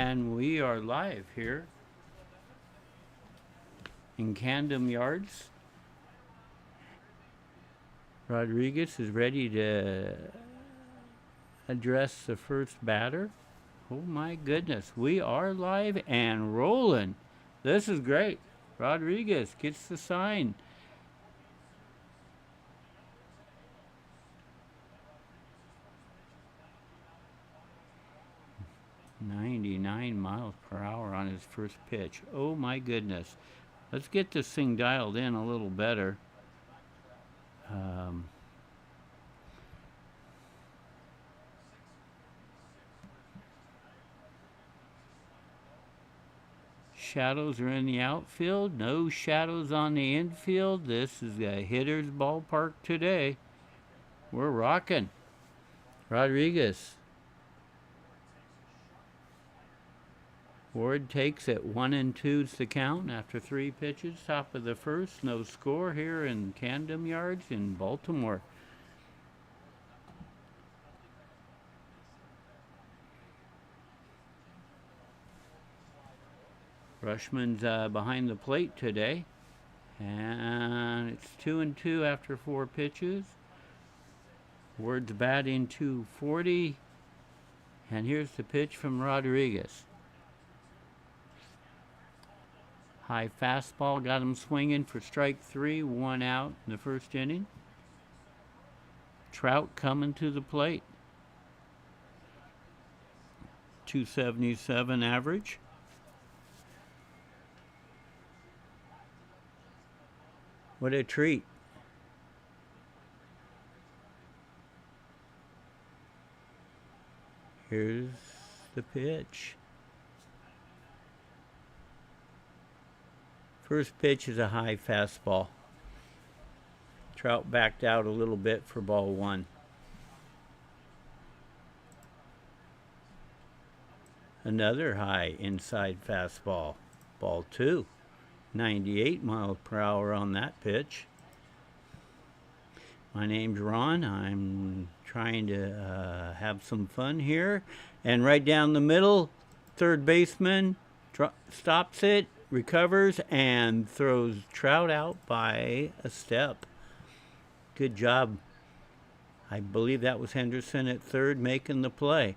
And we are live here in Camden Yards. Rodriguez is ready to address the first batter. Oh my goodness, we are live and rolling. This is great. Rodriguez gets the sign. .99 miles per hour on his first pitch. Oh my goodness. Let's get this thing dialed in a little better. Shadows are in the outfield. No shadows on the infield. This is a hitter's ballpark today. We're rocking. Rodriguez. Ward takes it 1-2's the count after 3 pitches. Top of the first. No score here in Camden Yards in Baltimore. Rushman's behind the plate today. And it's 2-2 after 4 pitches. Ward's batting .240. And here's the pitch from Rodriguez. High fastball, got him swinging for strike 3, 1 out in the first inning. Trout coming to the plate. .277 average. What a treat. Here's the pitch. First pitch is a high fastball. Trout backed out a little bit for ball 1. Another high inside fastball. Ball 2. 98 miles per hour on that pitch. My name's Ron. I'm trying to have some fun here. And right down the middle, third baseman stops it, recovers, and throws Trout out by a step. Good job. I believe that was Henderson at third making the play.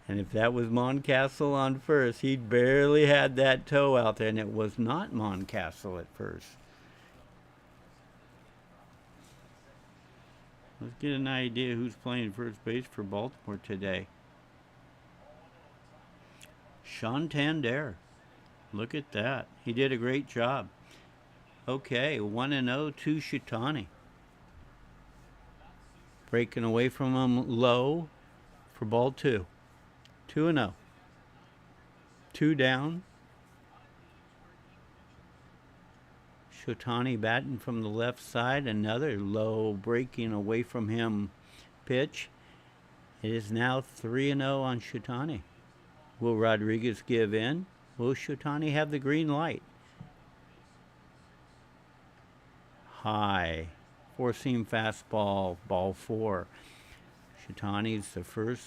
And if that was Moncastle on first, he barely had that toe out there, and it was not Moncastle at first. Let's get an idea who's playing first base for Baltimore today. Santander. Look at that. He did a great job. Okay, 1-0 to Shitani. Breaking away from him low for ball 2. 2-0. 2 down. Shotani batting from the left side. Another low breaking away from him pitch. It is now 3-0 on Shotani. Will Rodriguez give in? Will Shotani have the green light? High. 4-seam fastball, ball 4. Shotani's the first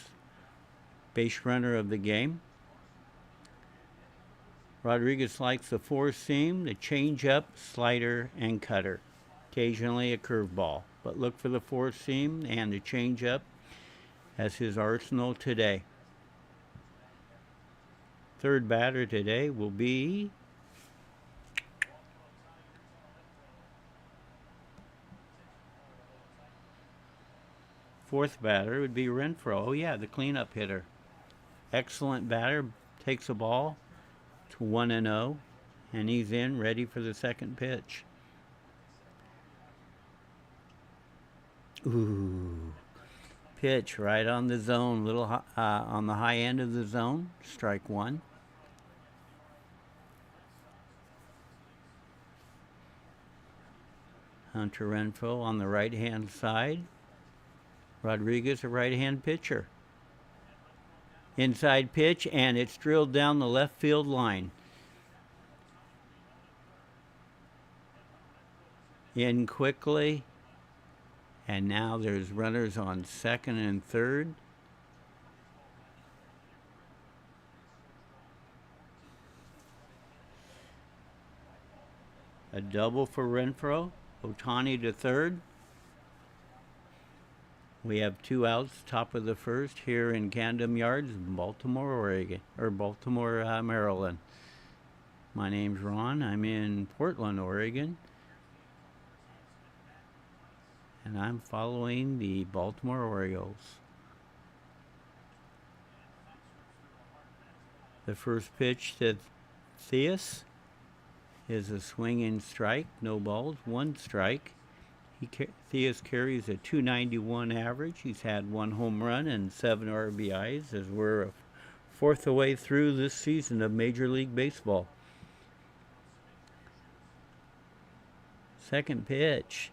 base runner of the game. Rodriguez likes the 4-seam, the changeup, slider, and cutter. Occasionally a curveball, but look for the 4-seam and the changeup as his arsenal today. Third batter today will be fourth batter would be Renfroe. Oh yeah, the cleanup hitter. Excellent batter, takes a ball to 1-0, and he's in, ready for the second pitch. Ooh, pitch right on the zone, little on the high end of the zone. Strike 1. Hunter Renfroe on the right-hand side. Rodriguez, a right-hand pitcher. Inside pitch, and it's drilled down the left field line. In quickly, And now there's runners on second and third. A double for Renfroe. Ohtani to third. We have 2 outs, top of the first here in Camden Yards, Baltimore, Oregon, or Baltimore, Maryland. My name's Ron. I'm in Portland, Oregon. And I'm following the Baltimore Orioles. The first pitch to Theus is a swinging strike, no balls, 1 strike. Theus carries a .291 average. He's had 1 home run and 7 RBIs as we're a fourth of the way through this season of Major League Baseball. Second pitch.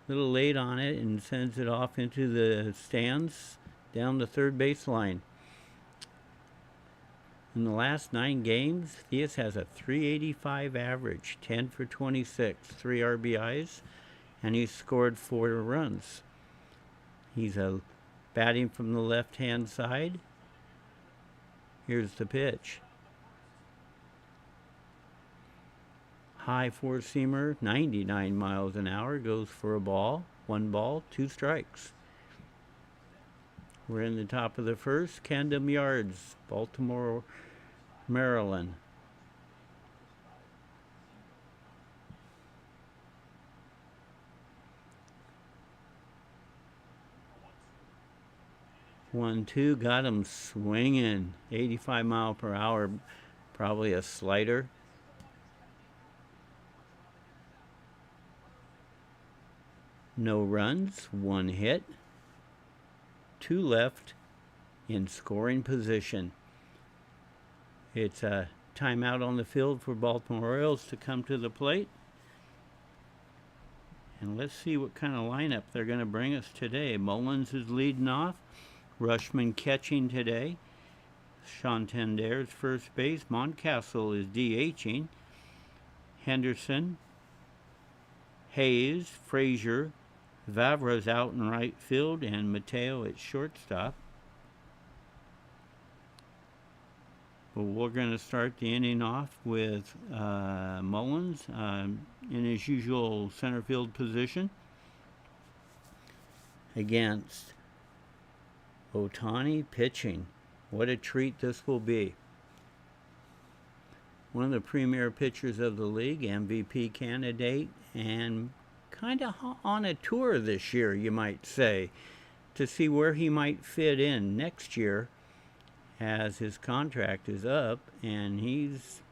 A little late on it and sends it off into the stands down the third baseline. In the last 9 games, Theus has a .385 average, 10 for 26, 3 RBIs, and he's scored 4 runs. He's batting from the left-hand side. Here's the pitch. High four-seamer, 99 miles an hour, goes for a ball. 1 ball, 2 strikes. We're in the top of the first, Camden Yards, Baltimore, Maryland. One, two, got him swinging. 85 mile per hour, probably a slider. No runs, 1 hit. 2 left in scoring position. It's a timeout on the field for Baltimore Orioles to come to the plate. And let's see what kind of lineup they're going to bring us today. Mullins is leading off. Rushman catching today. Santander's first base. Moncastle is DHing. Henderson, Hayes, Frazier, Vavra's out in right field, and Mateo at shortstop. Well, we're going to start the inning off with Mullins in his usual center field position against Ohtani pitching. What a treat this will be. One of the premier pitchers of the league, MVP candidate, and kind of on a tour this year, you might say, to see where he might fit in next year as his contract is up, and he's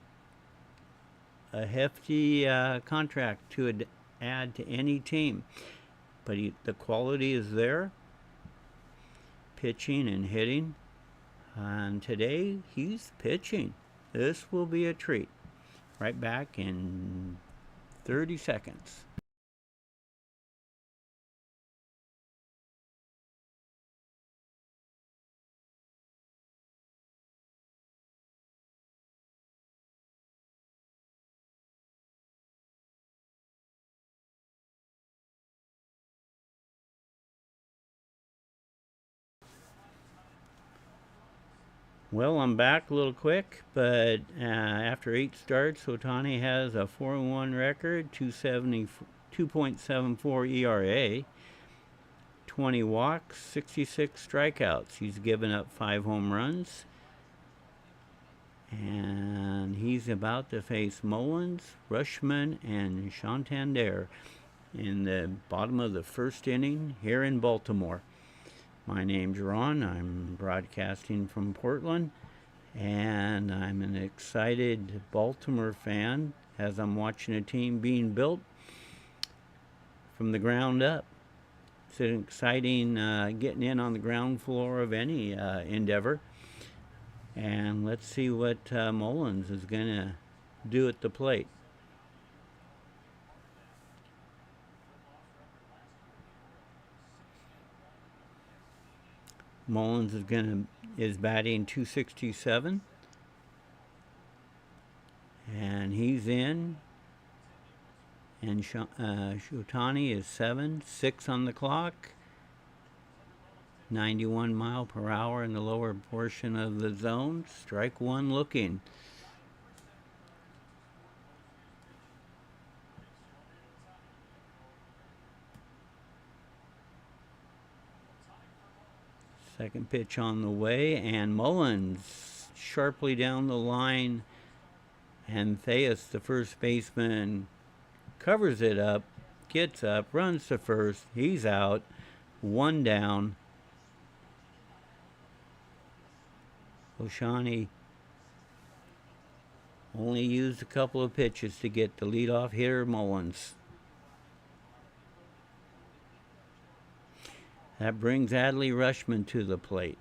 a hefty contract to add to any team. But the quality is there, pitching and hitting, and today he's pitching. This will be a treat. Right back in 30 seconds. Well, I'm back a little quick, but after 8 starts, Ohtani has a 4-1 record, 2.74 ERA, 20 walks, 66 strikeouts. He's given up 5 home runs, and he's about to face Mullins, Rushman, and Santander in the bottom of the first inning here in Baltimore. My name's Ron. I'm broadcasting from Portland, and I'm an excited Baltimore fan as I'm watching a team being built from the ground up. It's an exciting getting in on the ground floor of any endeavor. And let's see what Mullins is going to do at the plate. Mullins is batting .267, and he's in, And Ohtani is 7-6 on the clock. 91 mile per hour in the lower portion of the zone. Strike one looking. Second pitch on the way, and Mullins sharply down the line, and Theus, the first baseman, covers it up, gets up, runs to first. He's out, one down. Ohtani only used a couple of pitches to get the leadoff hitter, Mullins. That brings Adley Rutschman to the plate.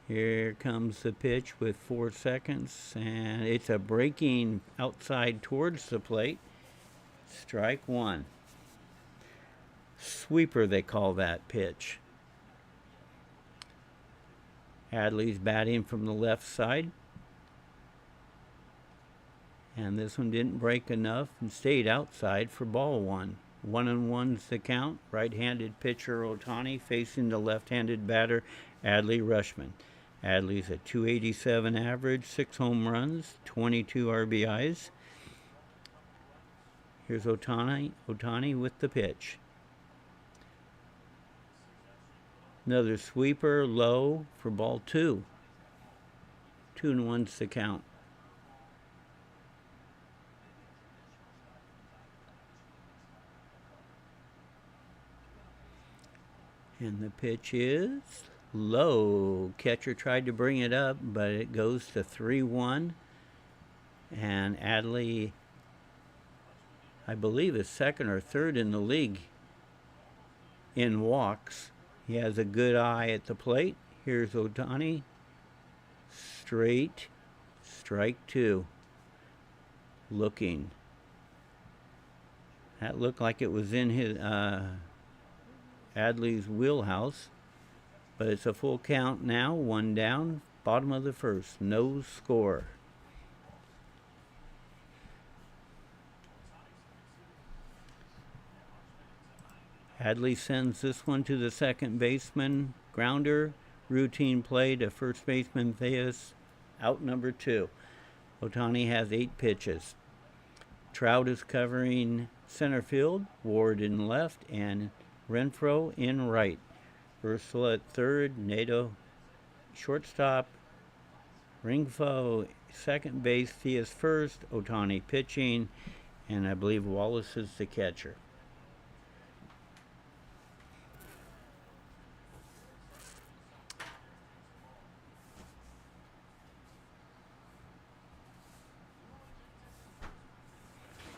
Here comes the pitch with 4 seconds, and it's a breaking outside towards the plate. Strike one. Sweeper, they call that pitch. Adley's batting from the left side. And this one didn't break enough and stayed outside for ball one. 1-1's the count. Right-handed pitcher Ohtani facing the left-handed batter Adley Rutschman. Adley's a .287 average, 6 home runs, 22 RBIs. Here's Ohtani with the pitch. Another sweeper, low for ball two. 2-1's the count. And the pitch is low. Catcher tried to bring it up, but it goes to 3-1. And Adley, I believe, is second or third in the league in walks. He has a good eye at the plate. Here's Ohtani. Straight. Strike two. Looking. That looked like it was in his Adley's wheelhouse. But it's a full count now. One down. Bottom of the first. No score. Adley sends this one to the second baseman. Grounder. Routine play to first baseman Theus. Out number 2. Ohtani has 8 pitches. Trout is covering center field. Ward in left. And Renfroe in right. Ursula at third. Nato shortstop. Ringfo second base. Theus first. Ohtani pitching. And I believe Wallace is the catcher.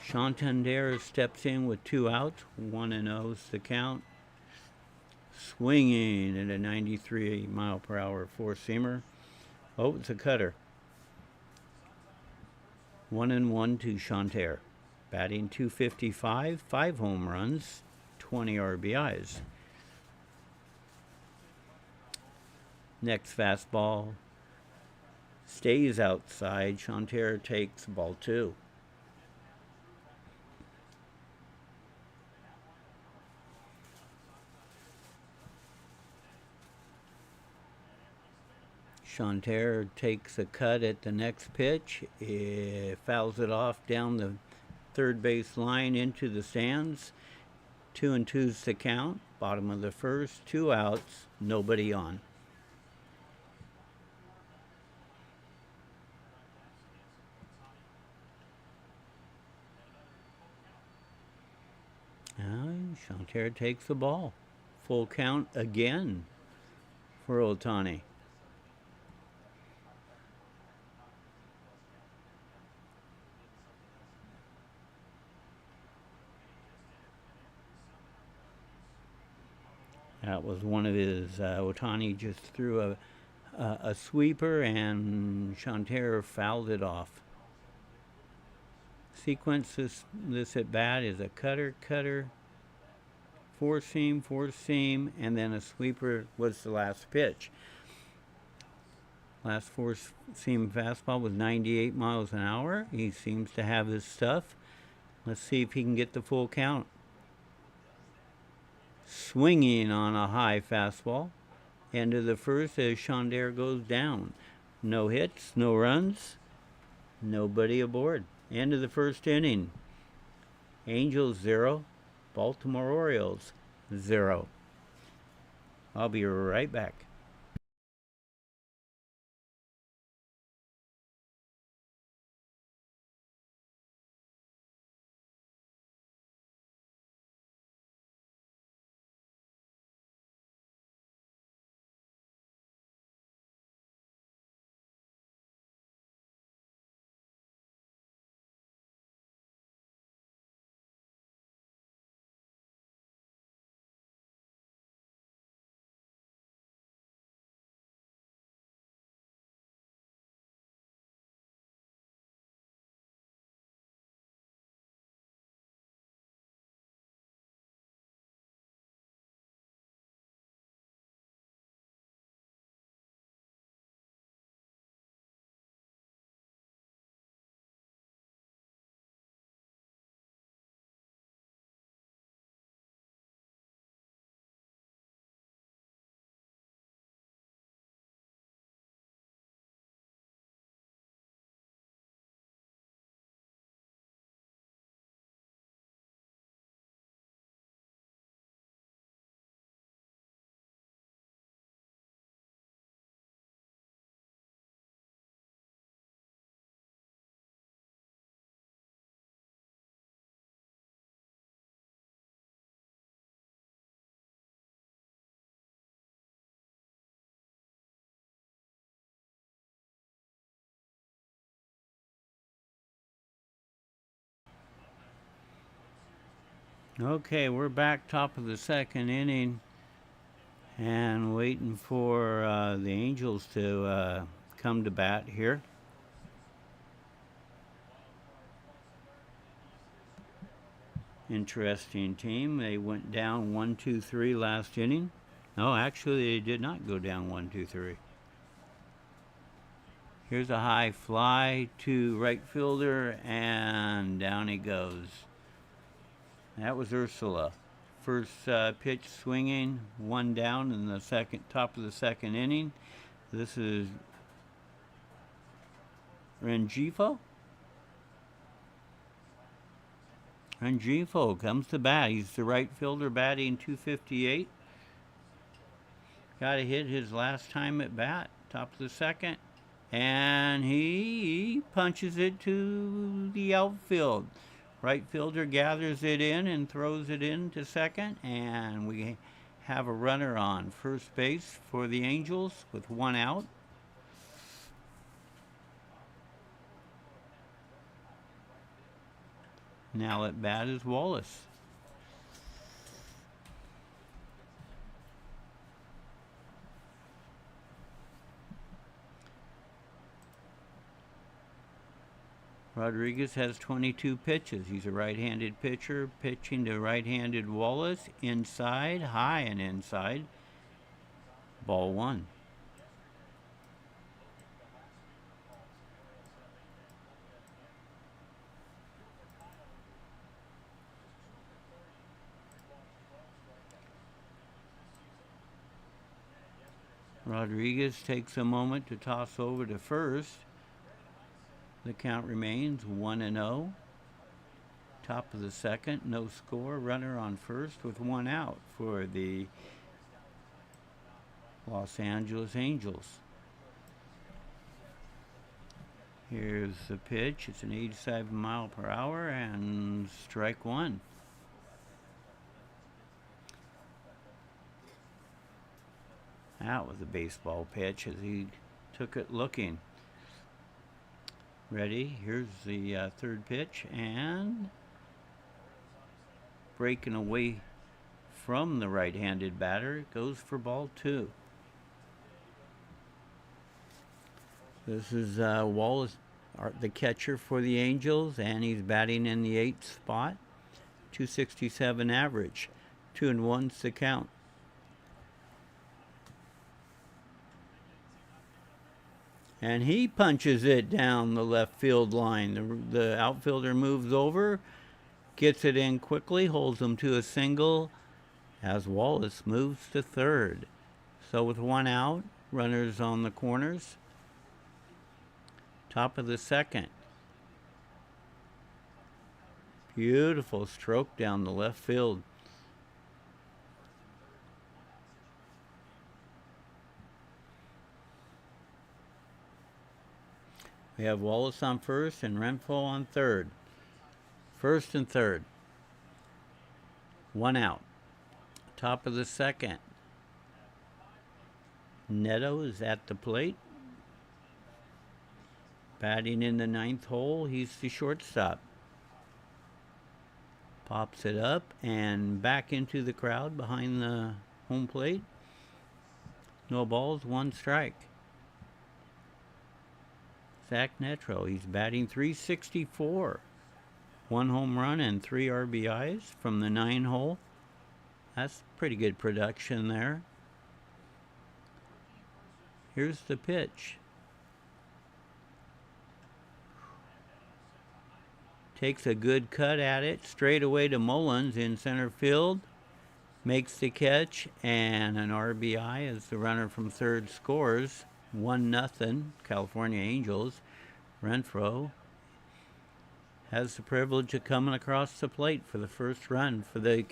Santander steps in with 2 outs, 1-0's the count. Swinging at a 93 mile per hour four-seamer. Oh, it's a cutter. 1-1 to Santander. Batting .255, 5 home runs, 20 RBIs. Next fastball stays outside. Santander takes ball 2. Santander takes a cut at the next pitch. It fouls it off down the third base line into the stands. 2-2's the count. Bottom of the first. 2 outs. Nobody on. Santander takes the ball. Full count again for Ohtani. That was one of his. Ohtani just threw a sweeper, and Santander fouled it off. Sequence this at bat is a cutter, four seam, and then a sweeper was the last pitch. Last four-seam fastball was 98 miles an hour. He seems to have his stuff. Let's see if he can get the full count. Swinging on a high fastball. End of the first as Shondare goes down. No hits, no runs, nobody aboard. End of the first inning. Angels 0, Baltimore Orioles 0. I'll be right back. Okay, we're back top of the second inning and waiting for the Angels to come to bat here. Interesting team. They went down 1-2-3 last inning. No, actually, they did not go down 1-2-3. Here's a high fly to right fielder, and down he goes. That was Ursula. First pitch swinging, one down in the top of the second inning. This is Rengifo. Rengifo comes to bat. He's the right fielder batting .258. Got a hit his last time at bat, top of the second. And he punches it to the outfield. Right fielder gathers it in and throws it into second. And we have a runner on first base for the Angels with one out. Now at bat is Wallace. Rodriguez has 22 pitches. He's a right-handed pitcher, pitching to right-handed Wallace, inside, high and inside. Ball one. Rodriguez takes a moment to toss over to first. The count remains 1-0. Top of the second, no score. Runner on first with one out for the Los Angeles Angels. Here's the pitch. It's an 87 mile per hour and strike one. That was a baseball pitch as he took it looking. Ready, here's the third pitch, and breaking away from the right-handed batter, goes for ball two. This is Wallace, the catcher for the Angels, and he's batting in the 8th spot. .267 average. 2-1's the count. And he punches it down the left field line. The outfielder moves over, gets it in quickly, holds him to a single as Wallace moves to third. So with one out, runners on the corners. Top of the second. Beautiful stroke down the left field. We have Wallace on first and Renfro on third. First and third. One out. Top of the second. Neto is at the plate. Batting in the ninth hole, he's the shortstop. Pops it up and back into the crowd behind the home plate. No balls, one strike. Zach Netro, he's batting .364. One home run and 3 RBIs from the 9 hole. That's pretty good production there. Here's the pitch. Takes a good cut at it, straight away to Mullins in center field. Makes the catch, and an RBI as the runner from third scores. 1-0, California Angels. Renfro has the privilege of coming across the plate for the first run for the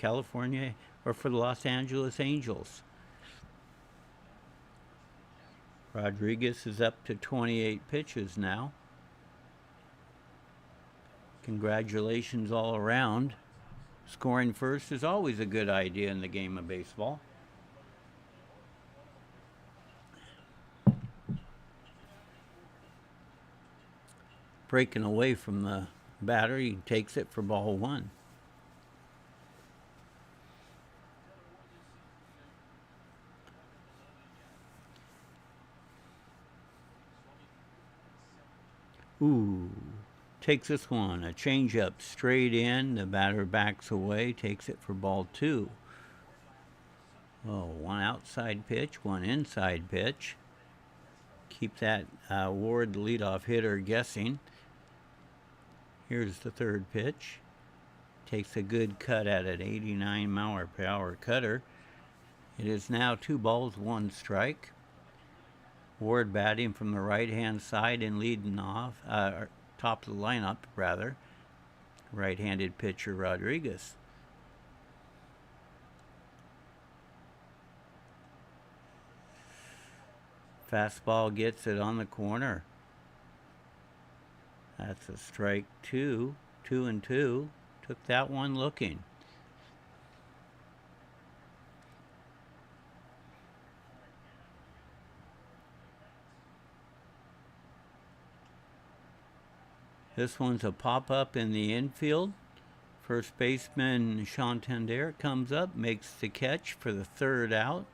Los Angeles Angels. Rodriguez is up to 28 pitches now. Congratulations all around. Scoring first is always a good idea in the game of baseball. Breaking away from the batter, he takes it for ball one. Ooh, takes this one, a changeup straight in. The batter backs away, takes it for ball two. Oh, one outside pitch, one inside pitch. Keep that Ward, the leadoff hitter, guessing. Here's the third pitch. Takes a good cut at it, 89-mile-per-hour cutter. It is now 2 balls, 1 strike. Ward batting from the right-hand side and leading off, top of the lineup, rather. Right-handed pitcher Rodriguez. Fastball gets it on the corner. That's a strike 2. 2-2. Took that one looking. This one's a pop-up in the infield. First baseman Santander comes up, makes the catch for the third out.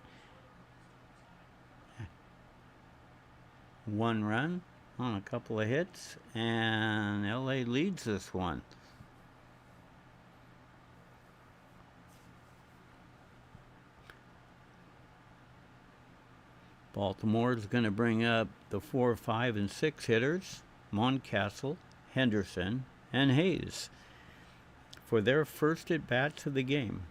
1 run on a couple of hits, and LA leads this one. Baltimore is going to bring up the 4, 5, and 6 hitters, Mountcastle, Henderson, and Hayes, for their first at-bats of the game.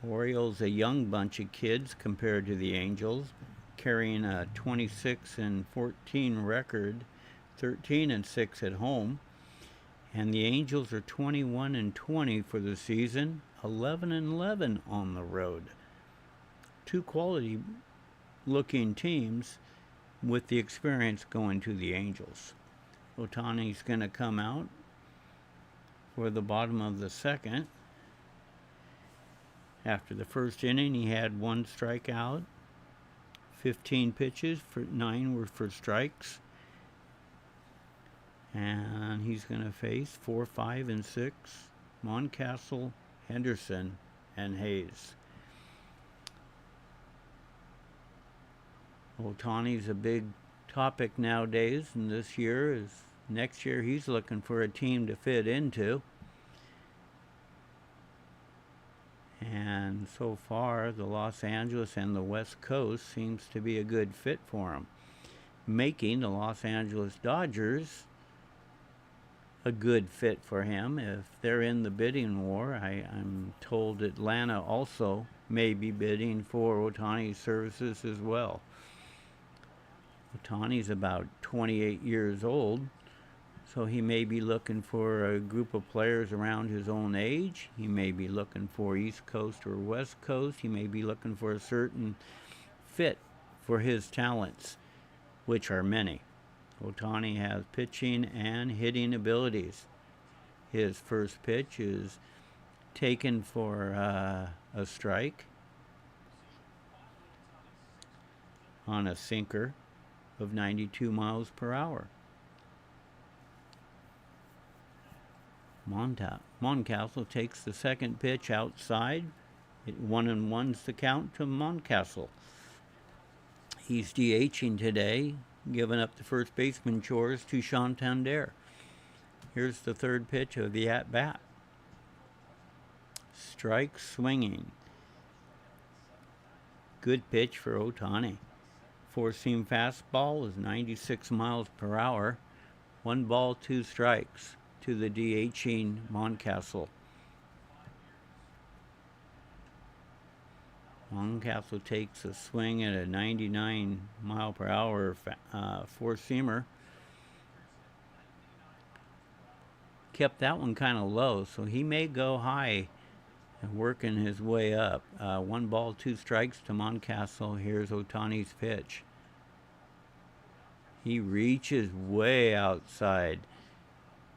Orioles, a young bunch of kids compared to the Angels, carrying a 26-14 record, 13-6 at home. And the Angels are 21-20 for the season, 11-11 on the road. 2 quality-looking teams, with the experience going to the Angels. Ohtani's going to come out for the bottom of the second. After the first inning, he had 1 strikeout, 15 pitches, 9 were for strikes. And he's going to face 4, 5, and 6, Mountcastle, Henderson, and Hayes. Ohtani's a big topic nowadays, and next year he's looking for a team to fit into. And And so far, the Los Angeles and the West Coast seems to be a good fit for him, making the Los Angeles Dodgers a good fit for him if they're in the bidding war. I'm told Atlanta also may be bidding for Ohtani's services as well. Ohtani's about 28 years old, so he may be looking for a group of players around his own age. He may be looking for East Coast or West Coast. He may be looking for a certain fit for his talents, which are many. Ohtani has pitching and hitting abilities. His first pitch is taken for a strike on a sinker of 92 miles per hour. Mountcastle takes the second pitch outside. 1-1's the count to Mountcastle. He's DHing today, giving up the first baseman chores to Santander. Here's the third pitch of the at-bat. Strike swinging. Good pitch for Ohtani. Four-seam fastball is 96 miles per hour. 1 ball, 2 strikes to the DHing Mountcastle. Mountcastle takes a swing at a 99 mile per hour four-seamer. Kept that one kind of low, so he may go high and working his way up. 1 ball, 2 strikes to Mountcastle. Here's Ohtani's pitch. He reaches way outside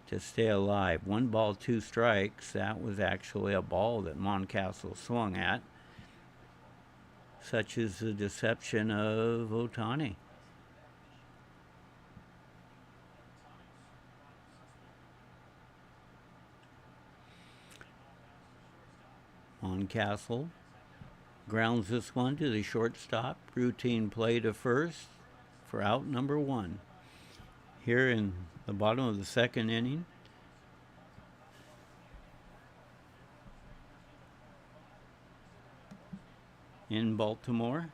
to stay alive. 1 ball, 2 strikes. That was actually a ball that Mountcastle swung at. Such is the deception of Ohtani. Mountcastle grounds this one to the shortstop. Routine play to first for out number 1. Here in the bottom of the second inning, in Baltimore,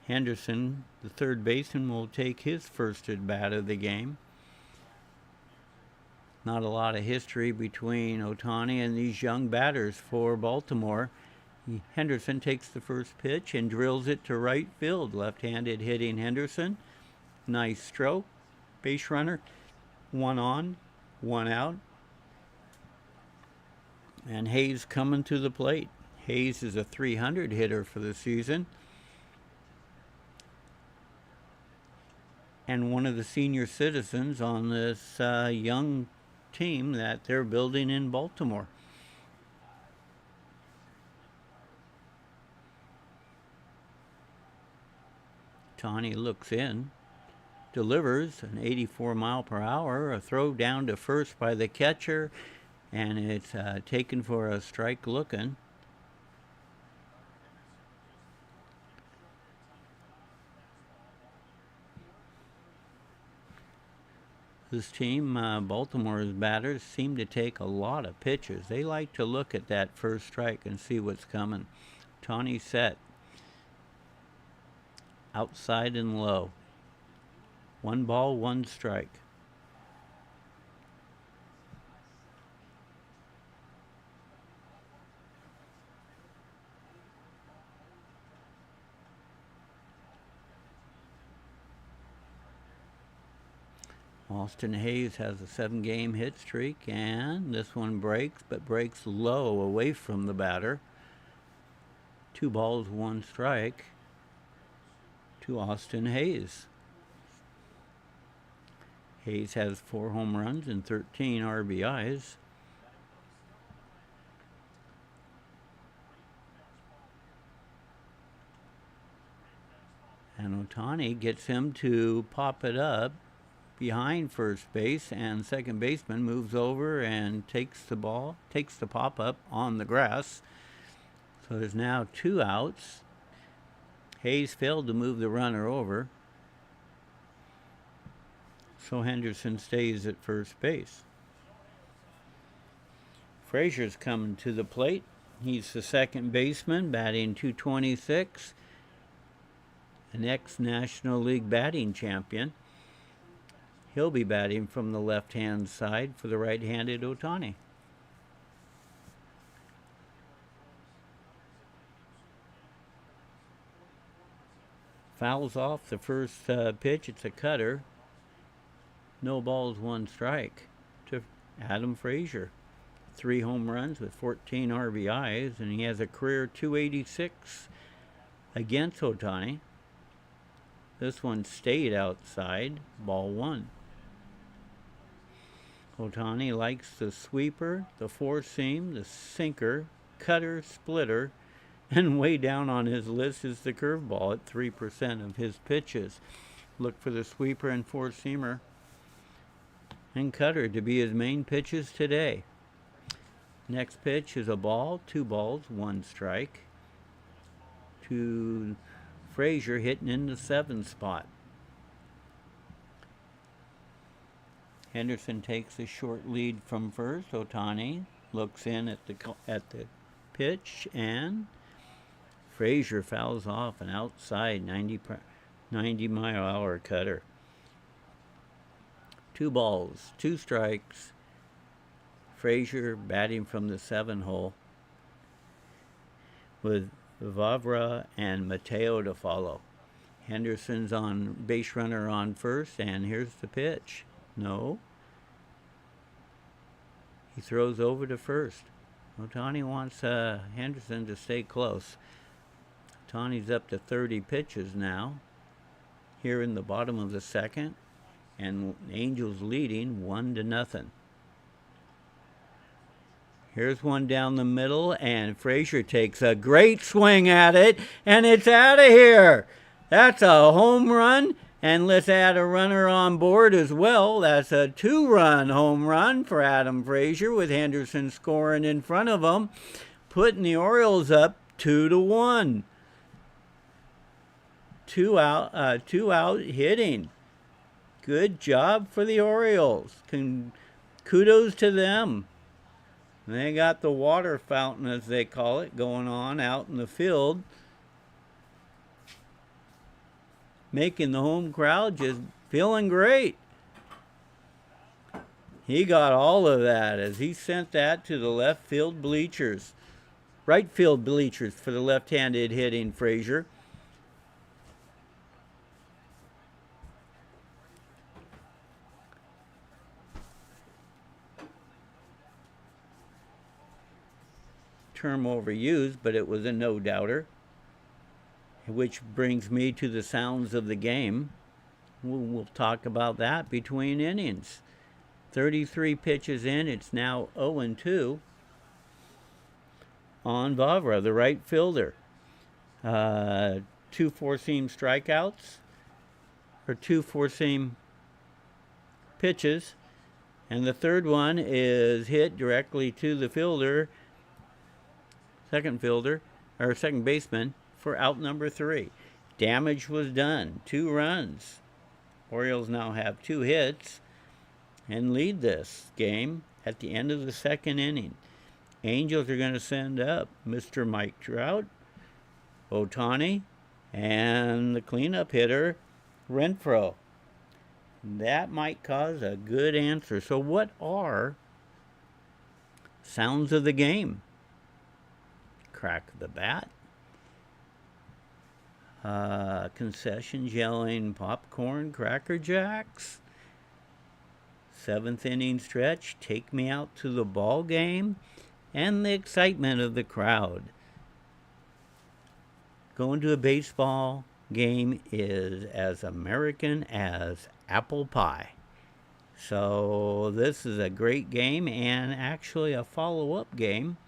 Henderson, the third baseman, will take his first at bat of the game. Not a lot of history between Ohtani and these young batters for Baltimore. Henderson takes the first pitch and drills it to right field. Left-handed hitting Henderson. Nice stroke. Base runner. 1 on, 1 out. And Hayes coming to the plate. Hayes is a .300 hitter for the season. And one of the senior citizens on this young team that they're building in Baltimore. Ohtani looks in, delivers an 84 mile per hour, a throw down to first by the catcher, and it's taken for a strike looking. This team, Baltimore's batters, seem to take a lot of pitches. They like to look at that first strike and see what's coming. Ohtani set. Outside and low. 1 ball, 1 strike. Austin Hayes has a 7-game hit streak, and this one breaks, but breaks low away from the batter. 2 balls, 1 strike to Austin Hayes. Hayes has 4 home runs and 13 RBIs. And Ohtani gets him to pop it up behind first base, and second baseman moves over and takes the pop up on the grass. So there's now 2 outs. Hayes failed to move the runner over, so Henderson stays at first base. Frazier's coming to the plate. He's the second baseman, batting .226, an ex-National League batting champion. He'll be batting from the left-hand side for the right-handed Ohtani. Fouls off the first pitch. It's a cutter. No balls, one strike to Adam Frazier. 3 home runs with 14 RBIs, and he has a career .286 against Ohtani. This one stayed outside, ball 1. Ohtani likes the sweeper, the four-seam, the sinker, cutter, splitter, and way down on his list is the curveball at 3% of his pitches. Look for the sweeper and four-seamer and cutter to be his main pitches today. Next pitch is a ball, 2 balls, 1 strike. To Frazier, hitting in the 7 spot. Henderson takes a short lead from first. Ohtani looks in at the pitch, and Frazier fouls off an outside 90-mile-an-hour cutter. 2 balls, 2 strikes. Frazier batting from the 7 hole with Vavra and Mateo to follow. Henderson's on base runner on first, and here's the pitch. No. He throws over to first. Ohtani wants Henderson to stay close. Ohtani's up to 30 pitches now, here in the bottom of the second, and Angels leading 1-0. Here's one down the middle, and Frazier takes a great swing at it, and it's out of here. That's a home run, and let's add a runner on board as well. That's a 2-run home run for Adam Frazier, with Henderson scoring in front of him, putting the Orioles up 2-1. 2 out hitting. Good job for the Orioles. Kudos to them. They got the water fountain, as they call it, going on out in the field, making the home crowd just feeling great. He got all of that as he sent that to the left field bleachers. Right field bleachers for the left-handed hitting Frazier. Term overused, but it was a no-doubter, which brings me to the sounds of the game. We'll talk about that between innings. 33 pitches in, it's now 0-2 on Vavra, the right fielder. 2 four-seam strikeouts, or 2 four-seam pitches, and the third one is hit directly to the fielder, second baseman, for out number 3. Damage was done. 2 runs. Orioles now have 2 hits and lead this game at the end of the second inning. Angels are going to send up Mr. Mike Trout, Ohtani, and the cleanup hitter, Renfroe. That might cause a good answer. So what are sounds of the game? Crack of the bat, concessions yelling popcorn, Cracker Jacks, 7th inning stretch, take me out to the ball game, and the excitement of the crowd. Going to a baseball game is as American as apple pie. So this is a great game, and actually a follow-up game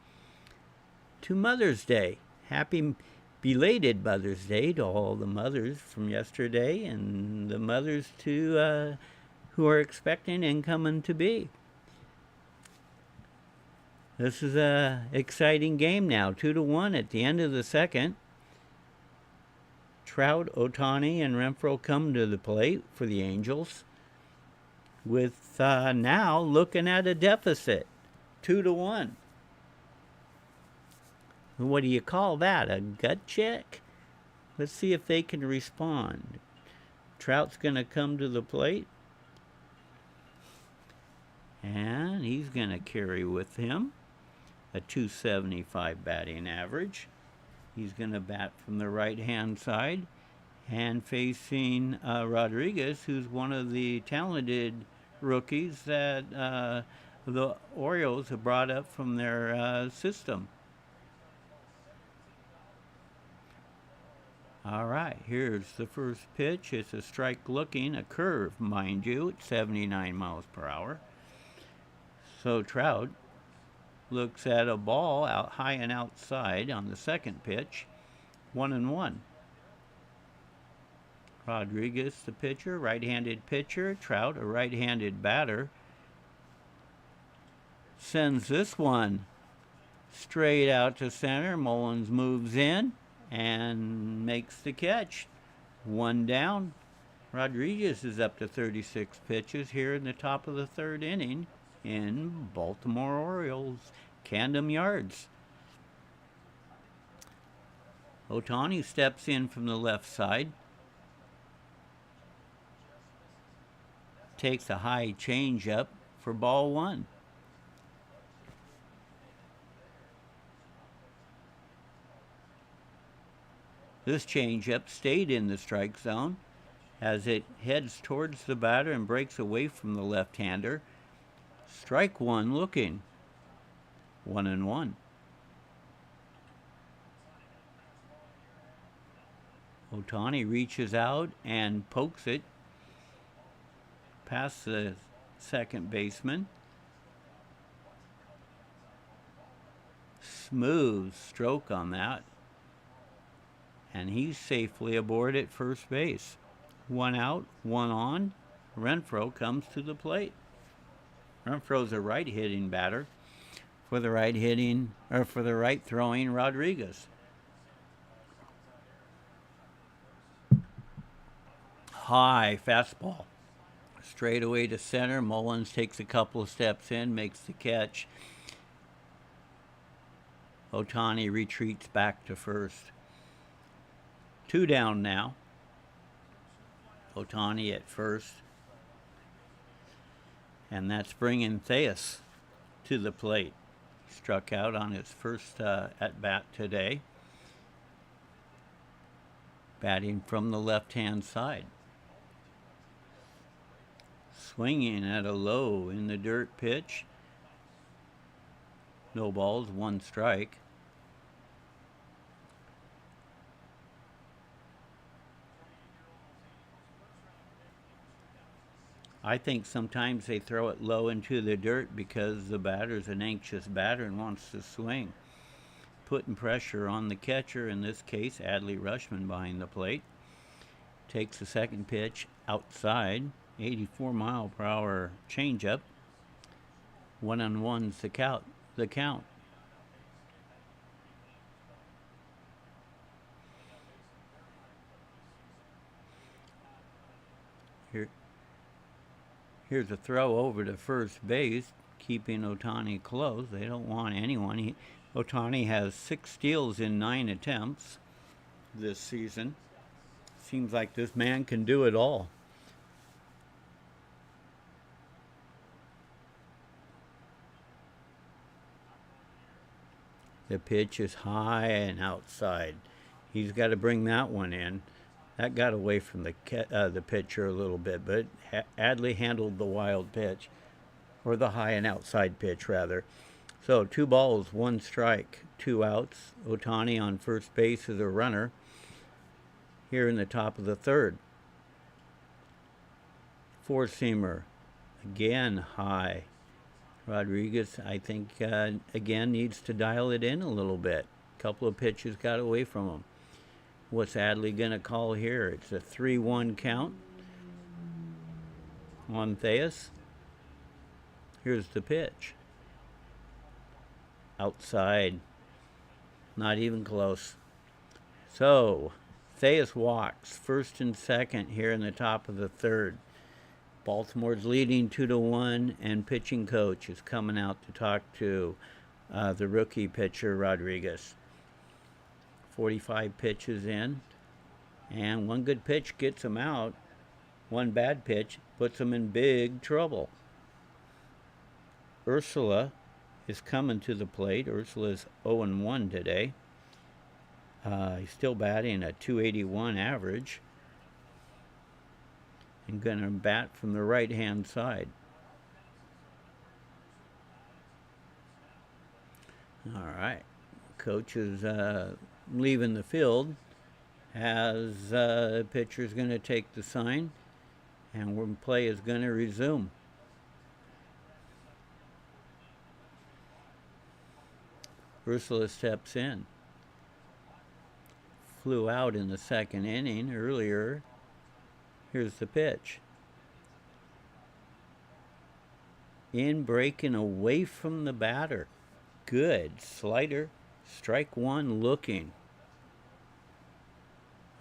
to Mother's Day. Happy belated Mother's Day to all the mothers from yesterday, and the mothers to who are expecting and coming to be. This is a exciting game now. 2-1 at the end of the second. Trout, Ohtani, and Renfroe come to the plate for the Angels, with now looking at a deficit, 2-1. What do you call that? A gut check? Let's see if they can respond. Trout's going to come to the plate. And he's going to carry with him a 275 batting average. He's going to bat from the right-hand side and facing Rodriguez, who's one of the talented rookies that the Orioles have brought up from their system. All right, here's the first pitch. It's a strike looking, a curve, mind you, at 79 miles per hour. So Trout looks at a ball out high and outside on the second pitch, 1-1. Rodriguez, the pitcher, right-handed pitcher. Trout, a right-handed batter, sends this one straight out to center. Mullins moves in and makes the catch. One down. Rodriguez is up to 36 pitches here in the top of the third inning in Baltimore Orioles Camden Yards. Ohtani steps in from the left side. Takes a high changeup for ball one. This changeup stayed in the strike zone as it heads towards the batter and breaks away from the left-hander. Strike one looking. 1-1. Ohtani reaches out and pokes it past the second baseman. Smooth stroke on that. And he's safely aboard at first base. One out, one on. Renfroe comes to the plate. Renfroe's a right-hitting batter for the right-throwing Rodriguez. High fastball. Straight away to center. Mullins takes a couple of steps in, makes the catch. Ohtani retreats back to first. Two down now. Ohtani at first. And that's bringing Theus to the plate. Struck out on his first at-bat today. Batting from the left-hand side. Swinging at a low in the dirt pitch. No balls, one strike. I think sometimes they throw it low into the dirt because the batter's an anxious batter and wants to swing. Putting pressure on the catcher, in this case, Adley Rutschman behind the plate. Takes the second pitch outside. 84-mile-per-hour changeup. 1-1's the count. Here's a throw over to first base, keeping Ohtani close. They don't want anyone. Ohtani has 6 steals in 9 attempts this season. Seems like this man can do it all. The pitch is high and outside. He's got to bring that one in. That got away from the pitcher a little bit, but Adley handled the wild pitch, or the high and outside pitch, rather. So 2 balls, 1 strike, 2 outs. Ohtani on first base is a runner here in the top of the third. Four-seamer, again high. Rodriguez, I think, again, needs to dial it in a little bit. A couple of pitches got away from him. What's Adley going to call here? It's a 3-1 count on Theus. Here's the pitch. Outside. Not even close. So, Theus walks first and second here in the top of the third. Baltimore's leading 2-1, and pitching coach is coming out to talk to the rookie pitcher, Rodriguez. 45 pitches in, and one good pitch gets him out. One bad pitch puts him in big trouble. Ursula is coming to the plate. Ursula's 0-1 today. He's still batting a .281 average. And going to bat from the right-hand side. All right. Coach is leaving the field as pitcher's going to take the sign, and play is going to resume. Ursula steps in. Flew out in the second inning earlier. Here's the pitch. In, breaking away from the batter. Good. Slider. Strike one looking.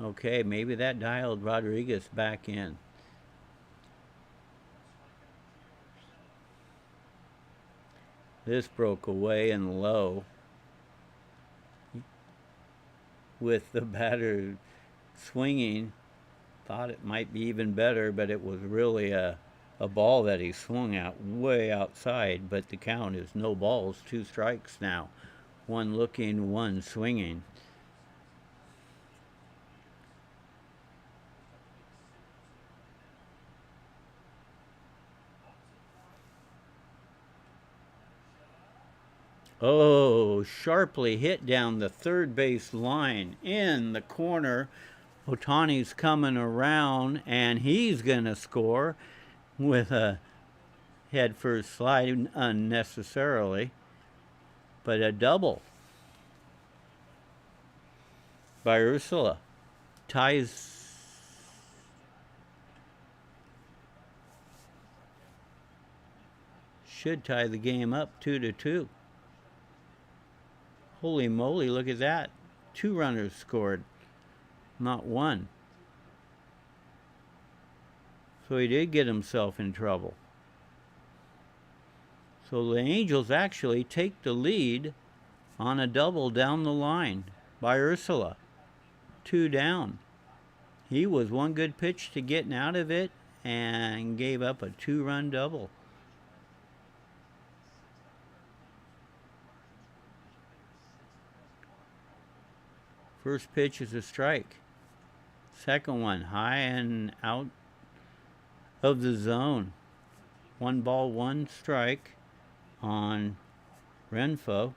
Okay, maybe that dialed Rodriguez back in. This broke away and low, with the batter swinging. Thought it might be even better, but it was really a ball that he swung out way outside. But the count is no balls, 2 strikes now. One looking, one swinging. Oh, sharply hit down the third base line in the corner. Otani's coming around, and he's going to score with a head first slide unnecessarily, but a double by Ursula. Should tie the game up 2-2. Holy moly, look at that. 2 runners scored, not one. So he did get himself in trouble. So the Angels actually take the lead on a double down the line by Ursula. 2 down. He was one good pitch to getting out of it and gave up a 2-run double. First pitch is a strike. Second one, high and out of the zone. 1 ball, 1 strike on Rengifo,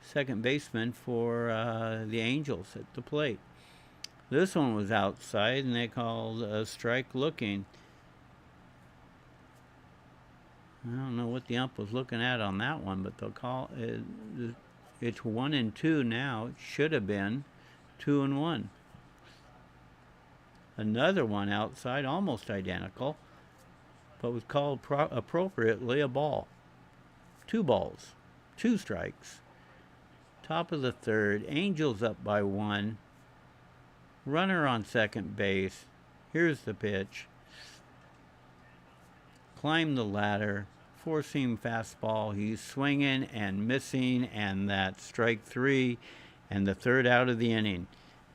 second baseman for the Angels at the plate. This one was outside, and they called a strike looking. I don't know what the ump was looking at on that one, but they'll call it. It's 1-2 now. It should have been 2-1. Another one outside, almost identical, but was called appropriately a ball. 2 balls, 2 strikes. Top of the third, Angels up by 1. Runner on second base. Here's the pitch. Climb the ladder. 4-seam fastball. He's swinging and missing, and that's strike 3 and the third out of the inning.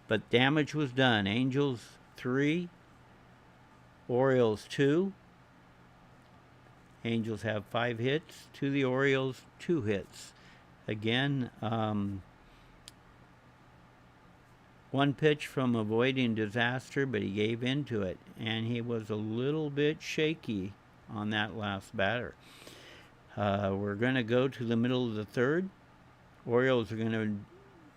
But damage was done. Angels 3, Orioles 2. Angels have 5 hits to the Orioles 2 hits. Again, 1 pitch from avoiding disaster, but he gave into it, and he was a little bit shaky on that last batter. We're going to go to the middle of the third. Orioles are going to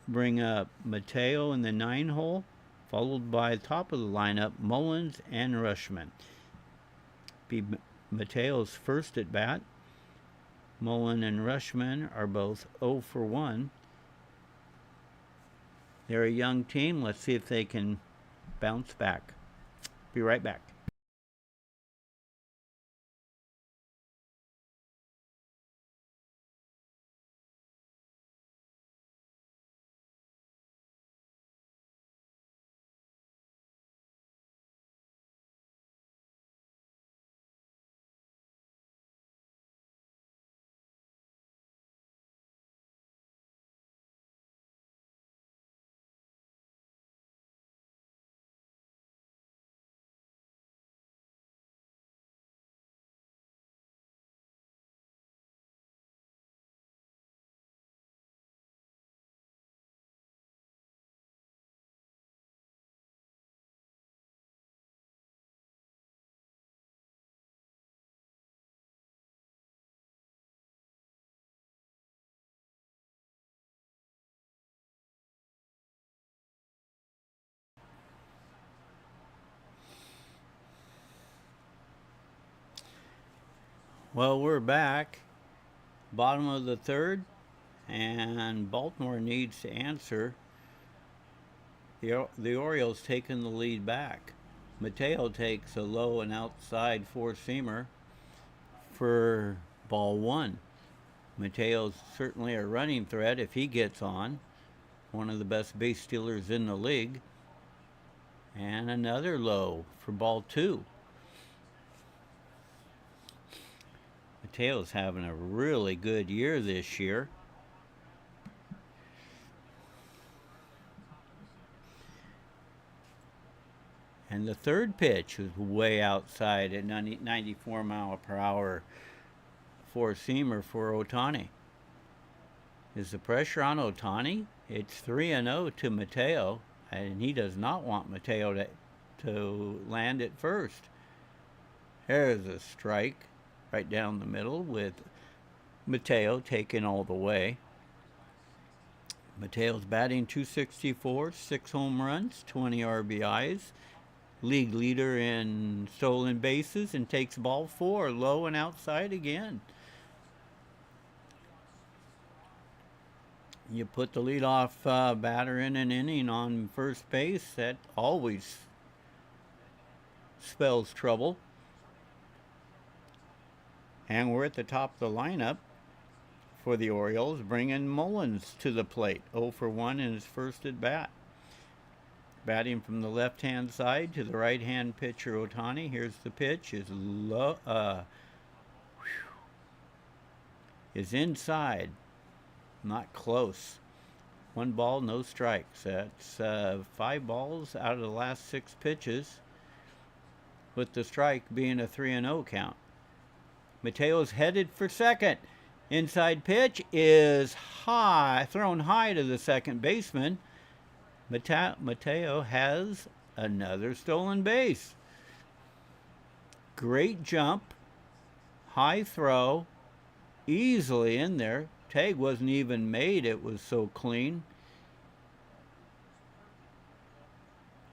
bring up Mateo in the 9 hole, followed by top of the lineup, Mullins and Rushman. Be Mateo's first at bat. Mullen and Rushman are both 0 for 1. They're a young team. Let's see if they can bounce back. Be right back. Well, we're back. Bottom of the third, and Baltimore needs to answer. The Orioles taking the lead back. Mateo takes a low and outside four-seamer for ball one. Mateo's certainly a running threat if he gets on. One of the best base stealers in the league. And another low for ball two. Mateo's having a really good year this year. And the third pitch was way outside at 94 mile per hour four-seamer for Ohtani. Is the pressure on Ohtani? It's 3-0 to Mateo, and he does not want Mateo to land it first. There's a strike right down the middle with Mateo taking all the way. Mateo's batting .264, 6 home runs, 20 RBIs. League leader in stolen bases, and takes ball four, low and outside again. You put the leadoff batter in an inning on first base, that always spells trouble. And we're at the top of the lineup for the Orioles, bringing Mullins to the plate, 0 for 1 in his first at bat. Batting from the left-hand side to the right-hand pitcher, Ohtani. Here's the pitch. Is inside. Not close. 1 ball, no strikes. That's 5 balls out of the last 6 pitches, with the strike being a 3-0 count. Mateo's headed for second. Inside pitch is high, thrown high to the second baseman. Mateo has another stolen base. Great jump, high throw, easily in there. Tag wasn't even made, it was so clean.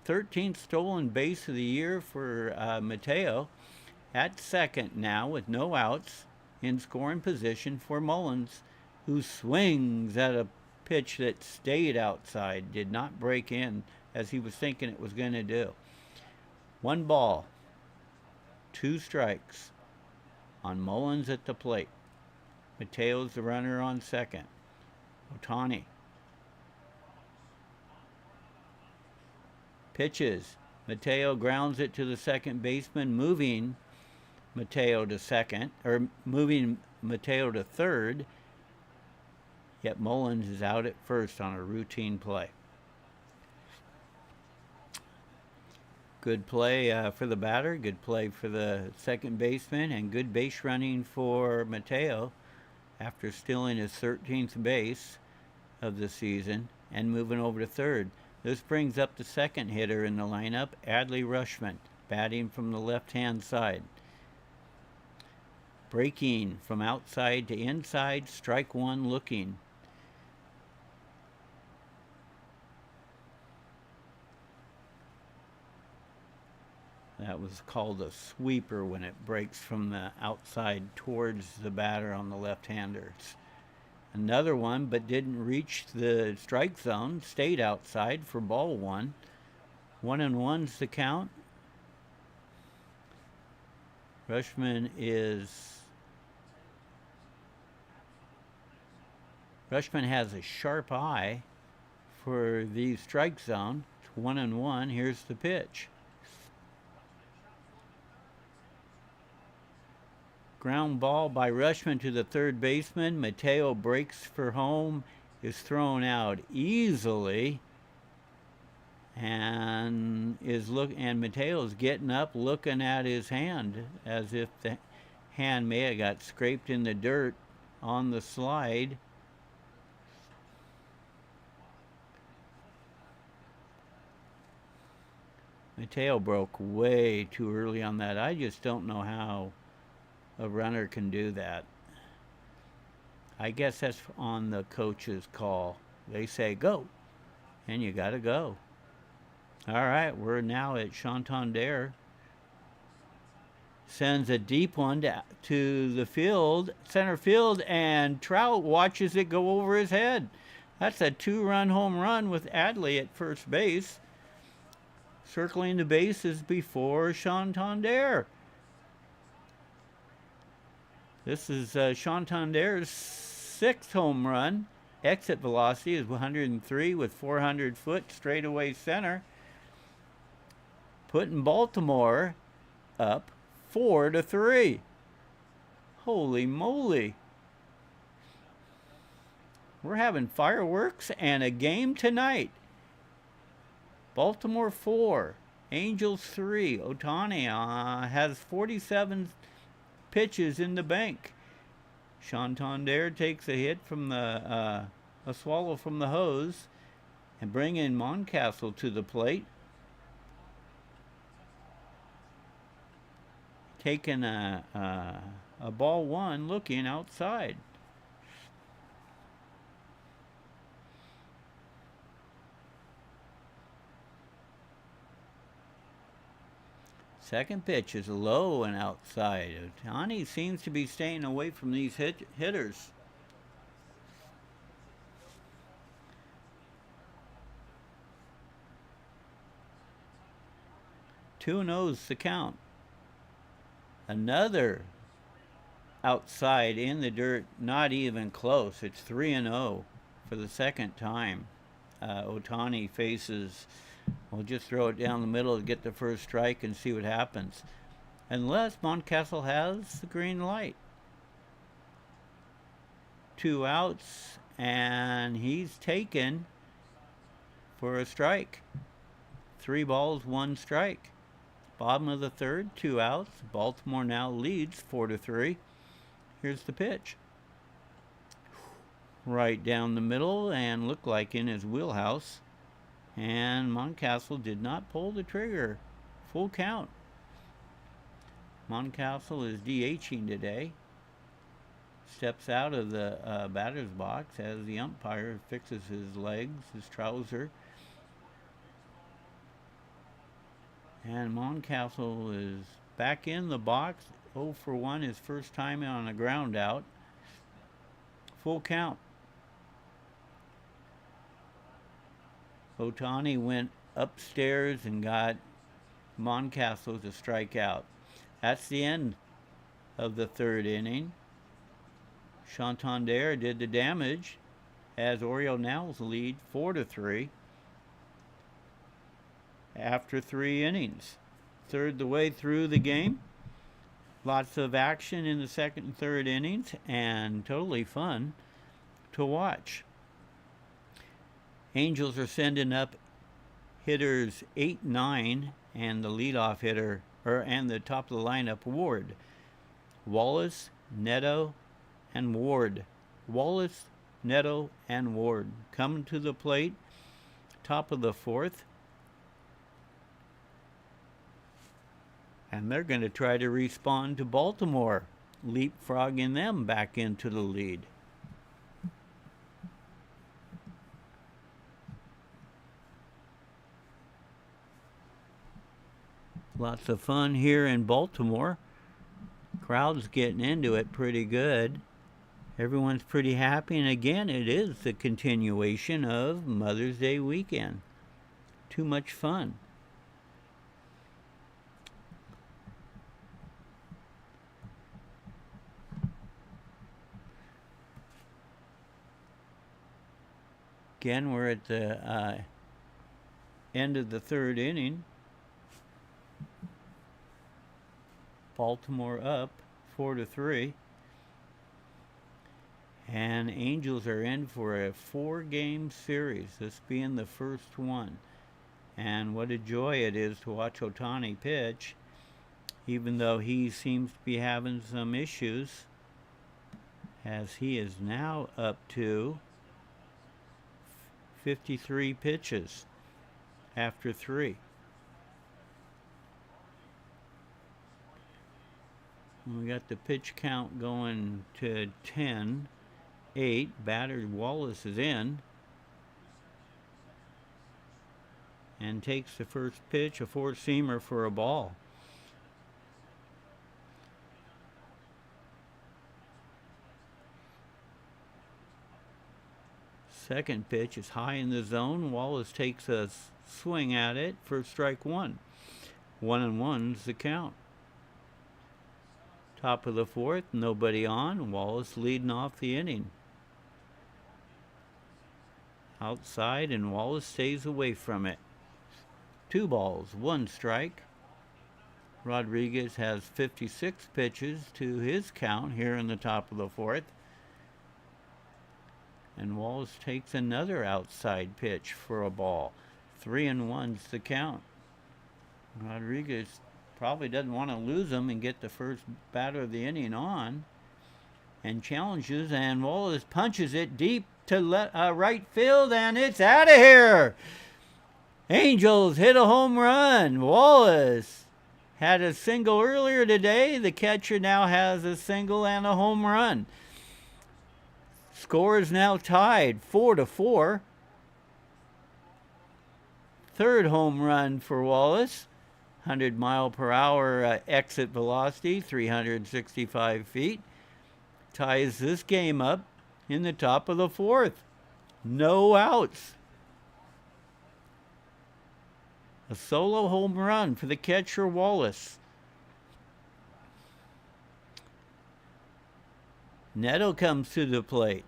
13th stolen base of the year for Mateo. At second now with no outs, in scoring position for Mullins, who swings at a pitch that stayed outside, did not break in as he was thinking it was going to do. 1 ball, 2 strikes on Mullins at the plate. Mateo's the runner on second. Ohtani pitches. Mateo grounds it to the second baseman, moving Mateo to second, or moving Mateo to third. Yet Mullins is out at first on a routine play. Good play for the batter, good play for the second baseman, and good base running for Mateo after stealing his 13th base of the season and moving over to third. This brings up the second hitter in the lineup, Adley Rutschman, batting from the left-hand side. Breaking from outside to inside, strike one looking. That was called a sweeper when it breaks from the outside towards the batter on the left-handers. Another one, but didn't reach the strike zone, stayed outside for ball one. 1-1's the count. Rutschman has a sharp eye for the strike zone. It's 1-1. Here's the pitch. Ground ball by Rutschman to the third baseman. Mateo breaks for home, is thrown out easily, and Mateo's getting up, looking at his hand as if the hand may have got scraped in the dirt on the slide. Mateo broke way too early on that. I just don't know how a runner can do that. I guess that's on the coach's call. They say go, and you got to go. All right, we're now at Santander Sends a deep one to the field, center field, and Trout watches it go over his head. That's a 2-run home run with Adley at first base. Circling the bases before Santander. This is Santander's 6th home run. Exit velocity is 103 with 400 foot straightaway center. Putting Baltimore up 4-3. Holy moly. We're having fireworks and a game tonight. Baltimore 4, Angels 3. Ohtani has 47 pitches in the bank. Santander takes a hit from a swallow from the hose and bring in Mountcastle to the plate. Taking a ball one, looking outside. Second pitch is low and outside. Ohtani seems to be staying away from these hitters. Two no's the count. Another outside in the dirt, not even close. It's 3-0 for the second time. Ohtani faces, we'll just throw it down the middle to get the first strike and see what happens. Unless Mountcastle has the green light. 2 outs, and he's taken for a strike. 3 balls, 1 strike. Bottom of the third, 2 outs. Baltimore now leads 4-3. Here's the pitch. Right down the middle and looked like in his wheelhouse. And Mountcastle did not pull the trigger. Full count. Mountcastle is DHing today. Steps out of the batter's box as the umpire fixes his legs, his trouser. And Mountcastle is back in the box. 0 for 1, his first time on a ground out. Full count. Ohtani went upstairs and got Mountcastle to strike out. That's the end of the third inning. Santander did the damage as Orioles now lead 4-3 after 3 innings. Third the way through the game. Lots of action in the second and third innings and totally fun to watch. Angels are sending up hitters 8-9 and the leadoff hitter, and the top of the lineup, Ward. Wallace, Neto, and Ward. Wallace, Neto, and Ward coming to the plate. Top of the fourth. And they're going to try to respond to Baltimore, leapfrogging them back into the lead. Lots of fun here in Baltimore. Crowd's getting into it pretty good. Everyone's pretty happy, and again, it is the continuation of Mother's Day weekend. Too much fun. Again, we're at the end of the third inning. Baltimore up 4-3. And Angels are in for a 4-game series, this being the first one. And what a joy it is to watch Ohtani pitch, even though he seems to be having some issues, as he is now up to 53 pitches after 3. We got the pitch count going to 10-8. Batter Wallace is in and takes the first pitch, a four-seamer for a ball. Second pitch is high in the zone. Wallace takes a swing at it for strike one. 1-1's the count. Top of the fourth, nobody on. Wallace leading off the inning. Outside, and Wallace stays away from it. 2 balls, 1 strike. Rodriguez has 56 pitches to his count here in the top of the fourth. And Wallace takes another outside pitch for a ball. 3-1's the count. Rodriguez probably doesn't want to lose him and get the first batter of the inning on. And challenges, and Wallace punches it deep to right field, and it's out of here. Angels hit a home run. Wallace had a single earlier today. The catcher now has a single and a home run. Score is now tied 4-4. Third home run for Wallace. 100-mile-per-hour exit velocity, 365 feet. Ties this game up in the top of the fourth. No outs. A solo home run for the catcher Wallace. Neto comes to the plate.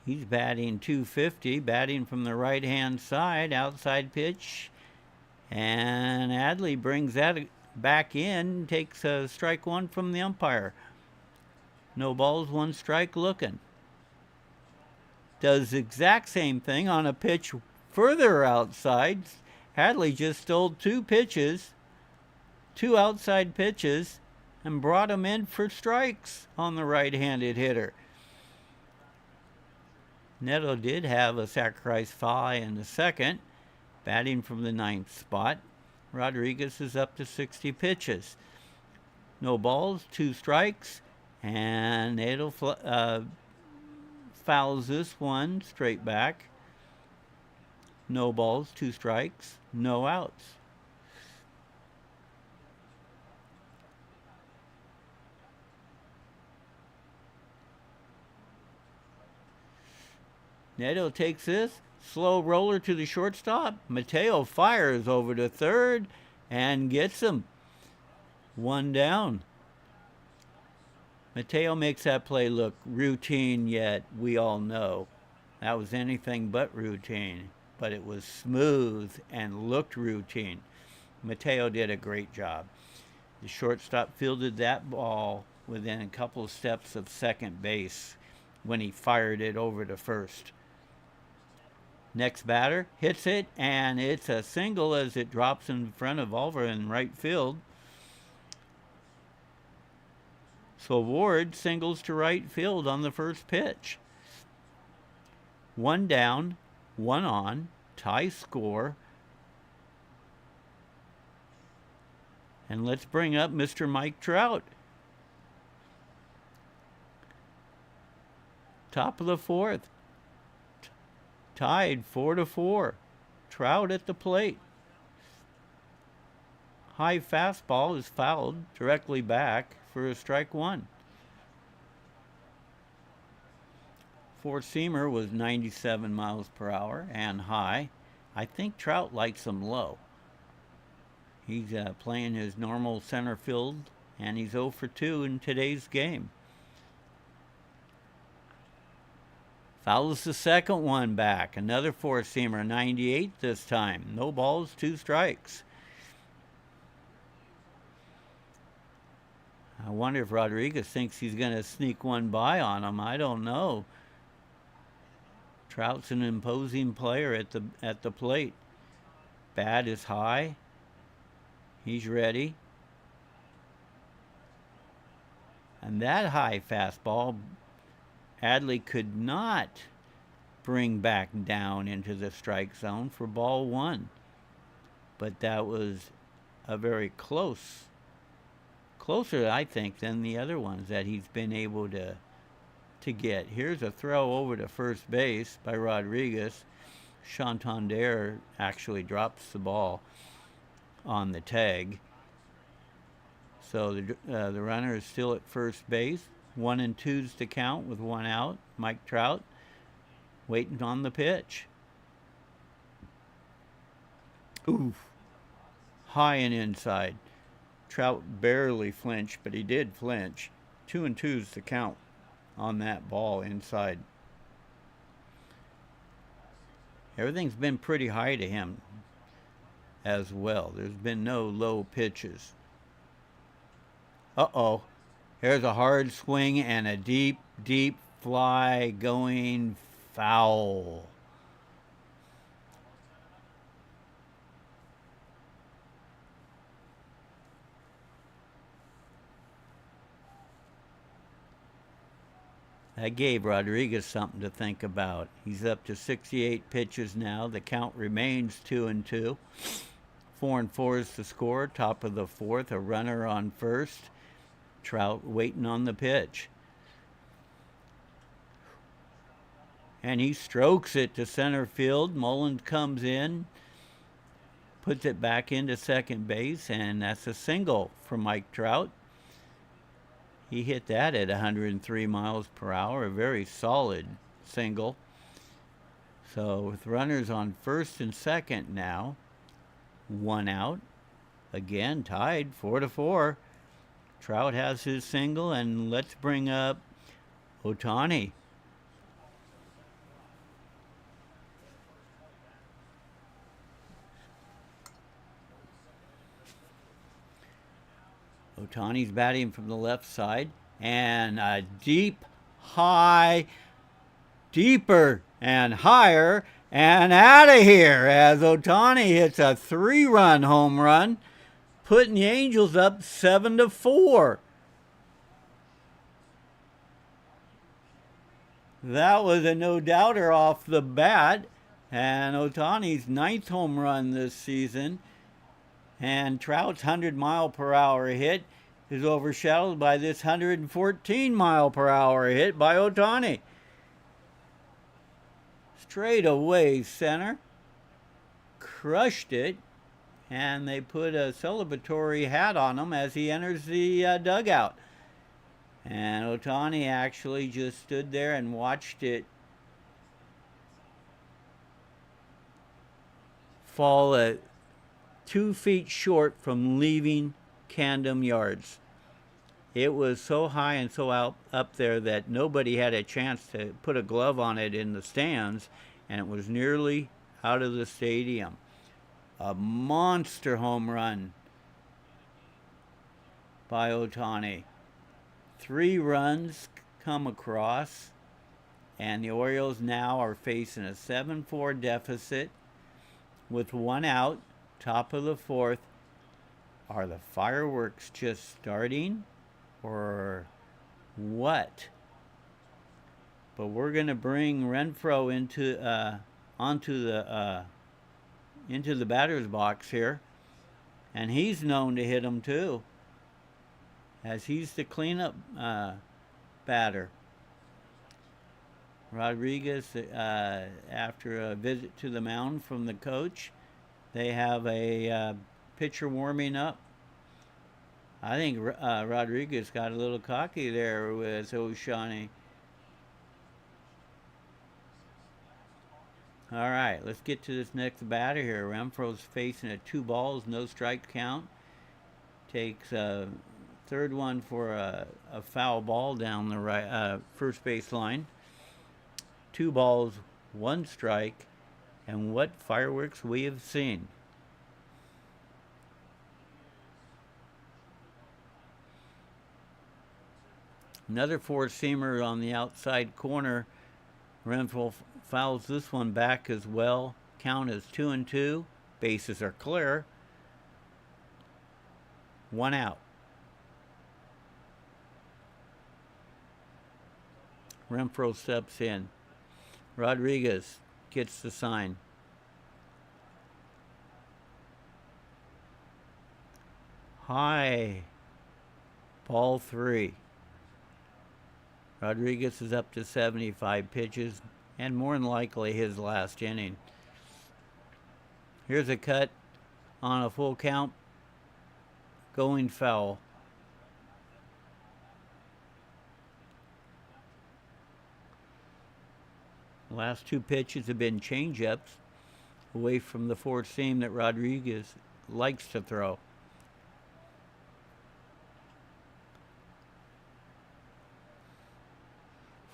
He's batting .250, batting from the right-hand side, outside pitch. And Adley brings that back in, takes a strike one from the umpire. No balls, 1 strike looking. Does the exact same thing on a pitch further outside. Hadley just stole 2 pitches, 2 outside pitches, and brought him in for strikes on the right-handed hitter. Neto did have a sacrifice fly in the second, batting from the 9th spot. Rodriguez is up to 60 pitches. No balls, 2 strikes, and Neto fouls this one straight back. No balls, 2 strikes, no outs. Neto takes this, slow roller to the shortstop. Mateo fires over to third and gets him. 1 down. Mateo makes that play look routine, yet we all know that was anything but routine. But it was smooth and looked routine. Mateo did a great job. The shortstop fielded that ball within a couple of steps of second base when he fired it over to first. Next batter hits it, and it's a single as it drops in front of Oliver in right field. So Ward singles to right field on the first pitch. 1 down, 1 on, tie score. And let's bring up Mr. Mike Trout. Top of the fourth. Tied 4-4. Trout at the plate. High fastball is fouled directly back for a strike 1. 4-seamer was 97 miles per hour and high. I think Trout likes him low. He's playing his normal center field, and he's 0 for 2 in today's game. Fouls the second one back. Another 4-seamer, 98 this time. No balls, 2 strikes. I wonder if Rodriguez thinks he's going to sneak one by on him. I don't know. Trout's an imposing player at the plate. Bat is high. He's ready. And that high fastball, Adley could not bring back down into the strike zone for ball 1. But that was a very closer, I think, than the other ones that he's been able to get. Here's a throw over to first base by Rodriguez. Santander actually drops the ball on the tag. So the runner is still at first base. 1-2's the count with 1 out. Mike Trout waiting on the pitch. Oof. High and inside. Trout barely flinched, but he did flinch. 2-2's the count on that ball inside. Everything's been pretty high to him as well. There's been no low pitches. Uh-oh. Here's a hard swing and a deep, deep fly going foul. That gave Rodriguez something to think about. He's up to 68 pitches now. The count remains 2-2. 4-4 is the score. Top of the fourth, a runner on first. Trout waiting on the pitch. And he strokes it to center field. Mullins comes in, puts it back into second base, and that's a single for Mike Trout. He hit that at 103 miles per hour, a very solid single. So with runners on first and second now, 1 out. Again, tied 4-4. Trout has his single, and let's bring up Ohtani. Ohtani's batting from the left side, and a deep, high, deeper, and higher, and out of here as Ohtani hits a 3-run home run, putting the Angels up 7-4. That was a no-doubter off the bat, and Ohtani's 9th home run this season. And Trout's 100-mile-per-hour hit is overshadowed by this 114-mile-per-hour hit by Ohtani. Straight away center. Crushed it. And they put a celebratory hat on him as he enters the dugout. And Ohtani actually just stood there and watched it fall at 2 feet short from leaving Camden Yards. It was so high and so up there that nobody had a chance to put a glove on it in the stands, and it was nearly out of the stadium. A monster home run by Ohtani. 3 runs come across, and the Orioles now are facing a 7-4 deficit with 1 out. Top of the fourth. Are the fireworks just starting or what? But we're going to bring Renfroe into the batter's box here, and he's known to hit them too, as he's the cleanup batter. Rodriguez, after a visit to the mound from the coach, they have a pitcher warming up. I think Rodriguez got a little cocky there with Ohtani. All right, let's get to this next batter here. Renfroe's facing a 2 balls, no strike count. Takes a third one for a foul ball down the right first base line. 2 balls, 1 strike. And what fireworks we have seen. Another 4-seamer on the outside corner. Renfroe fouls this one back as well. Count is 2-2. Bases are clear. 1 out. Renfroe steps in. Rodriguez gets the sign. High. Ball 3. Rodriguez is up to 75 pitches, and more than likely his last inning. Here's a cut on a full count, going foul. The last two pitches have been change-ups away from the four seam that Rodriguez likes to throw.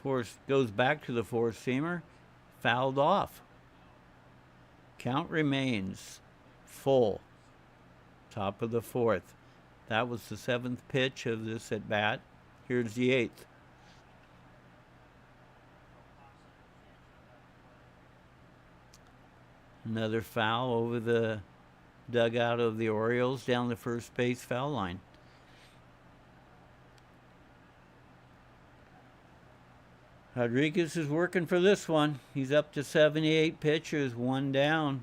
Force goes back to the four-seamer, fouled off. Count remains full. Top of the fourth. That was the seventh pitch of this at bat. Here's the eighth. Another foul over the dugout of the Orioles down the first base foul line. Rodriguez is working for this one. He's up to 78 pitches, one down.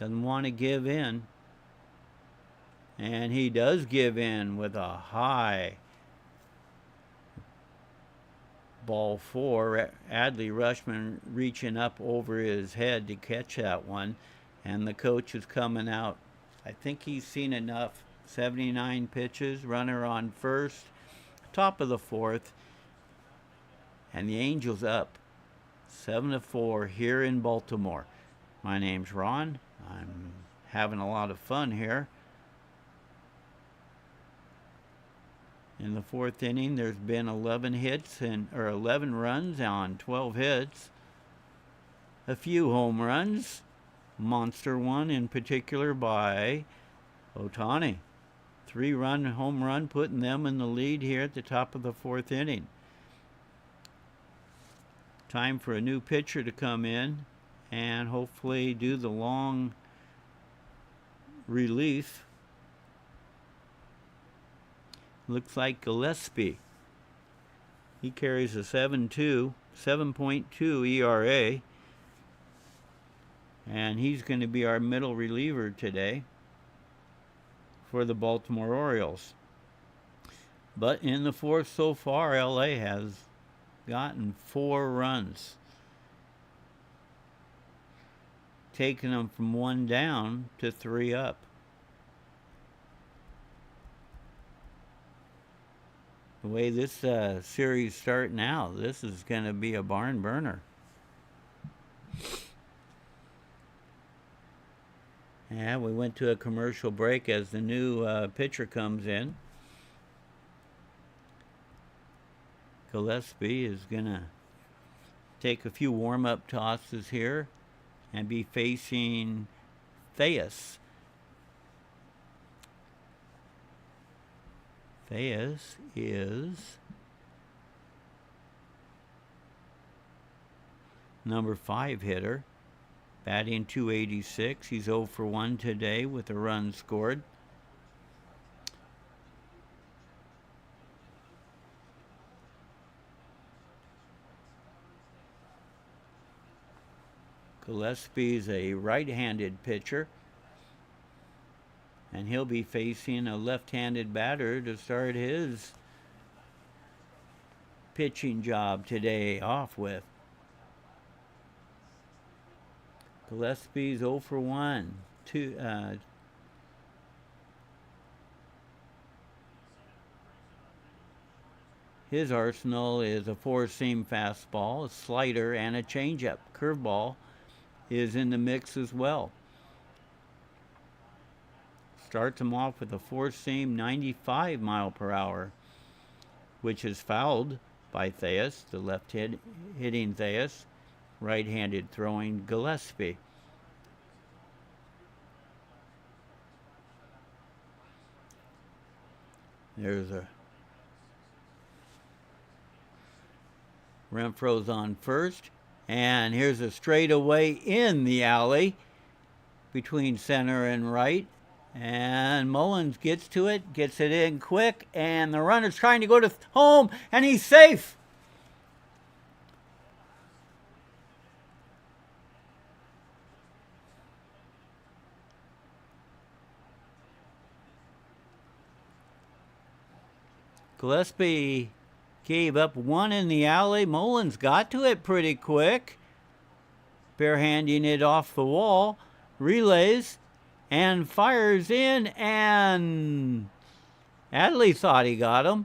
Doesn't want to give in. And he does give in with a high ball four. Adley Rutschman reaching up over his head to catch that one. And the coach is coming out. I think he's seen enough. 79 pitches, runner on first. Top of the fourth, and the Angels up 7-4 here in Baltimore. My name's Ron. I'm having a lot of fun here. In the fourth inning, there's been 11 runs on 12 hits. A few home runs. Monster one in particular by Ohtani. 3-run home run, putting them in the lead here at the top of the fourth inning. Time for a new pitcher to come in and hopefully do the long relief. Looks like Gillespie. He carries a 7.2 ERA. And he's going to be our middle reliever today for the Baltimore Orioles. But in the fourth so far, LA has gotten 4 runs, taking them from 1 down to 3 up. The way this series starting out, this is going to be a barn burner. Yeah, we went to a commercial break as the new pitcher comes in. Gillespie is going to take a few warm-up tosses here and be facing Theus. Theus is number 5 hitter. Batting .286. He's 0 for 1 today with a run scored. Gillespie's a right-handed pitcher. And he'll be facing a left-handed batter to start his pitching job today off with. Gillespie's 0 for 1. His arsenal is a four-seam fastball, a slider, and a changeup. Curveball is in the mix as well. Starts him off with a four-seam 95 mile per hour, which is fouled by Theus, the left-hitting Theus. Right-handed throwing Gillespie. There's a Renfro's on first, and here's a straightaway in the alley between center and right, and Mullins gets to it, gets it in quick, and the runner's trying to go to home, and he's safe. Gillespie gave up one in the alley. Mullins got to it pretty quick. Barehanding it off the wall. Relays and fires in, and Adley thought he got him.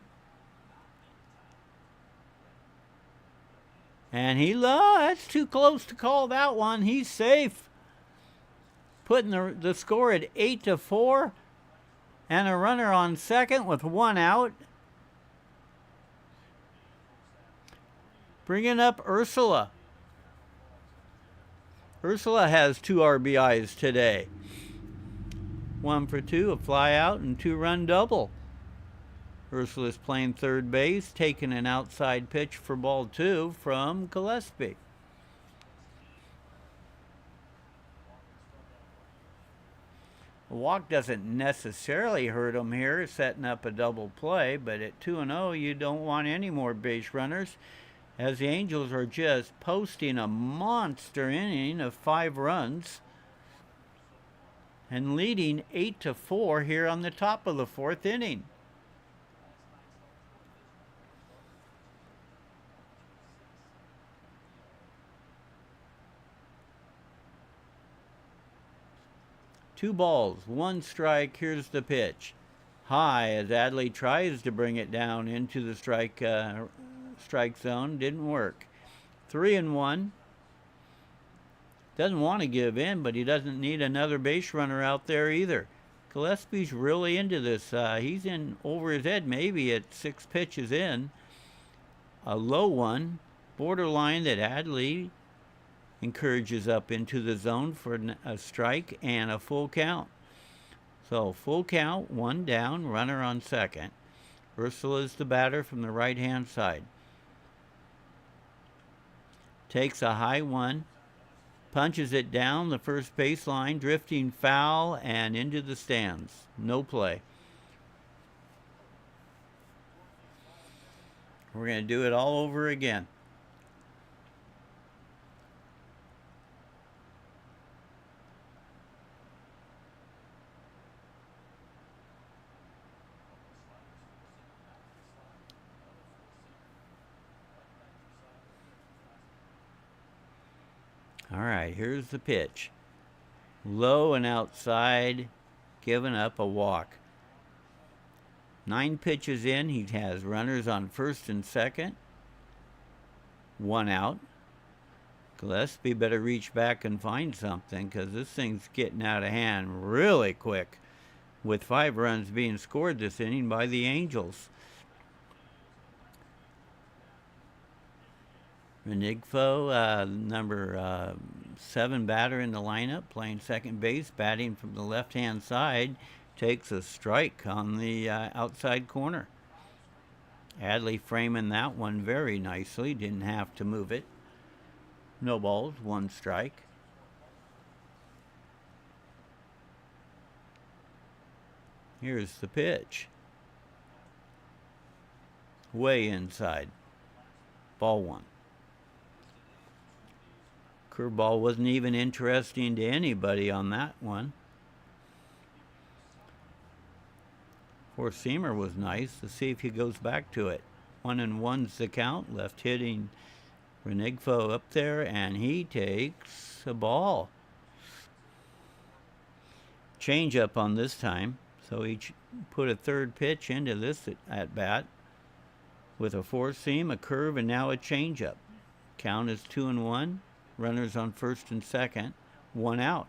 And that's too close to call that one. He's safe. Putting the score at 8-4. And a runner on second with one out. Bringing up Ursula. Ursula has 2 RBIs today. 1 for 2, a fly out, and 2-run double. Ursula's playing third base, taking an outside pitch for ball 2 from Gillespie. A walk doesn't necessarily hurt him here, setting up a double play, but at 2-0, you don't want any more base runners, as the Angels are just posting a monster inning of 5 runs and leading 8-4 here on the top of the 4th inning. Two balls, 1 strike. Here's the pitch. High as Adley tries to bring it down into the strike zone. Didn't work. 3-1. Doesn't want to give in, but he doesn't need another base runner out there either. Gillespie's really into this. He's in over his head maybe at 6 pitches in. A low one, borderline, that Adley encourages up into the zone for a strike and a full count. So full count, 1 down, runner on second. Ursula's the batter from the right-hand side. Takes a high one, punches it down the first baseline, drifting foul and into the stands. No play. We're going to do it all over again. All right, here's the pitch. Low and outside, giving up a walk. 9 pitches in, he has runners on first and second. 1 out. Gillespie better reach back and find something, because this thing's getting out of hand really quick, with 5 runs being scored this inning by the Angels. Renigfo, number 7 batter in the lineup, playing second base, batting from the left-hand side, takes a strike on the outside corner. Adley framing that one very nicely, didn't have to move it. No balls, 1 strike. Here's the pitch. Way inside. Ball 1. Curveball wasn't even interesting to anybody on that one. 4-seamer was nice. Let's see if he goes back to it. 1-1's the count. Left hitting Renigfo up there, and he takes a ball. Change up on this time. So he put a 3rd pitch into this at bat with a 4-seam, a curve, and now a changeup. Count is 2-1. Runners on first and second. 1 out.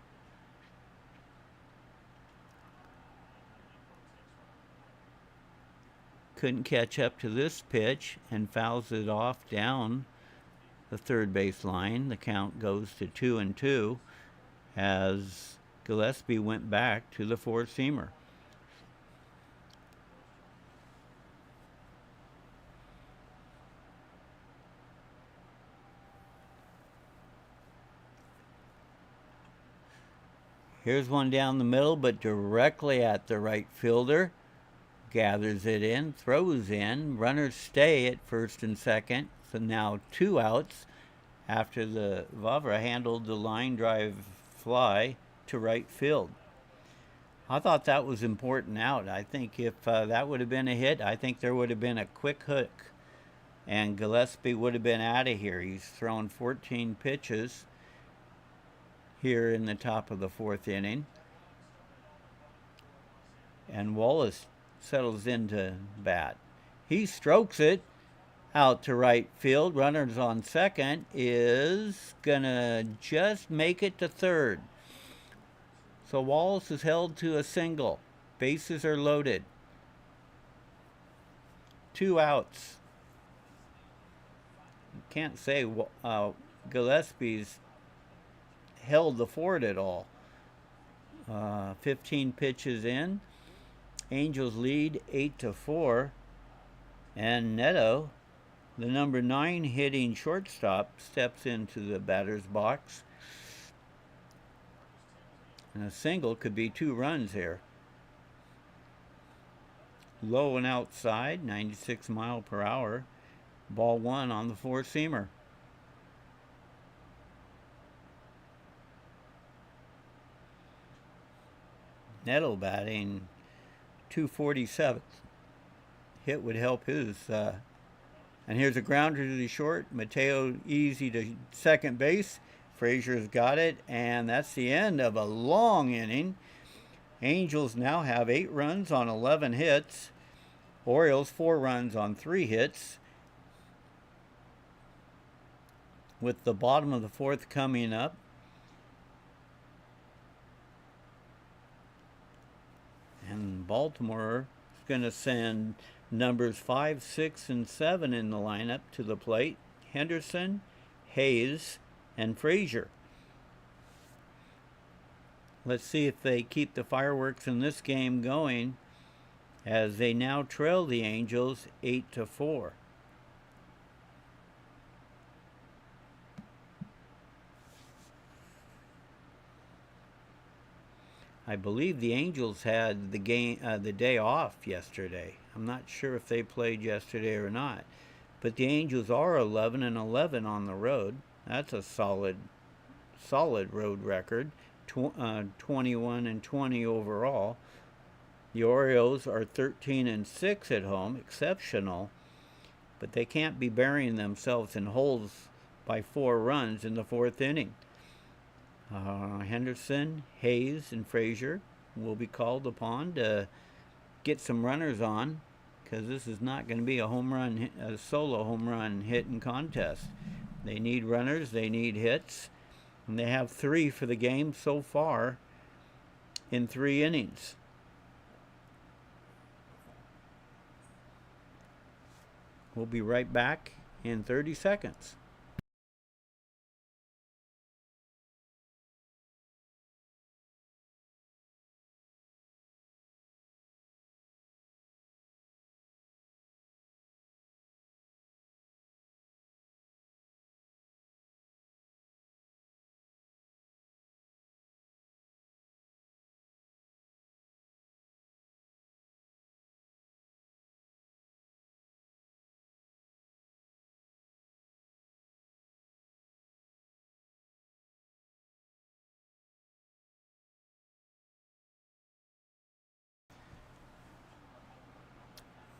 Couldn't catch up to this pitch and fouls it off down the third base line. The count goes to 2-2 as Gillespie went back to the 4-seamer. Here's one down the middle, but directly at the right fielder. Gathers it in, throws in. Runners stay at first and second. So now 2 outs after the Vavra handled the line drive fly to right field. I thought that was important out. I think if that would have been a hit, I think there would have been a quick hook, and Gillespie would have been out of here. He's thrown 14 pitches here in the top of the 4th inning. And Wallace settles into bat. He strokes it, out to right field. Runners on second is going to just make it to third. So Wallace is held to a single. Bases are loaded. 2 outs. Can't say Gillespie's held the fort at all. 15 pitches in. Angels lead 8-4. And Neto, the number 9 hitting shortstop, steps into the batter's box. And a single could be 2 runs here. Low and outside, 96 mile per hour. Ball 1 on the 4-seamer. Neto batting 247. Hit would help his. And here's a grounder to the short. Mateo easy to second base. Frazier's got it, and that's the end of a long inning. Angels now have 8 runs on 11 hits. Orioles 4 runs on 3 hits. With the bottom of the 4th coming up. And Baltimore is going to send numbers 5, 6, and 7 in the lineup to the plate. Henderson, Hayes, and Frazier. Let's see if they keep the fireworks in this game going as they now trail the Angels 8-4. I believe the Angels had the day off yesterday. I'm not sure if they played yesterday or not, but the Angels are 11-11 on the road. That's a solid road record. 21-20 overall. The Orioles are 13-6 at home, exceptional, but they can't be burying themselves in holes by 4 runs in the 4th inning. Henderson, Hayes, and Frazier will be called upon to get some runners on, because this is not going to be a solo home run hitting contest. They need runners, they need hits, and they have 3 for the game so far in 3 innings. We'll be right back in 30 seconds.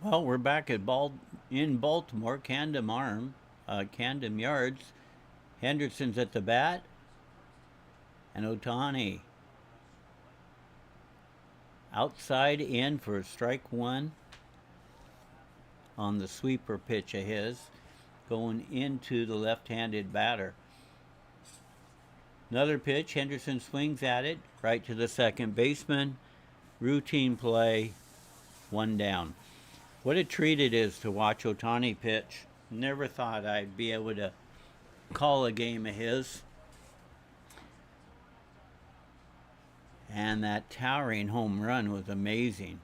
Well, we're back in Baltimore, Camden Yards. Henderson's at the bat, and Ohtani outside in for strike 1 on the sweeper pitch of his, going into the left-handed batter. Another pitch, Henderson swings at it, right to the second baseman. Routine play, 1 down. What a treat it is to watch Ohtani pitch. Never thought I'd be able to call a game of his. And that towering home run was amazing.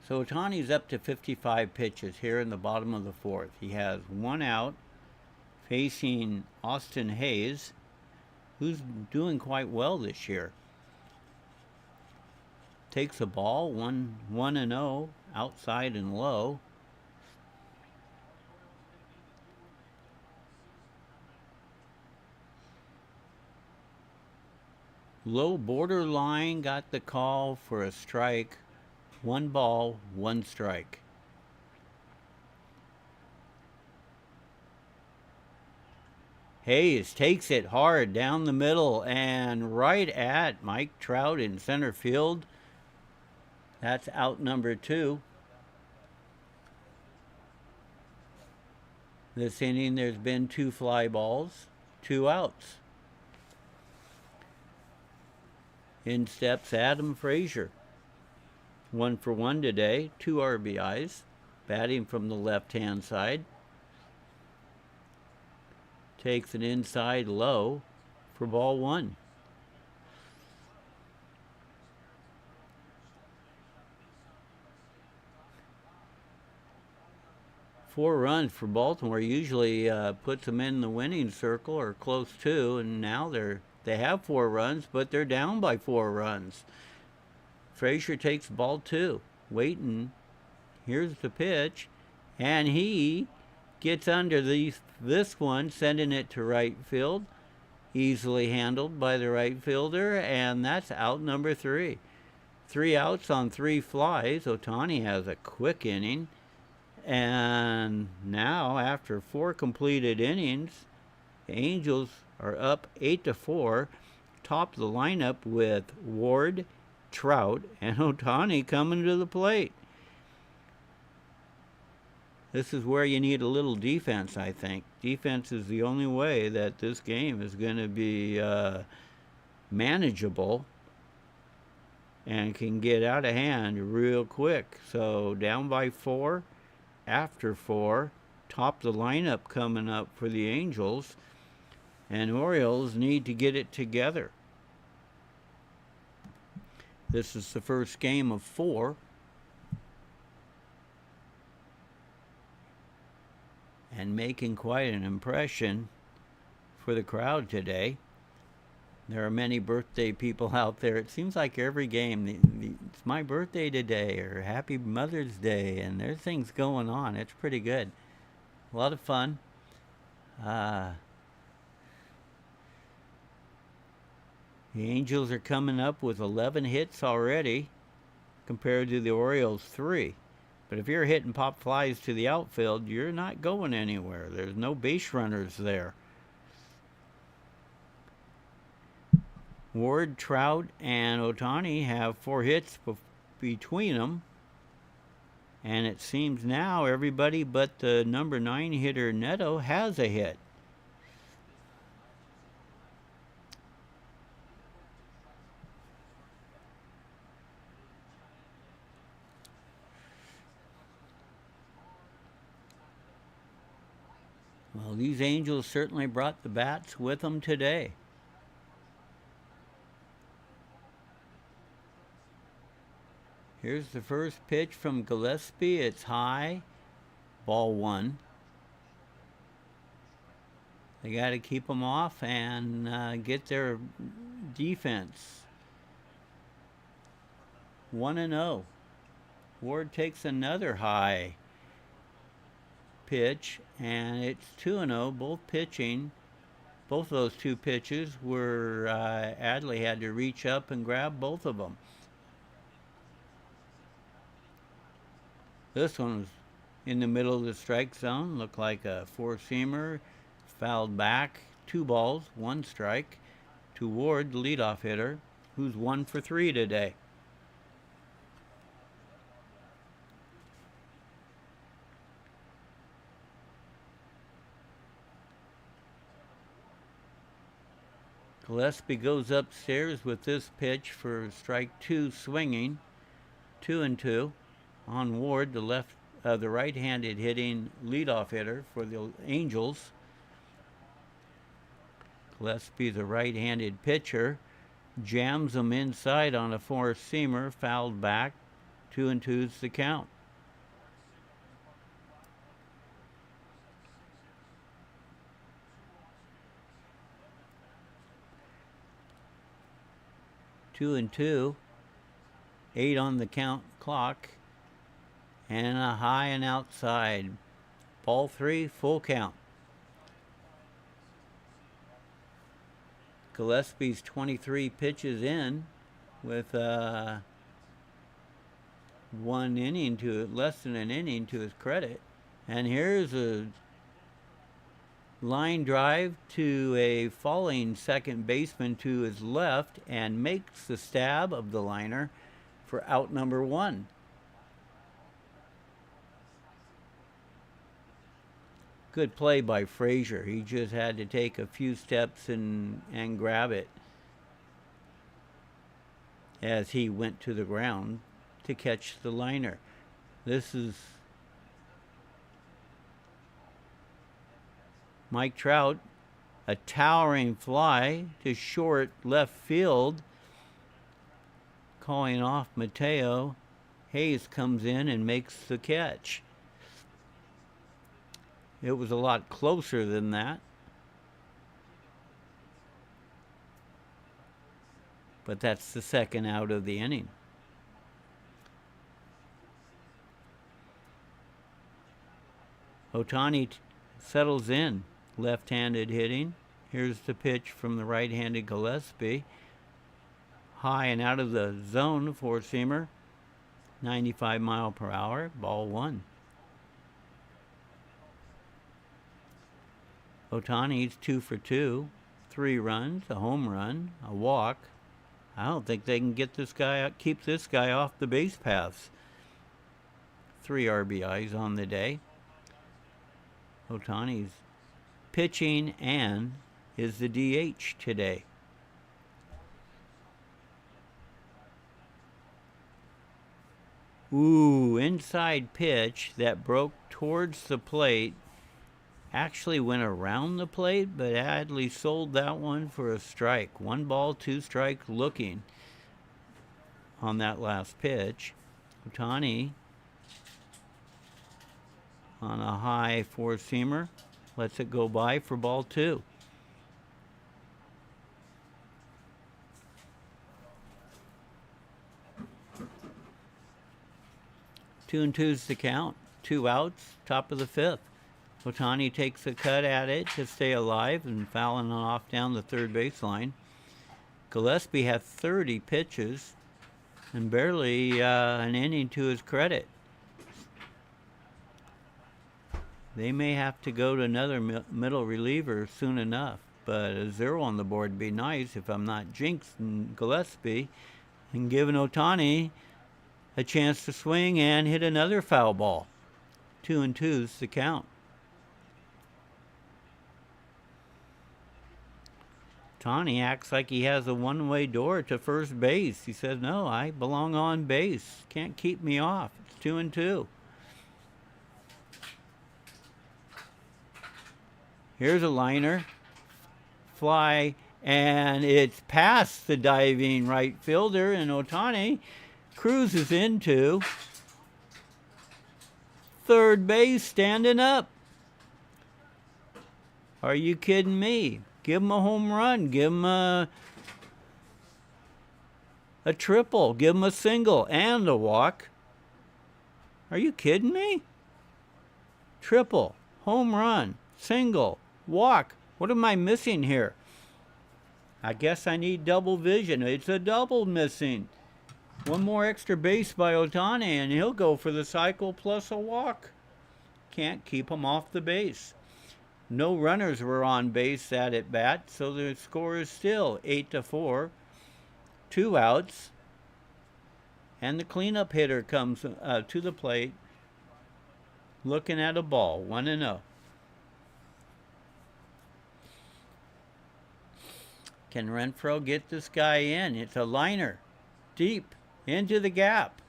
So Ohtani's up to 55 pitches here in the bottom of the 4th. He has 1 out, facing Austin Hayes, who's doing quite well this year. Takes a ball, 1-0, outside and low. Low borderline got the call for a strike. 1 ball, 1 strike. Hayes takes it hard down the middle and right at Mike Trout in center field. That's out number 2. This inning, there's been 2 fly balls, 2 outs. In steps Adam Frazier. 1 for 1 today, 2 RBIs, batting from the left-hand side. Takes an inside low for ball 1. Four runs for Baltimore usually puts them in the winning circle or close to, and now they have 4 runs, but they're down by 4 runs. Frazier takes ball 2, waiting. Here's the pitch, and he gets under this one, sending it to right field. Easily handled by the right fielder, and that's out number 3. 3 outs on 3 flies. Ohtani has a quick inning. And now, after 4 completed innings, the Angels are up 8-4. Top the lineup with Ward, Trout, and Ohtani coming to the plate. This is where you need a little defense, I think. Defense is the only way that this game is going to be manageable and can get out of hand real quick. So down by 4. After 4, top the lineup coming up for the Angels, and Orioles need to get it together. This is the first game of 4, and making quite an impression for the crowd today. There are many birthday people out there. It seems like every game, it's my birthday today or Happy Mother's Day, and there's things going on. It's pretty good. A lot of fun. The Angels are coming up with 11 hits already compared to the Orioles 3. But if you're hitting pop flies to the outfield, you're not going anywhere. There's no base runners there. Ward, Trout, and Ohtani have 4 hits between them. And it seems now everybody but the number 9 hitter Neto has a hit. Well, these Angels certainly brought the bats with them today. Here's the first pitch from Gillespie. It's high, ball 1. They got to keep them off and get their defense. 1-0. Ward takes another high pitch, and it's 2-0. Both pitching. Both of those 2 pitches were Adley had to reach up and grab both of them. This one was in the middle of the strike zone. Looked like a 4-seamer. Fouled back. 2 balls, 1 strike to Ward, the leadoff hitter, who's 1 for 3 today. Gillespie goes upstairs with this pitch for strike 2 swinging. 2-2. On Ward, the right-handed hitting leadoff hitter for the Angels. Gillespie, the right-handed pitcher, jams him inside on a 4-seamer, fouled back. 2-2's the count. Two and 2, 8 on the count clock. And a high and outside. Ball 3, full count. Gillespie's 23 pitches in with 1 inning to it, less than an inning to his credit. And here's a line drive to a falling second baseman to his left and makes the stab of the liner for out number 1. Good play by Frazier. He just had to take a few steps and grab it as he went to the ground to catch the liner. This is Mike Trout, a towering fly to short left field, calling off Mateo. Hayes comes in and makes the catch. It was a lot closer than that, but that's the second out of the inning. Ohtani settles in, left-handed hitting. Here's the pitch from the right-handed Gillespie. High and out of the zone, four-seamer. 95 mile per hour, ball one. Ohtani's 2 for 2, 3 runs, a home run, a walk. I don't think they can get this guy, keep this guy off the base paths. 3 RBIs on the day. Ohtani's pitching and is the DH today. Ooh, inside pitch that broke towards the plate. Actually went around the plate, but Adley sold that one for a strike. 1 ball, 2 strikes looking on that last pitch. Ohtani on a high four-seamer lets it go by for ball 2. Two and two's the count. 2 outs, top of the 5th. Ohtani takes a cut at it to stay alive and fouling off down the third baseline. Gillespie had 30 pitches and barely an inning to his credit. They may have to go to another middle reliever soon enough, but a 0 on the board would be nice if I'm not jinxing Gillespie and giving Ohtani a chance to swing and hit another foul ball. 2 and two's the count. Ohtani acts like he has a one-way door to first base. He says, no, I belong on base. Can't keep me off. It's 2 and 2. Here's a liner. Fly, and it's past the diving right fielder, and Ohtani cruises into third base standing up. Are you kidding me? Give him a home run. Give him a triple. Give him a single and a walk. Are you kidding me? Triple, home run, single, walk. What am I missing here? I guess I need double vision. It's a double missing. 1 more extra base by Ohtani, and he'll go for the cycle plus a walk. Can't keep him off the base. No runners were on base at bat, so the score is still 8-4. 2 outs, and the cleanup hitter comes to the plate, looking at a ball, 1-0. Can Renfroe get this guy in? It's a liner, deep into the gap.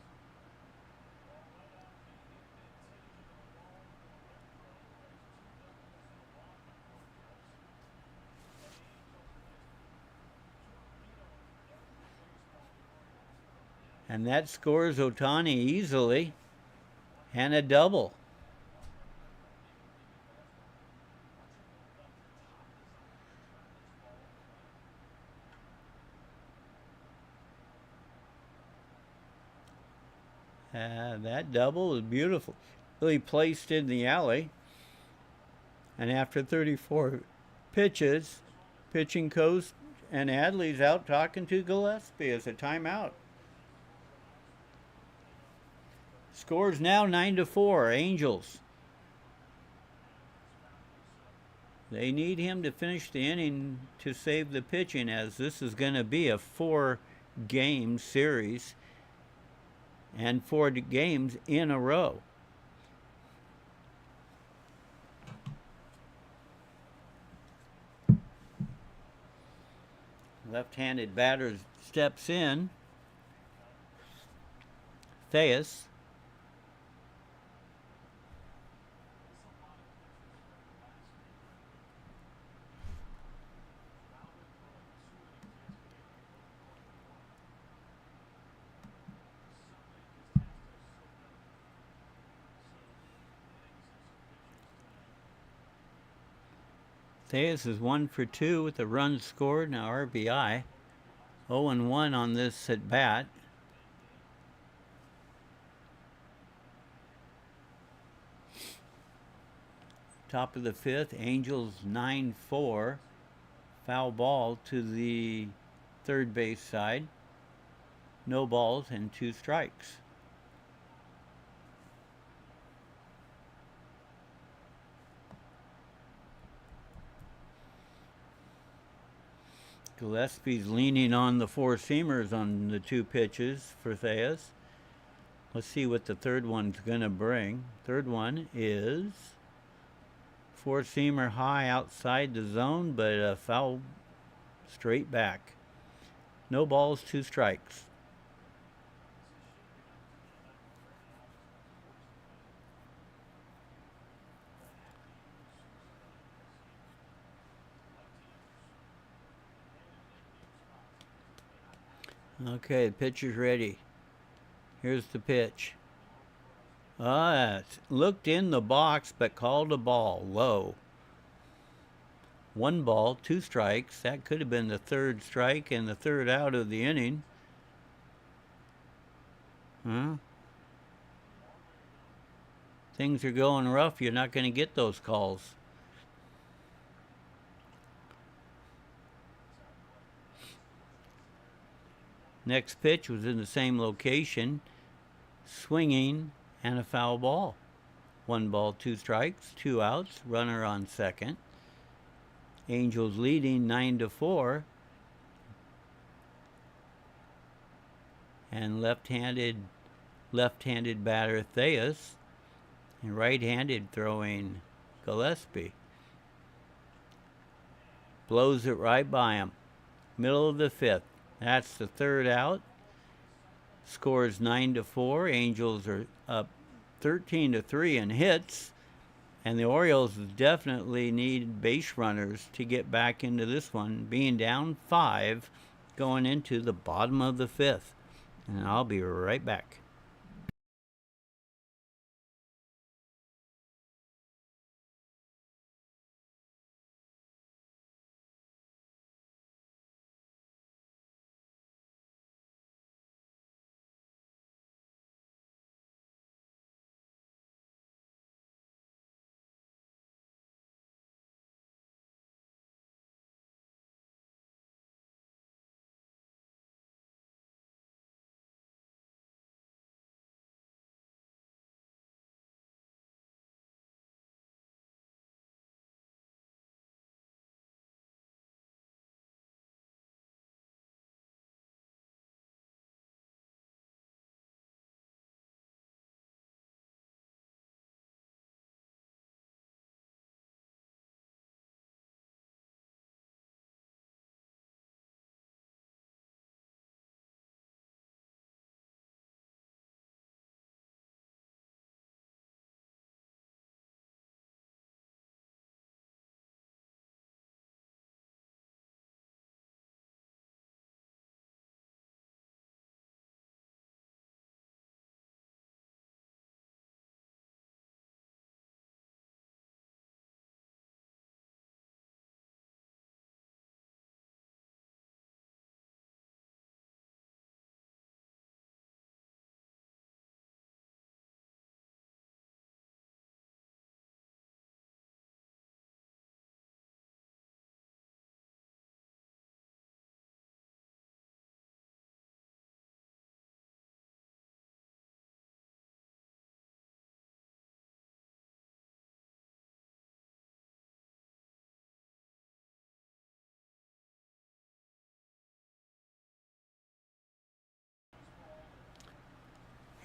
And that scores Ohtani easily, and a double. That double was beautifully placed in the alley. And after 34 pitches, pitching coach and Adley's out talking to Gillespie as a timeout. Scores now 9-4, Angels. They need him to finish the inning to save the pitching, as this is going to be a 4-game series and 4 games in a row. Left-handed batter steps in. Theus. Theus is 1 for 2 with a run scored and an RBI. 0-1 on this at bat. Top of the fifth, Angels 9-4. Foul ball to the third base side. No balls and 2 strikes. Gillespie's leaning on the four-seamers on the 2 pitches for Theus. Let's see what the third one's going to bring. Third one is four-seamer high outside the zone, but a foul straight back. No balls, 2 strikes. Okay, the pitcher's ready. Here's the pitch. Looked in the box, but called a ball low. 1 ball, 2 strikes. That could have been the third strike and the third out of the inning. Things are going rough. You're not going to get those calls. Next pitch was in the same location, swinging and a foul ball. 1 ball, 2 strikes, 2 outs, runner on second. Angels leading 9-4. And left-handed batter Theus and right-handed throwing Gillespie. Blows it right by him. Middle of the fifth. That's the third out. Scores 9-4. Angels are up 13-3 in hits. And the Orioles definitely need base runners to get back into this one, being down 5 going into the bottom of the fifth. And I'll be right back.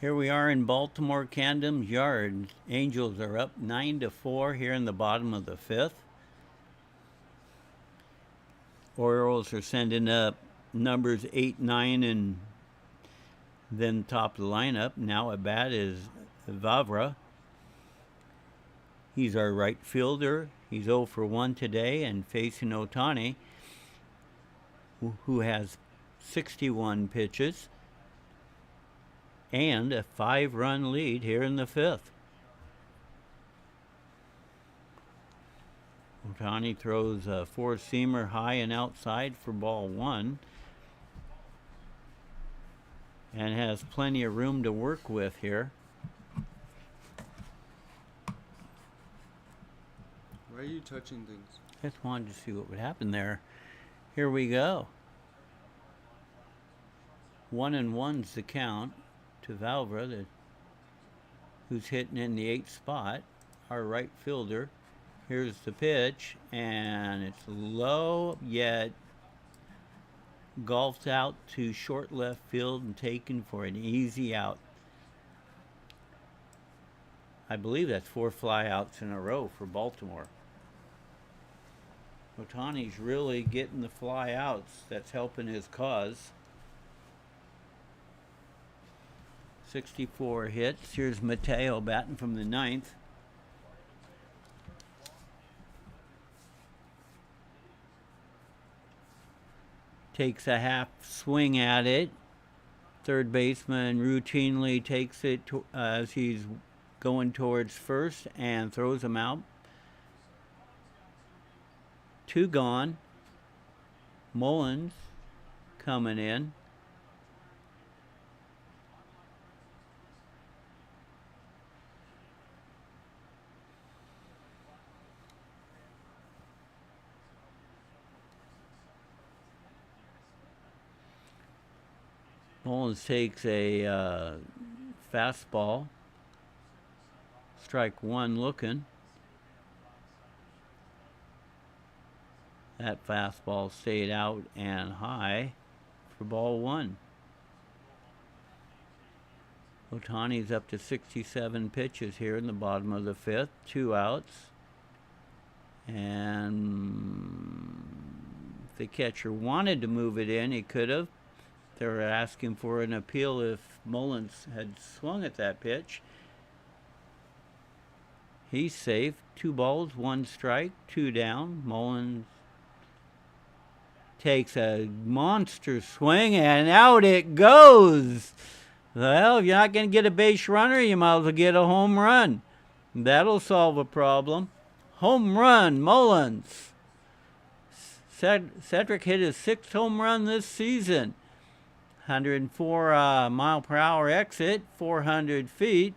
Here we are in Baltimore Camden's yard. Angels are up 9-4 here in the bottom of the fifth. Orioles are sending up numbers 8, 9, and then top of the lineup. Now at bat is Vavra. He's our right fielder. He's 0 for 1 today, and facing Ohtani, who has 61 pitches and a 5-run lead here in the 5th. Ohtani throws a 4-seamer high and outside for ball 1 and has plenty of room to work with here. Why are you touching things? I just wanted to see what would happen there. Here we go. 1-1's the count to Valvra, who's hitting in the 8th spot, our right fielder. Here's the pitch, and it's low, yet golfed out to short left field and taken for an easy out. I believe that's 4 flyouts in a row for Baltimore. Ohtani's really getting the flyouts. That's helping his cause. 64 hits. Here's Mateo batting from the 9th. Takes a half swing at it. Third baseman routinely takes it as he's going towards first and throws him out. 2 gone. Mullins coming in. Mullins takes a fastball. Strike 1 looking. That fastball stayed out and high for ball 1. Ohtani's up to 67 pitches here in the bottom of the 5th. 2 outs. And if the catcher wanted to move it in, he could have. They were asking for an appeal if Mullins had swung at that pitch. He's safe. 2 balls, 1 strike, 2 down. Mullins takes a monster swing, and out it goes. Well, if you're not going to get a base runner, you might as well get a home run. That'll solve a problem. Home run, Mullins. Cedric hit his 6th home run this season. 104 mile per hour exit, 400 feet.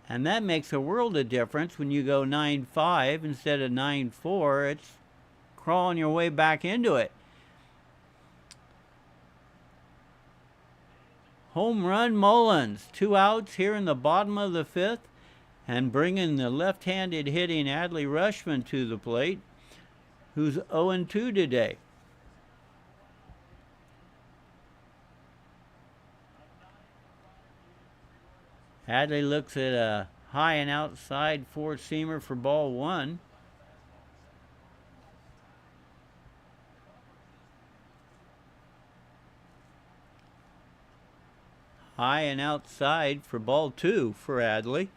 And that makes a world of difference when you go 9.5 instead of 9.4. It's crawling your way back into it. Home run Mullins. 2 outs here in the bottom of the 5th. And bringing the left-handed hitting Adley Rutschman to the plate, who's 0-2 today. Adley looks at a high and outside 4-seamer for ball 1. High and outside for ball 2 for Adley,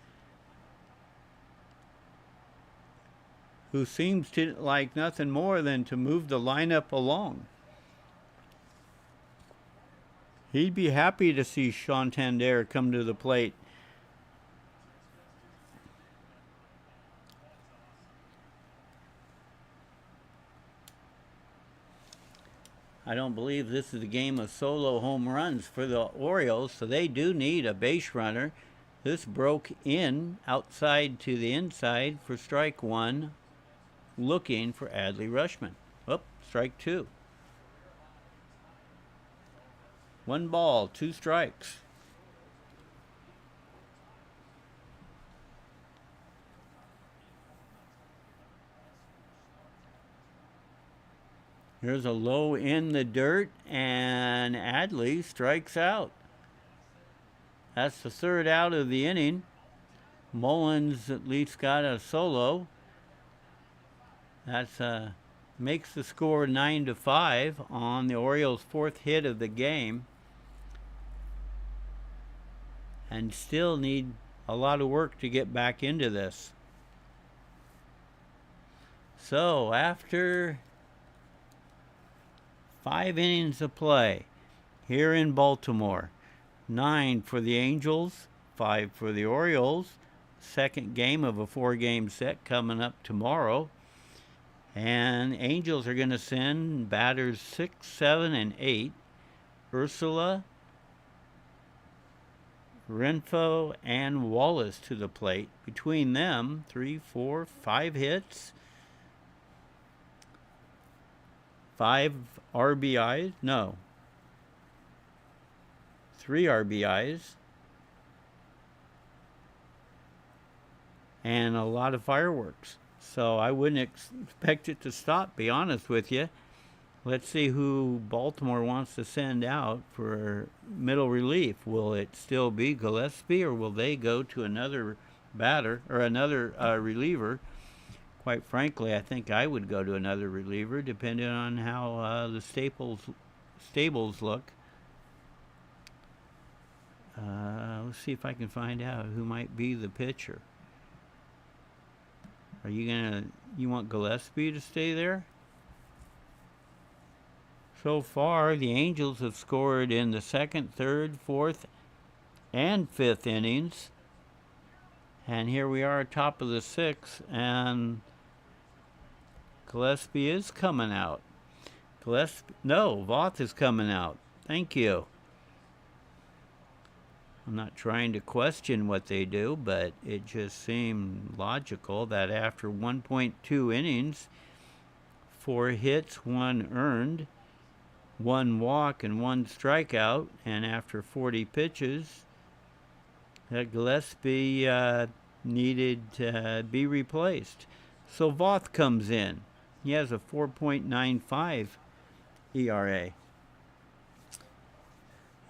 who seems to like nothing more than to move the lineup along. He'd be happy to see Santander come to the plate. I don't believe this is a game of solo home runs for the Orioles, so they do need a base runner. This broke in outside to the inside for strike 1, looking for Adley Rutschman. Oh, strike 2. 1 ball, 2 strikes. Here's a low in the dirt, and Adley strikes out. That's the 3rd out of the inning. Mullins at least got a solo. That's makes the score 9-5 on the Orioles' fourth hit of the game, and still need a lot of work to get back into this. So after 5 innings of play here in Baltimore, 9 for the Angels, 5 for the Orioles. Second game of a 4-game set coming up tomorrow. And Angels are going to send batters 6, 7, and 8. Ursula, Renfo, and Wallace to the plate. Between them, 3, 4, 5 hits. 5 RBIs. No. 3 RBIs. And a lot of fireworks. So I wouldn't expect it to stop, be honest with you. Let's see who Baltimore wants to send out for middle relief. Will it still be Gillespie, or will they go to another batter or another reliever? Quite frankly, I think I would go to another reliever, depending on how the stables look. Let's see if I can find out who might be the pitcher. Are you want Gillespie to stay there? So far, the Angels have scored in the second, third, fourth, and fifth innings. And here we are, top of the sixth, and Gillespie is coming out. Voth is coming out. Thank you. I'm not trying to question what they do, but it just seemed logical that after 1.2 innings, 4 hits, 1 earned, 1 walk, and 1 strikeout, and after 40 pitches, that Gillespie needed to be replaced. So Voth comes in. He has a 4.95 ERA.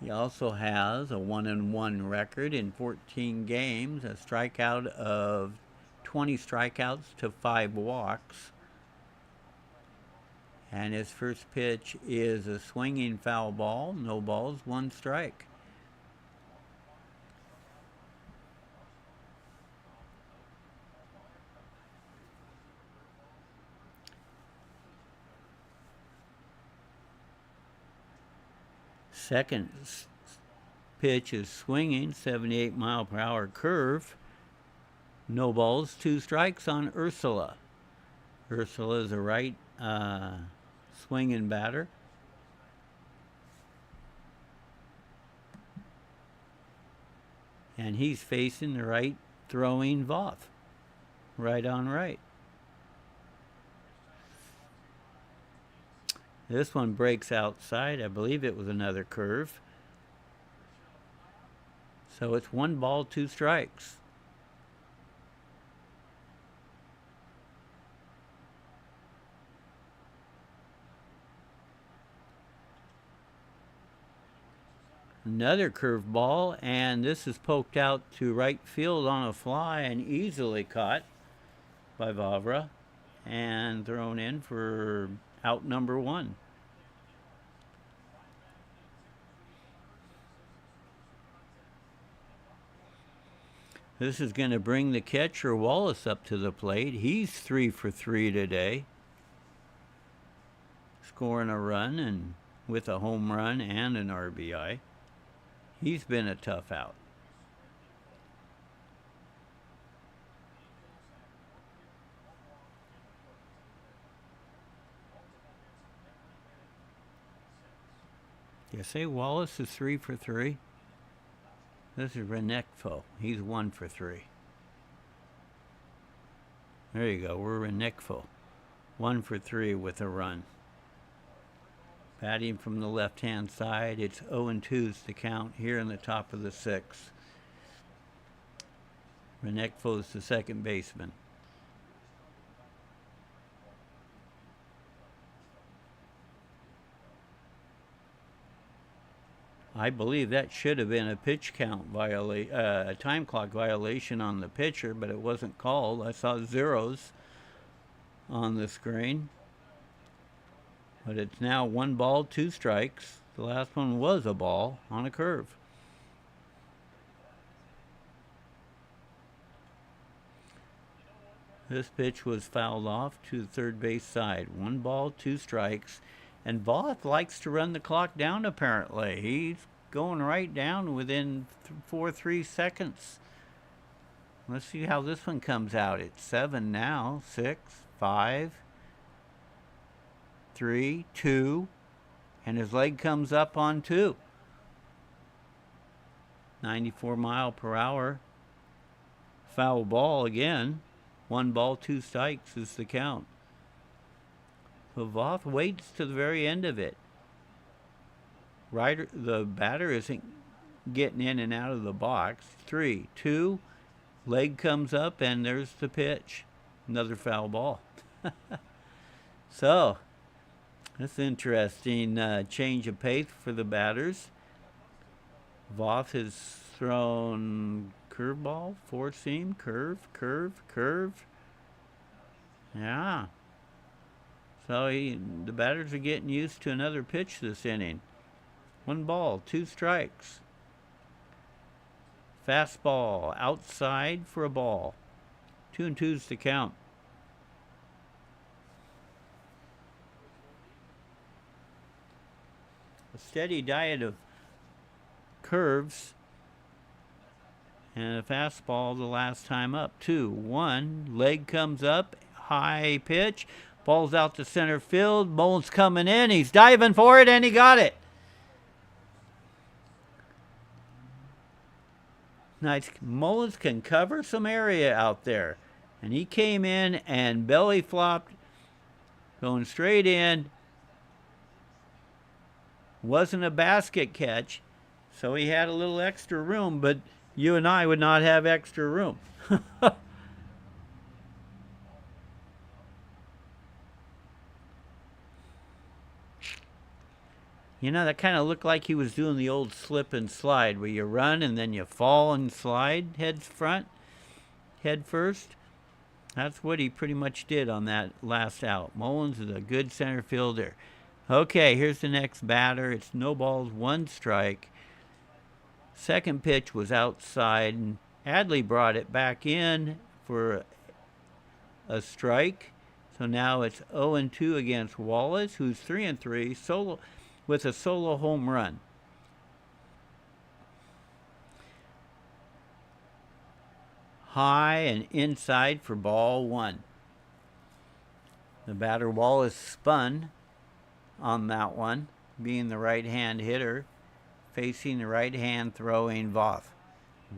He also has a 1-1 record in 14 games, a strikeout of 20 strikeouts to 5 walks. And his first pitch is a swinging foul ball, no balls, 1 strike. Second pitch is swinging, 78-mile-per-hour curve. No balls, 2 strikes on Ursula. Ursula is a right swinging batter. And he's facing the right throwing Voth. Right on right. This one breaks outside. I believe it was another curve. So it's 1 ball, 2 strikes. Another curveball, and this is poked out to right field on a fly and easily caught by Vavra and thrown in for out number 1. This is going to bring the catcher Wallace up to the plate. He's 3 for 3 today, scoring a run and with a home run and an RBI. He's been a tough out. You say Wallace is 3 for 3? This is Renekfo. He's 1 for 3. There you go. We're Renekfo. 1 for 3 with a run. Batting from the left-hand side. It's 0-2's to count here in the top of the 6th. Renekfo is the second baseman. I believe that should have been a pitch count a time clock violation on the pitcher, but it wasn't called. I saw zeros on the screen. But it's now 1 ball, 2 strikes. The last one was a ball on a curve. This pitch was fouled off to the third base side. 1 ball, 2 strikes. And Voth likes to run the clock down, apparently. He's going right down within 3 seconds. Let's see how this one comes out. It's 7 now. 6, 5, 3, 2. And his leg comes up on 2. 94 mile per hour. Foul ball again. 1 ball, 2 strikes is the count. So Voth waits to the very end of it. The batter isn't getting in and out of the box. 3, 2, leg comes up, and there's the pitch. Another foul ball. So, that's interesting change of pace for the batters. Voth has thrown curveball, 4-seam, curve, curve, curve. Yeah. So the batters are getting used to another pitch this inning. 1 ball, 2 strikes. Fastball outside for a ball. 2-2's the count. A steady diet of curves and a fastball the last time up. 2-1, leg comes up, high pitch, ball's out to center field. Mullins coming in, he's diving for it, and he got it. Nice. Mullins can cover some area out there, and he came in and belly flopped, going straight in. Wasn't a basket catch, so he had a little extra room, but you and I would not have extra room. You know, that kind of looked like he was doing the old slip and slide, where you run and then you fall and slide head first. That's what he pretty much did on that last out. Mullins is a good center fielder. Okay, here's the next batter. It's no balls, 1 strike. Second pitch was outside, and Adley brought it back in for a strike. So now it's 0-2 against Wallace, who's 3-3 solo with a solo home run. High and inside for ball 1. The batter Wallace spun on that one, being the right-hand hitter, facing the right-hand throwing Voth.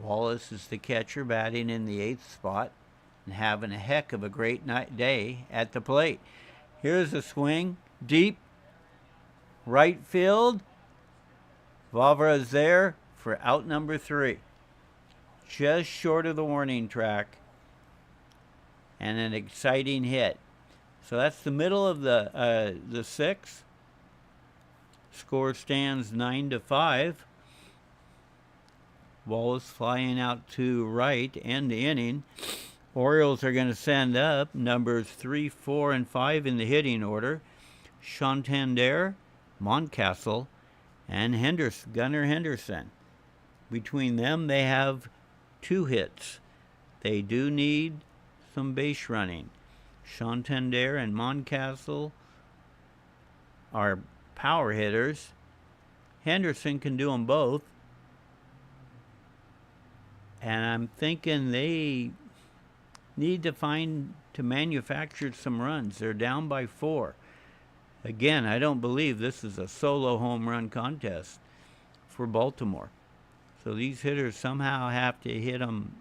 Wallace is the catcher, batting in the 8th spot and having a heck of a great day at the plate. Here's a swing, deep, right field. Vavra is there for out number 3. Just short of the warning track. And an exciting hit. So that's the middle of the 6th. Score stands 9-5. Wallace flying out to right, end the inning. Orioles are going to send up numbers 3, 4, and 5 in the hitting order. Santander, Moncastle, and Gunnar Henderson. Between them, they have 2 hits. They do need some base running. Santander and Moncastle are power hitters. Henderson can do them both. And I'm thinking they need to manufacture some runs. They're down by 4. Again, I don't believe this is a solo home run contest for Baltimore. So these hitters somehow have to hit them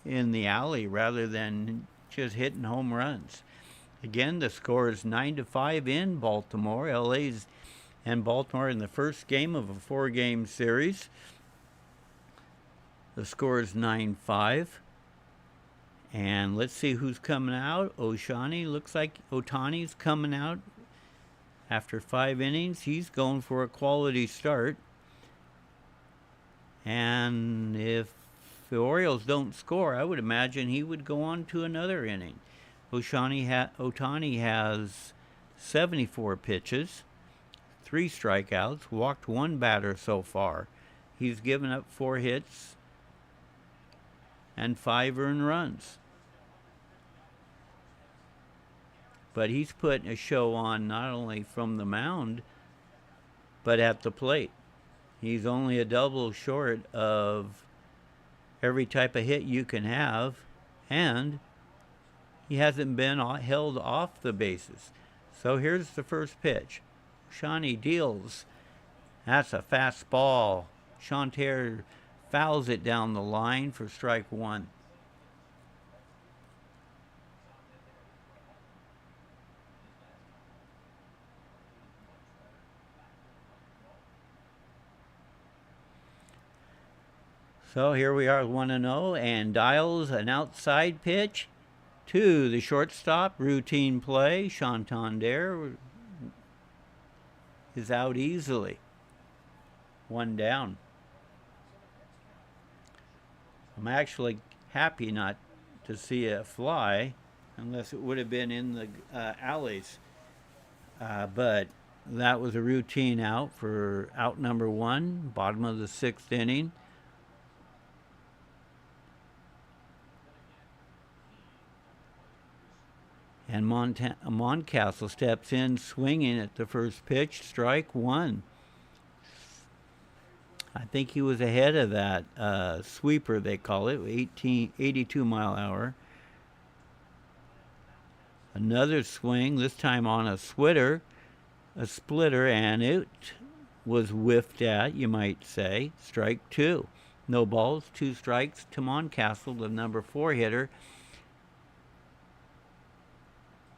in the alley rather than just hitting home runs. Again, the score is 9-5 in Baltimore. LA's and Baltimore in the first game of a 4-game series. The score is 9-5. And let's see who's coming out. Looks like Ohtani's coming out after 5 innings. He's going for a quality start. And if the Orioles don't score, I would imagine he would go on to another inning. Ohtani has 74 pitches, 3 strikeouts, walked 1 batter so far. He's given up 4 hits and 5 earned runs. But he's put a show on not only from the mound, but at the plate. He's only a double short of every type of hit you can have, and he hasn't been held off the bases. So here's the first pitch. Shawnee deals. That's a fastball. Chanter fouls it down the line for strike 1. So here we are 1-0, and dials an outside pitch to the shortstop. Routine play. Santander is out easily. 1 down. I'm actually happy not to see a fly, unless it would have been in the alleys. But that was a routine out for out number 1, bottom of the 6th inning. And Mountcastle steps in, swinging at the first pitch, strike 1. I think he was ahead of that sweeper, they call it, 82 mile hour. Another swing, this time on a splitter, and it was whiffed at, you might say. Strike 2. No balls, 2 strikes to Mountcastle, the number 4 hitter.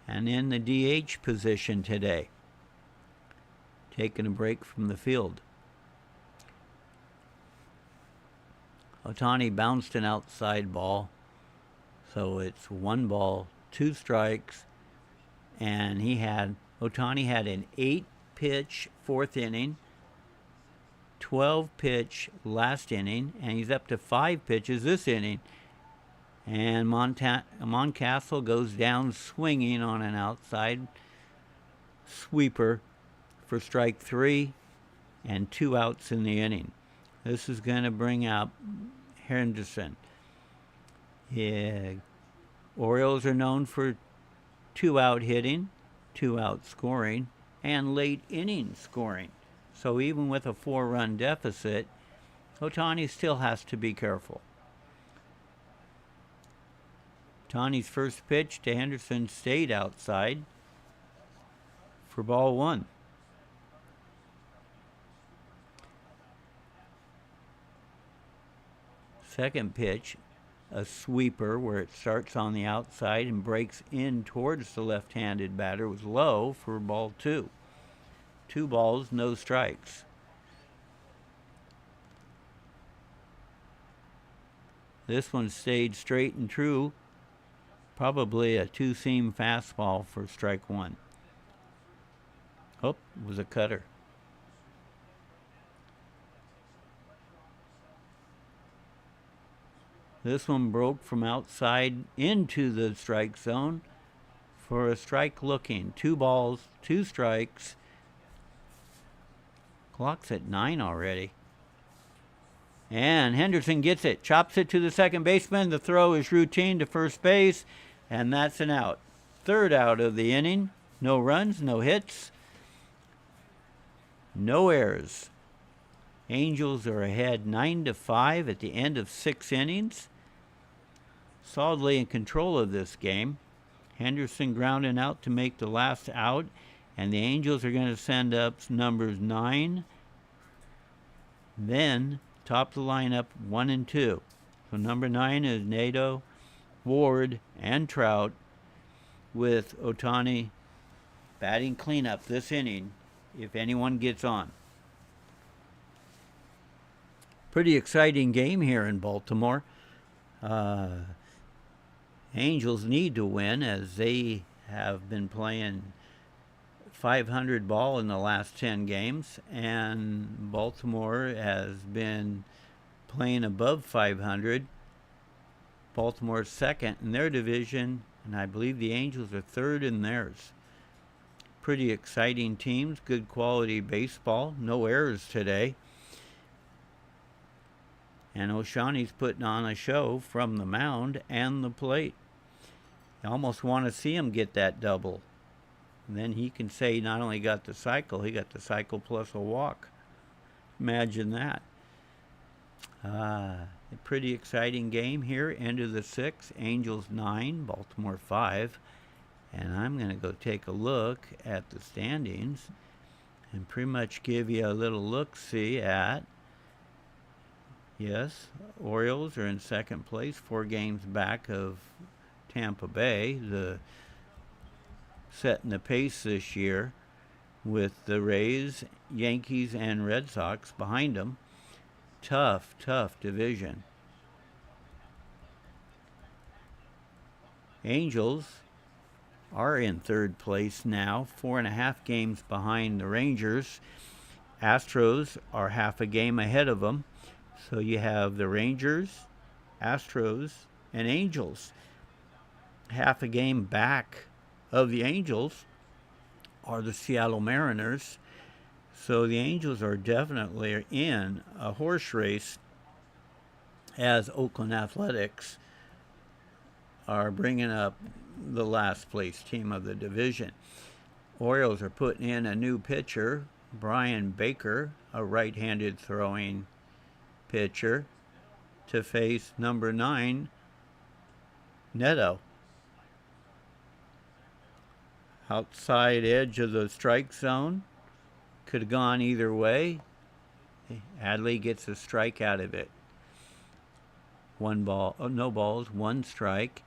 And in the DH position today, taking a break from the field. Ohtani bounced an outside ball, so it's 1 ball, 2 strikes, and Ohtani had an 8-pitch 4th inning, 12-pitch last inning, and he's up to 5 pitches this inning. And Mountcastle goes down swinging on an outside sweeper for strike 3 and 2 outs in the inning. This is going to bring out Henderson. Orioles are known for 2-out hitting, 2-out scoring, and late inning scoring. So even with a 4-run deficit, Ohtani still has to be careful. Ohtani's first pitch to Henderson stayed outside for ball 1. Second pitch, a sweeper where it starts on the outside and breaks in towards the left-handed batter, was low for ball 2. 2 balls, no strikes. This one stayed straight and true. Probably a 2-seam fastball for strike 1. Oh, it was a cutter. This one broke from outside into the strike zone for a strike looking. 2 balls, 2 strikes. Clock's at 9 already. And Henderson gets it, chops it to the second baseman. The throw is routine to first base, and that's an out. 3rd out of the inning. No runs, no hits, no errors. Angels are ahead 9-5 at the end of 6 innings. Solidly in control of this game. Henderson grounding out to make the last out, and the Angels are going to send up numbers 9. Then top the lineup 1 and 2. So number 9 is Nato, Ward, and Trout, with Ohtani batting cleanup this inning if anyone gets on. Pretty exciting game here in Baltimore. Angels need to win, as they have been playing .500 ball in the last 10 games, and Baltimore has been playing above .500. Baltimore's second in their division, and I believe the Angels are third in theirs. Pretty exciting teams, good quality baseball, no errors today. And O'Shaughnessy's putting on a show from the mound and the plate. You almost want to see him get that double. And then he can say he not only got the cycle, he got the cycle plus a walk. Imagine that. A pretty exciting game here. End of the sixth. Angels 9, Baltimore 5. And I'm going to go take a look at the standings and pretty much give you a little look-see at, yes, Orioles are in second place, 4 games back of Tampa Bay, setting the pace this year with the Rays, Yankees, and Red Sox behind them. Tough division. Angels are in third place now, 4.5 games behind the Rangers. Astros are half a game ahead of them. So you have the Rangers, Astros, and Angels. Half a game back of the Angels are the Seattle Mariners. So the Angels are definitely in a horse race, as Oakland Athletics are bringing up the last place team of the division. Orioles are putting in a new pitcher, Brian Baker, a right-handed throwing pitcher, to face number 9, Neto. Outside edge of the strike zone. Could have gone either way. Adley gets a strike out of it. 1 ball, no balls, 1 strike.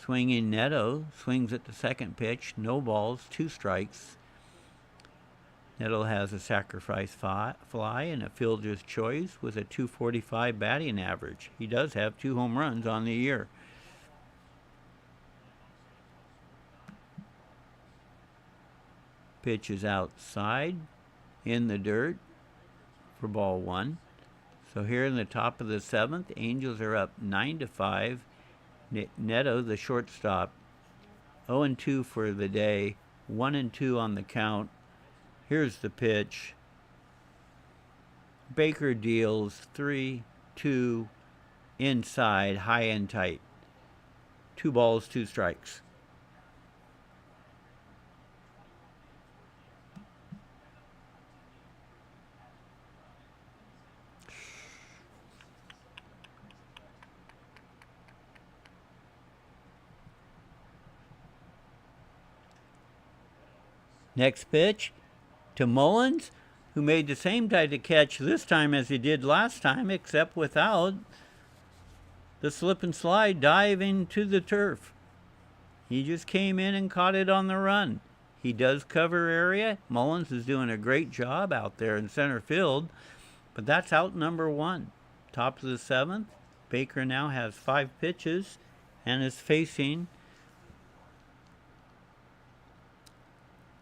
Swinging Neto swings at the second pitch, no balls, 2 strikes. Neto has a sacrifice fly and a fielder's choice with a .245 batting average. He does have 2 home runs on the year. Pitch is outside in the dirt for ball 1. So here in the top of the 7th, Angels are up 9-5. Neto, the shortstop, 0-2 for the day, 1-2 on the count. Here's the pitch. Baker deals 3-2 inside, high and tight. 2 balls, 2 strikes. Next pitch to Mullins, who made the same type of catch this time as he did last time, except without the slip and slide diving to the turf. He just came in and caught it on the run. He does cover area. Mullins is doing a great job out there in center field, but that's out number 1. Top of the 7th, Baker now has 5 pitches and is facing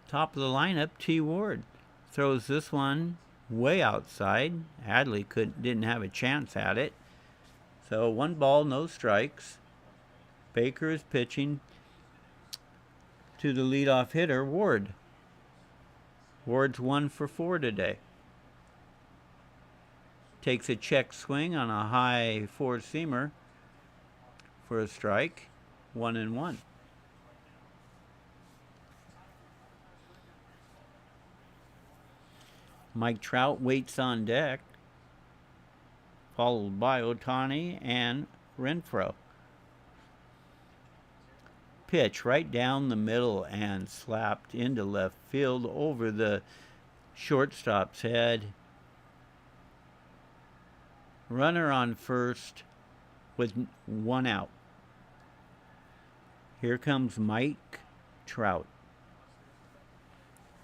top of the lineup, T. Ward. Throws this one way outside. Adley didn't have a chance at it. So 1 ball, no strikes. Baker is pitching to the leadoff hitter, Ward. Ward's 1 for 4 today. Takes a check swing on a high 4-seamer for a strike. 1-1. Mike Trout waits on deck, followed by Ohtani and Renfroe. Pitch right down the middle and slapped into left field over the shortstop's head. Runner on first with 1 out. Here comes Mike Trout.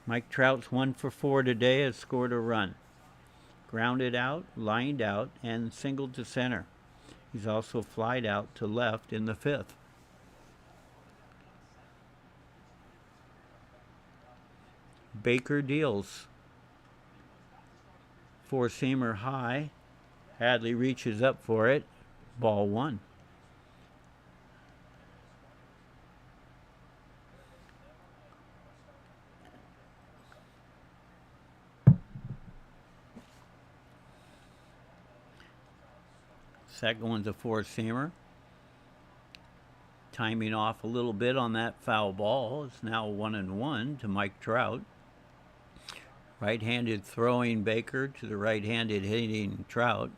Mike Trout's 1 for 4 today, has scored a run. Grounded out, lined out, and singled to center. He's also flied out to left in the 5th. Baker deals. 4-seamer high. Adley reaches up for it. Ball 1. Second one's a four-seamer. Timing off a little bit on that foul ball. It's now 1-1 to Mike Trout. Right-handed throwing Baker to the right-handed hitting Trout.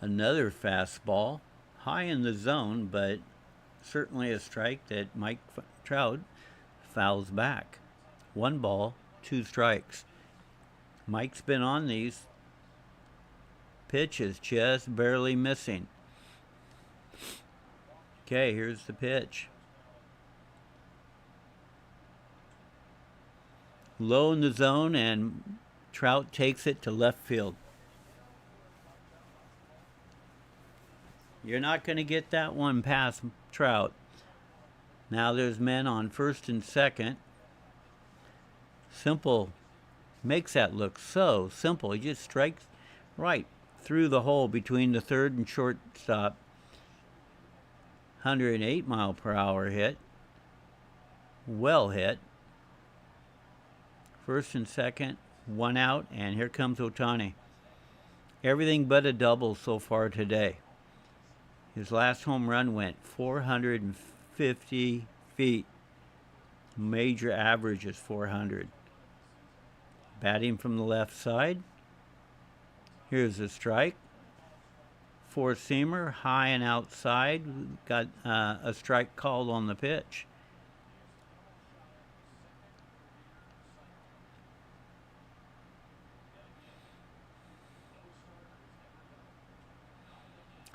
Another fastball, high in the zone, but certainly a strike that Mike Trout fouls back. 1 ball, 2 strikes. Mike's been on these pitches, just barely missing. Okay, here's the pitch. Low in the zone, and Trout takes it to left field. You're not going to get that one past Trout. Now there's men on first and second. Simple makes that look so simple. He just strikes right through the hole between the third and shortstop. 108 mile per hour hit. Well hit. First and second, 1 out, and here comes Ohtani. Everything but a double so far today. His last home run went 450 feet. Major average is 400. Batting from the left side. Here's a strike. Four-seamer, high and outside. Got a strike called on the pitch.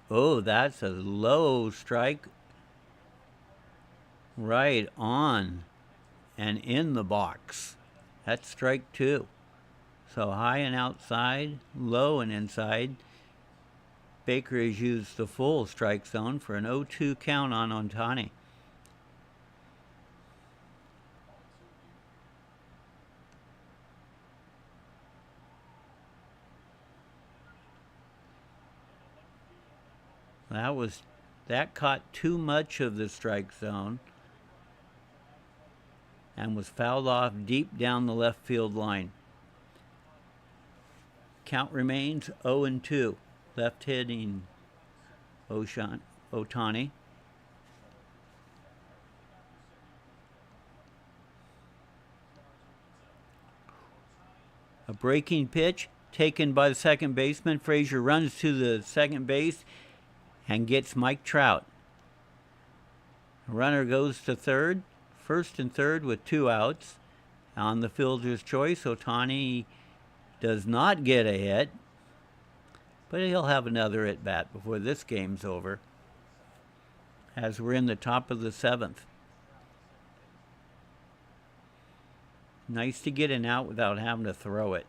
Oh, that's a low strike. Right on and in the box. That's strike 2. So high and outside, low and inside. Baker has used the full strike zone for an 0-2 count on Ohtani. That caught too much of the strike zone and was fouled off deep down the left field line. Count remains 0-2. Left hitting Ohtani. A breaking pitch taken by the second baseman. Frazier runs to the second base and gets Mike Trout. Runner goes to third. First and third with 2 outs. On the fielder's choice, Ohtani does not get a hit, but he'll have another at-bat before this game's over, as we're in the top of the 7th. Nice to get an out without having to throw it.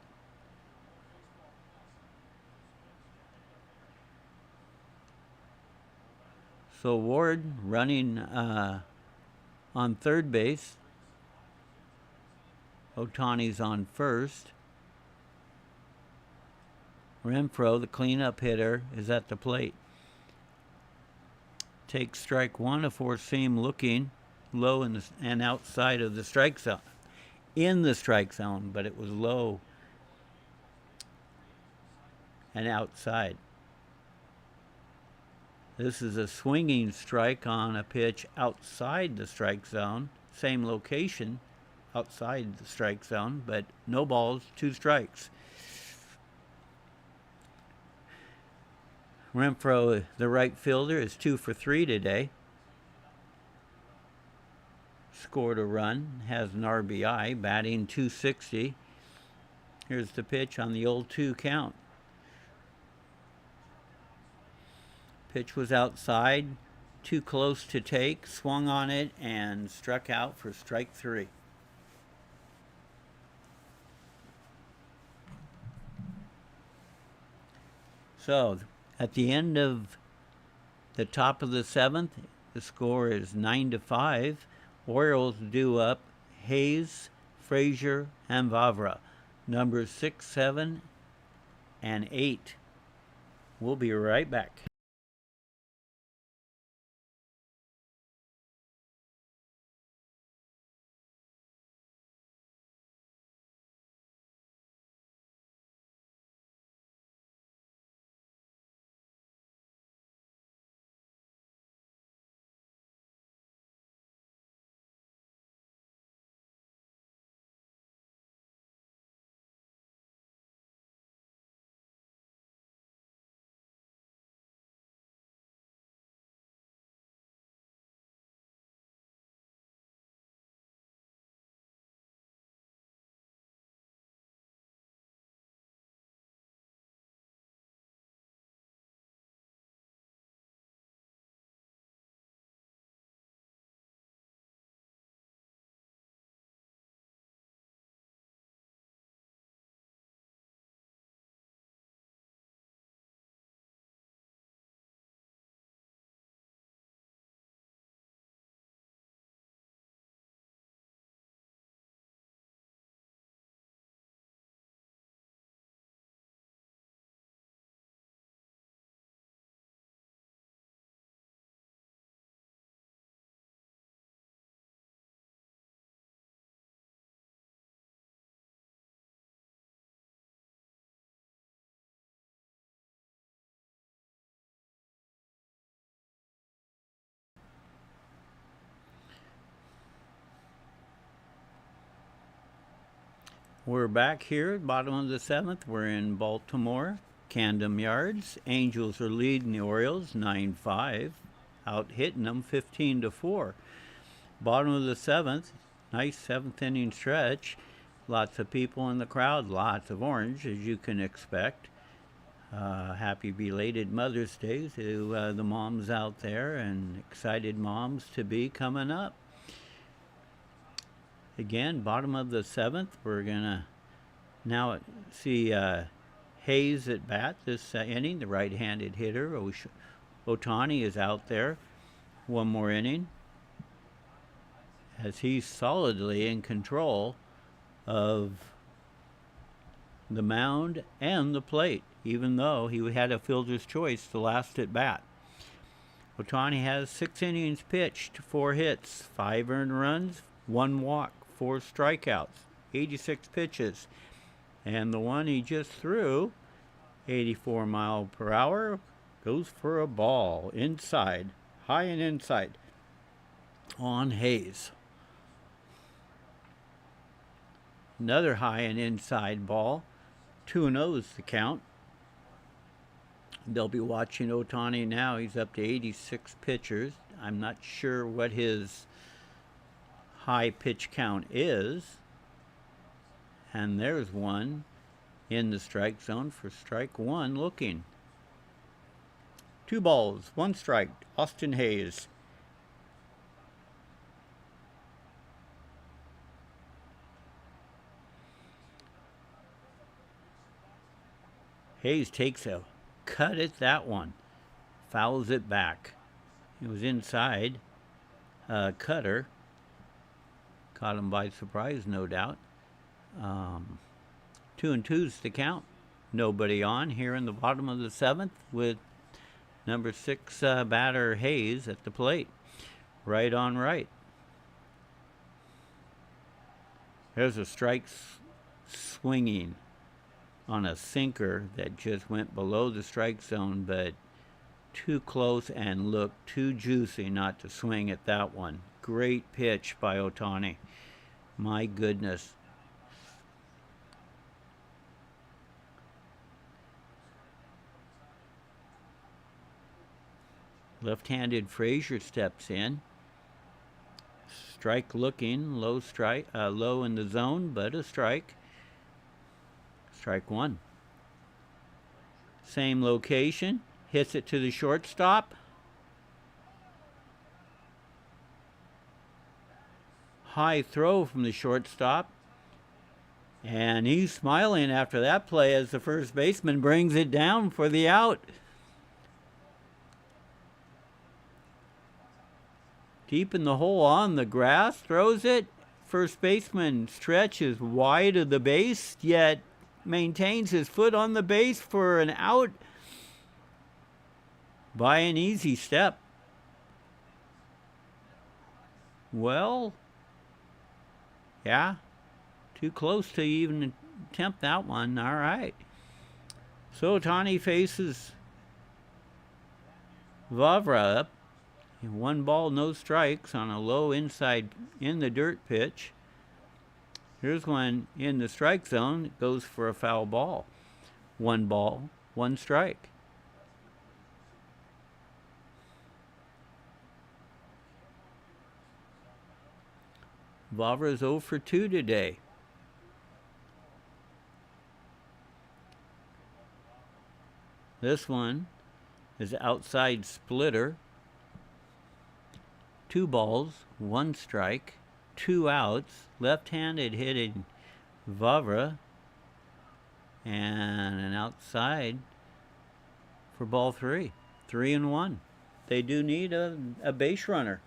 So Ward running on third base. Ohtani's on first. Renfroe, the cleanup hitter, is at the plate. Takes strike 1, a four-seam looking low and outside of the strike zone. In the strike zone, but it was low and outside. This is a swinging strike on a pitch outside the strike zone. Same location outside the strike zone, but no balls, 2 strikes. Renfroe, the right fielder, is 2 for 3 today. Scored a run, has an RBI, batting .260. Here's the pitch on the 0-2 count. Pitch was outside, too close to take, swung on it, and struck out for strike 3. So, at the end of the top of the 7th, the score is 9-5. Orioles due up Hayes, Frazier, and Vavra. Numbers 6, 7, and 8. We'll be right back. We're back here, bottom of the seventh. We're in Baltimore, Camden Yards. Angels are leading the Orioles 9-5, out hitting them 15-4. Bottom of the seventh, nice seventh inning stretch. Lots of people in the crowd, lots of orange, as you can expect. Happy belated Mother's Day to the moms out there, and excited moms to be coming up. Again, bottom of the seventh, we're going to now see Hayes at bat this inning, the right-handed hitter. Ohtani is out there one more inning, as he's solidly in control of the mound and the plate, even though he had a fielder's choice the last at bat. Ohtani has 6 innings pitched, 4 hits, 5 earned runs, 1 walk, 4 strikeouts, 86 pitches. And the one he just threw, 84 miles per hour, goes for a ball inside, high and inside, on Hayes. Another high and inside ball, 2-0 is the count. They'll be watching Ohtani now. He's up to 86 pitchers. I'm not sure what his high pitch count is. And there's one in the strike zone for strike one looking. 2 balls, 1 strike, Austin Hayes. Hayes takes a cut at that one, fouls it back. It was inside. Cutter caught him by surprise, no doubt. 2-2's the count. Nobody on here in the bottom of the seventh with number 6 batter Hayes at the plate. Right on right. There's a strike swinging on a sinker that just went below the strike zone, but too close and looked too juicy not to swing at that one. Great pitch by Ohtani. My goodness. Left-handed Frazier steps in. Strike looking, low in the zone, but a strike. Strike one. Same location. Hits it to the shortstop. High throw from the shortstop. And he's smiling after that play as the first baseman brings it down for the out. Deep in the hole on the grass, throws it. First baseman stretches wide of the base, yet maintains his foot on the base for an out by an easy step. Well, yeah, too close to even attempt that one. All right. So Ohtani faces Vavra up. 1 ball, no strikes on a low inside in the dirt pitch. Here's one in the strike zone. It goes for a foul ball. 1 ball, 1 strike. Vavra's 0 for 2 today. This one is outside splitter. 2 balls, 1 strike, 2 outs. Left-handed hitting Vavra, and an outside for ball 3. 3-1. They do need a base runner,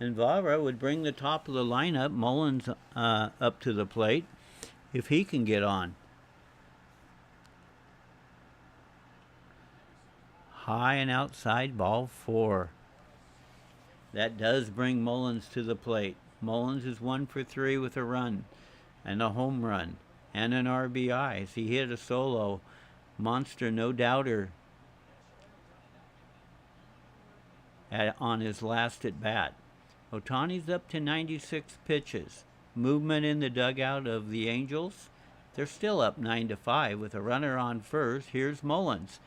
and Vavra would bring the top of the lineup. Mullins up to the plate if he can get on. High and outside, ball 4. That does bring Mullins to the plate. Mullins is 1 for 3 with a run and a home run and an RBI. As he hit a solo monster, no doubter, on his last at bat. Ohtani's up to 96 pitches. Movement in the dugout of the Angels. They're still up 9-5 with a runner on first. Here's Mullins.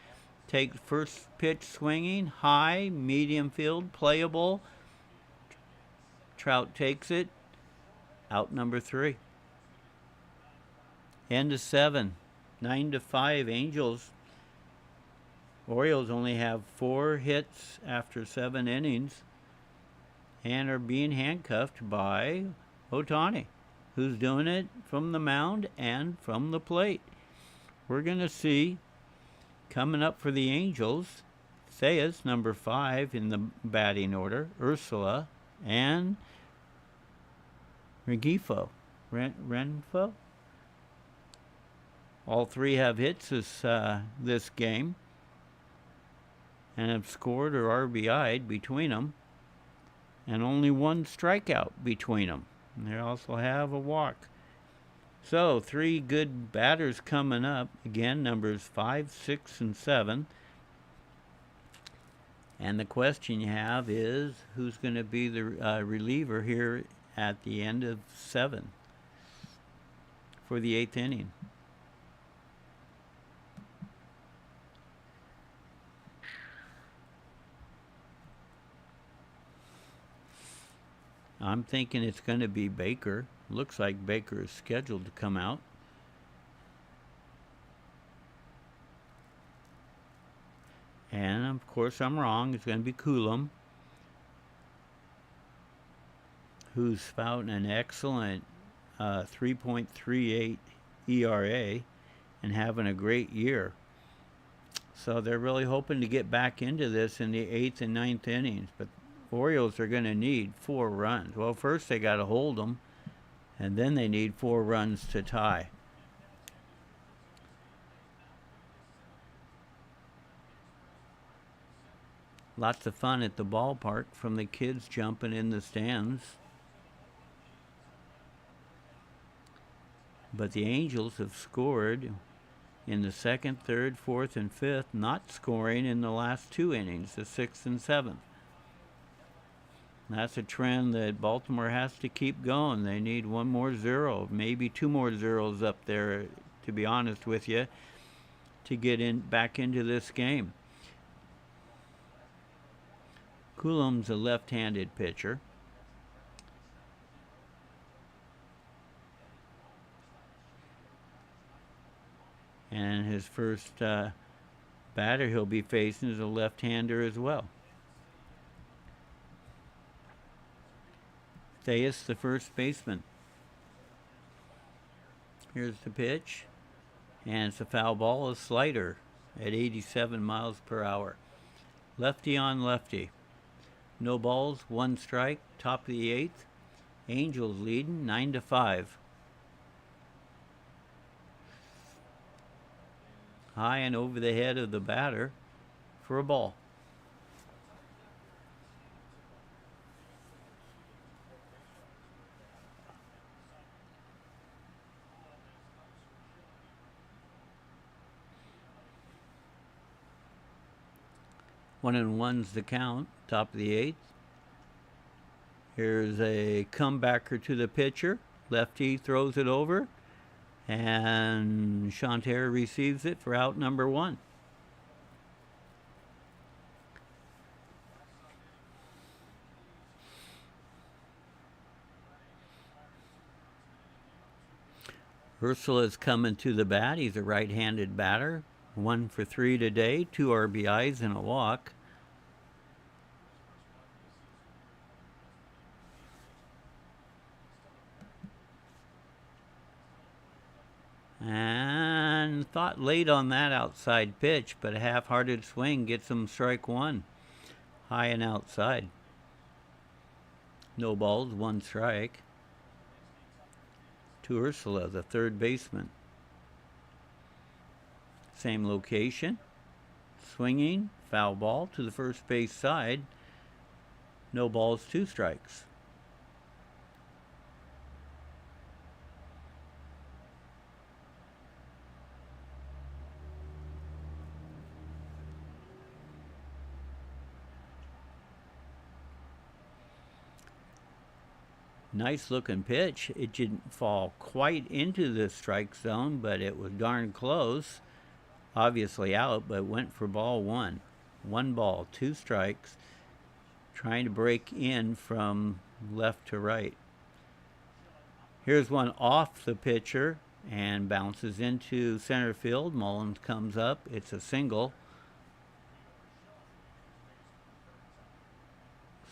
Takes first pitch swinging, high, medium field, playable. Trout takes it. Out number 3. End of 7. 9-5 Angels. Orioles only have 4 hits after 7 innings and are being handcuffed by Ohtani, who's doing it from the mound and from the plate. We're going to see coming up for the Angels, Theus, number 5 in the batting order, Ursula, and Renfo. All 3 have hits this game and have scored or RBI'd between them, and only 1 strikeout between them. And they also have a walk. So 3 good batters coming up. Again, numbers 5, 6, and 7. And the question you have is, who's going to be the reliever here at the end of 7 for the 8th inning? I'm thinking it's going to be Baker. Looks like Baker is scheduled to come out. And, of course, I'm wrong. It's going to be Coulomb, who's spouting an excellent 3.38 ERA and having a great year. So they're really hoping to get back into this in the 8th and 9th innings. But Orioles are going to need 4 runs. Well, first they got to hold them, and then they need 4 runs to tie. Lots of fun at the ballpark from the kids jumping in the stands. But the Angels have scored in the 2nd, 3rd, 4th, and 5th, not scoring in the last 2 innings, the 6th and 7th. That's a trend that Baltimore has to keep going. They need 1 more 0, maybe 2 more zeros up there, to be honest with you, to get back into this game. Coulomb's a left-handed pitcher. And his first batter he'll be facing is a left-hander as well. Theus, the first baseman. Here's the pitch. And it's a foul ball, a slider at 87 miles per hour. Lefty on lefty. No balls, 1 strike, top of the 8th. Angels leading 9-5. High and over the head of the batter for a ball. One and one's the count, top of the 8th. Here's a comebacker to the pitcher. Lefty throws it over, and Chanter receives it for out number 1. Ursula's coming to the bat. He's a right-handed batter. 1 for 3 today, 2 RBIs and a walk. And thought late on that outside pitch, but a half-hearted swing gets him strike 1. High and outside. No balls, 1 strike. To Ursula, the third baseman. Same location. Swinging, foul ball to the first base side. No balls, 2 strikes. Nice looking pitch. It didn't fall quite into the strike zone, but it was darn close. Obviously out, but went for ball one. 1 ball, 2 strikes. Trying to break in from left to right. Here's one off the pitcher and bounces into center field. Mullins comes up. It's a single.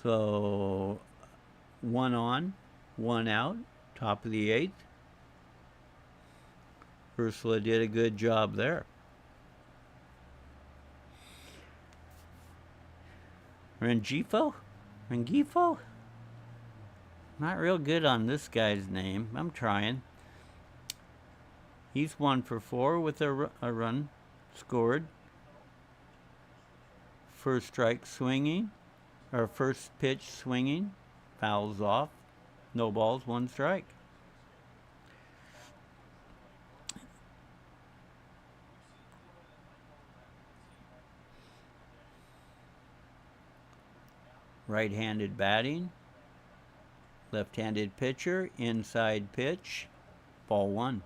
So 1 on, 1 out, top of the 8th. Ursula did a good job there. Rengifo? Not real good on this guy's name. I'm trying. He's 1 for 4 with a run scored. First strike swinging, or first pitch swinging, fouls off. No balls, 1 strike. Right-handed batting. Left-handed pitcher, inside pitch, ball 1.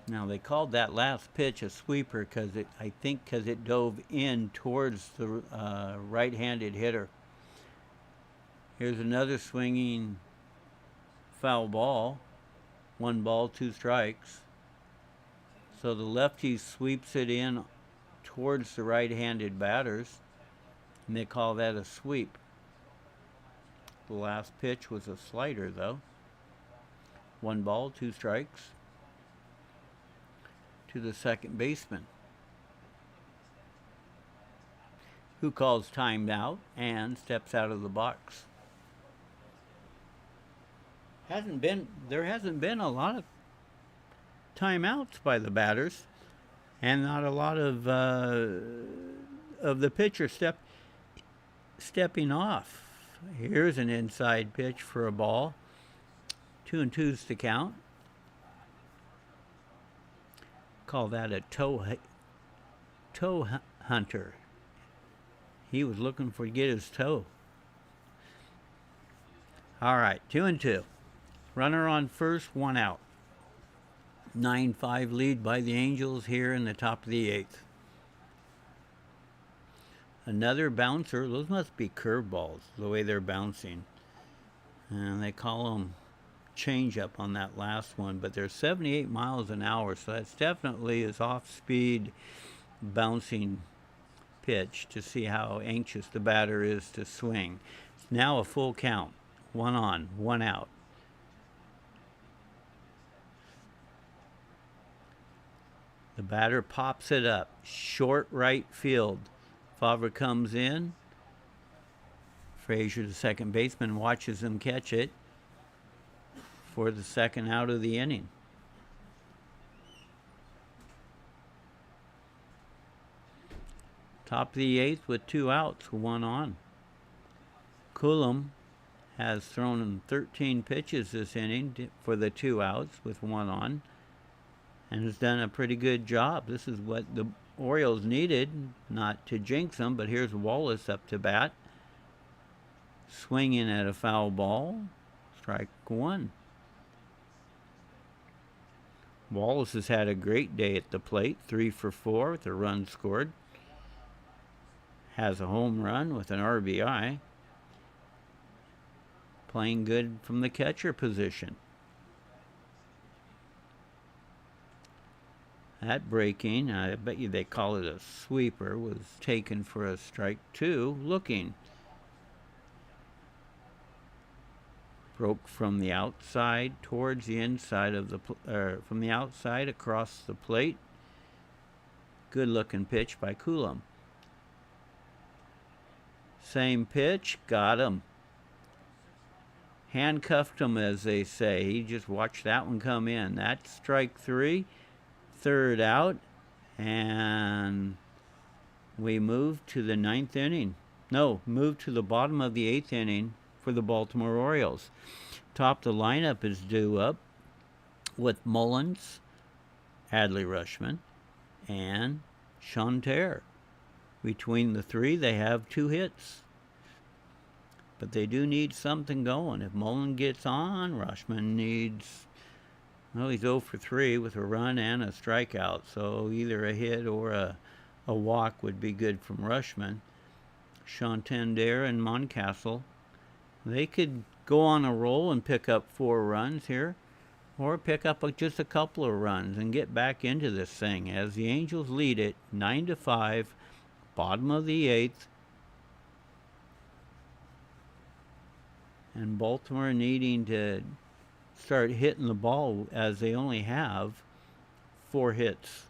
Now they called that last pitch a sweeper because it dove in towards the right-handed hitter. Here's another swinging foul ball. 1 ball, 2 strikes. So the lefty sweeps it in towards the right-handed batters, and they call that a sweep. The last pitch was a slider, though. 1 ball, 2 strikes to the second baseman, who calls timeout and steps out of the box. There hasn't been a lot of timeouts by the batters, and not a lot of the pitcher stepping off. Here's an inside pitch for a ball. 2 2's to count. Call that a toe hunter. He was looking to get his toe. All right, 2 2. Runner on first, 1 out. 9-5 lead by the Angels here in the top of the 8th. Another bouncer. Those must be curveballs, the way they're bouncing. And they call them change-up on that last one. But they're 78 miles an hour, so that's definitely his off-speed bouncing pitch to see how anxious the batter is to swing. It's now a full count. 1 on, 1 out. The batter pops it up. Short right field. Favre comes in. Frazier, the second baseman, watches him catch it for the second out of the inning. Top of the 8th with 2 outs, 1 on. Coulomb has thrown in 13 pitches this inning for the 2 outs with 1 on, and has done a pretty good job. This is what the Orioles needed, not to jinx them, but here's Wallace up to bat. Swinging at a foul ball. Strike 1. Wallace has had a great day at the plate. 3 for 4 with a run scored. Has a home run with an RBI. Playing good from the catcher position. That breaking, I bet you they call it a sweeper, was taken for a strike 2. Looking. Broke from the outside towards the inside of the from the outside across the plate. Good looking pitch by Coulomb. Same pitch, got him. Handcuffed him, as they say. He just watched that one come in. That's strike 3, 3rd out, and we move to the 9th inning. No, move to the bottom of the 8th inning for the Baltimore Orioles. Top of the lineup is due up with Mullins, Adley Rutschman, and Chanter. Between the three, they have 2 hits. But they do need something going. If Mullen gets on, Rutschman needs, well, he's 0 for 3 with a run and a strikeout. So either a hit or a walk would be good from Rutschman. Chantander and Moncastle, they could go on a roll and pick up 4 runs here, or pick up just a couple of runs and get back into this thing as the Angels lead it 9-5, bottom of the 8th. And Baltimore needing to start hitting the ball as they only have 4 hits.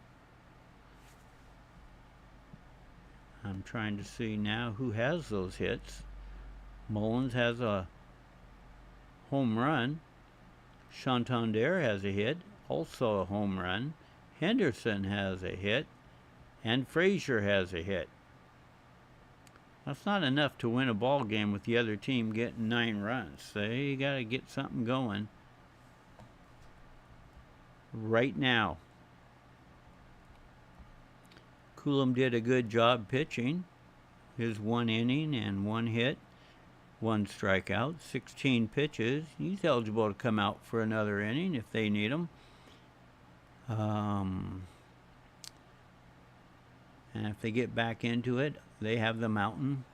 I'm trying to see now who has those hits. Mullins has a home run. Chantander has a hit, also a home run. Henderson has a hit, and Frazier has a hit. That's not enough to win a ball game with the other team getting 9 runs. They got to get something going right now. Coulomb did a good job pitching. His 1 inning and 1 hit, 1 strikeout, 16 pitches. He's eligible to come out for another inning if they need him. And if they get back into it, they have the Mountain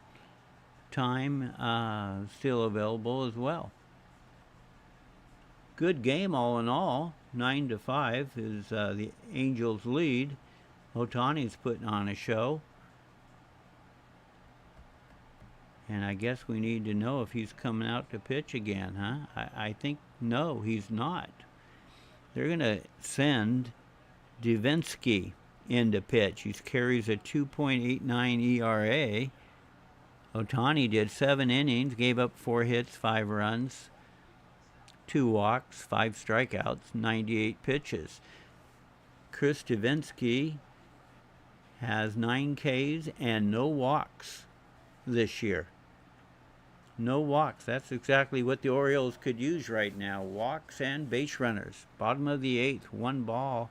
Time still available as well. Good game all in all. 9-5 is the Angels' lead. Ohtani's putting on a show. And I guess we need to know if he's coming out to pitch again, huh? I think no, he's not. They're going to send Devenski in to pitch. He carries a 2.89 ERA. Ohtani did 7 innings, gave up 4 hits, 5 runs, 2 walks, 5 strikeouts, 98 pitches. Chris Devenski has 9 Ks and no walks this year. No walks. That's exactly what the Orioles could use right now. Walks and base runners. Bottom of the 8th, 1 ball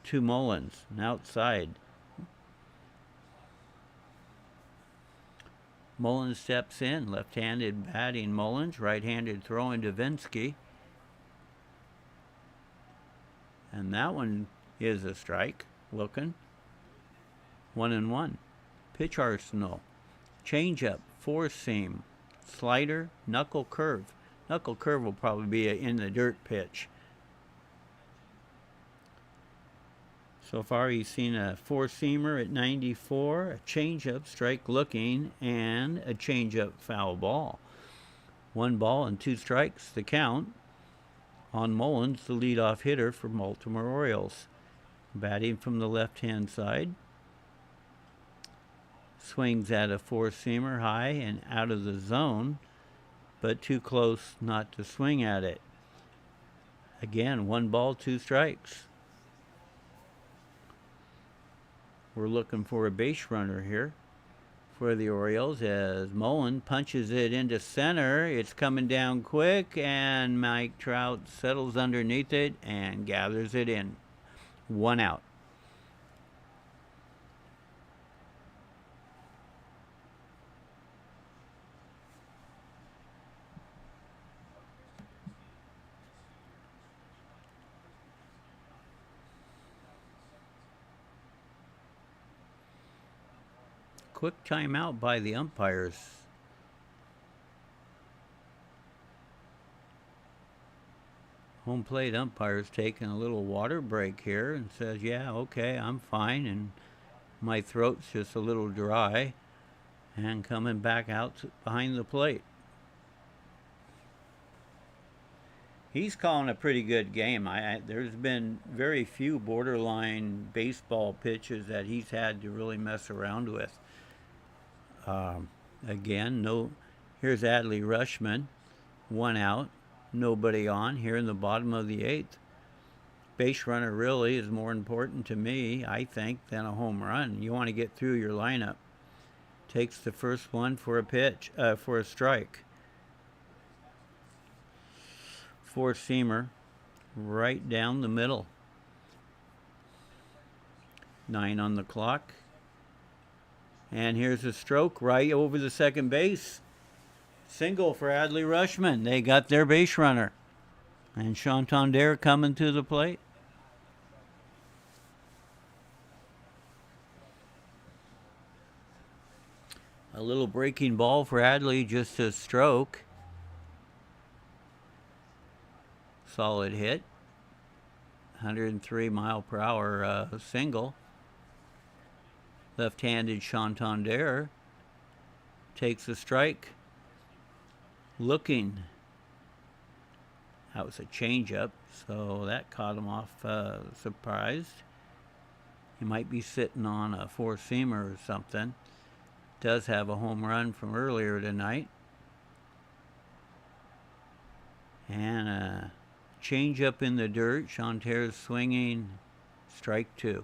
to Mullins, and outside. Mullins steps in, left-handed batting Mullins, right-handed throwing Devenski. And that one is a strike, looking. 1-1. Pitch arsenal. Changeup, 4-seam, slider, knuckle curve. Knuckle curve will probably be a in the dirt pitch. So far he's seen a 4-seamer at 94, a changeup, strike looking, and a changeup foul ball. 1 ball and 2 strikes the count on Mullins, the leadoff hitter for Baltimore Orioles. Batting from the left-hand side. Swings at a 4-seamer high and out of the zone, but too close not to swing at it. Again, 1 ball, 2 strikes. We're looking for a base runner here for the Orioles as Mullen punches it into center. It's coming down quick, and Mike Trout settles underneath it and gathers it in. 1 out. Quick timeout by the umpires. Home plate umpire's taking a little water break here and says, yeah, okay, I'm fine, and my throat's just a little dry, and coming back out behind the plate. He's calling a pretty good game. There's been very few borderline baseball pitches that he's had to really mess around with. Again, here's Adley Rutschman, 1 out, nobody on here in the bottom of the 8th. Base runner really is more important to me, I think, than a home run. You want to get through your lineup. Takes the first one for a pitch, for a strike. 4-seamer, right down the middle. 9 on the clock. And here's a stroke right over the second base. Single for Adley Rutschman. They got their base runner. And Santander coming to the plate. A little breaking ball for Adley, just a stroke. Solid hit. 103 mile per hour single. Left-handed Santander takes a strike. Looking. That was a changeup, so that caught him off surprised. He might be sitting on a four-seamer or something. Does have a home run from earlier tonight. And a changeup in the dirt. Santander's swinging. Strike 2.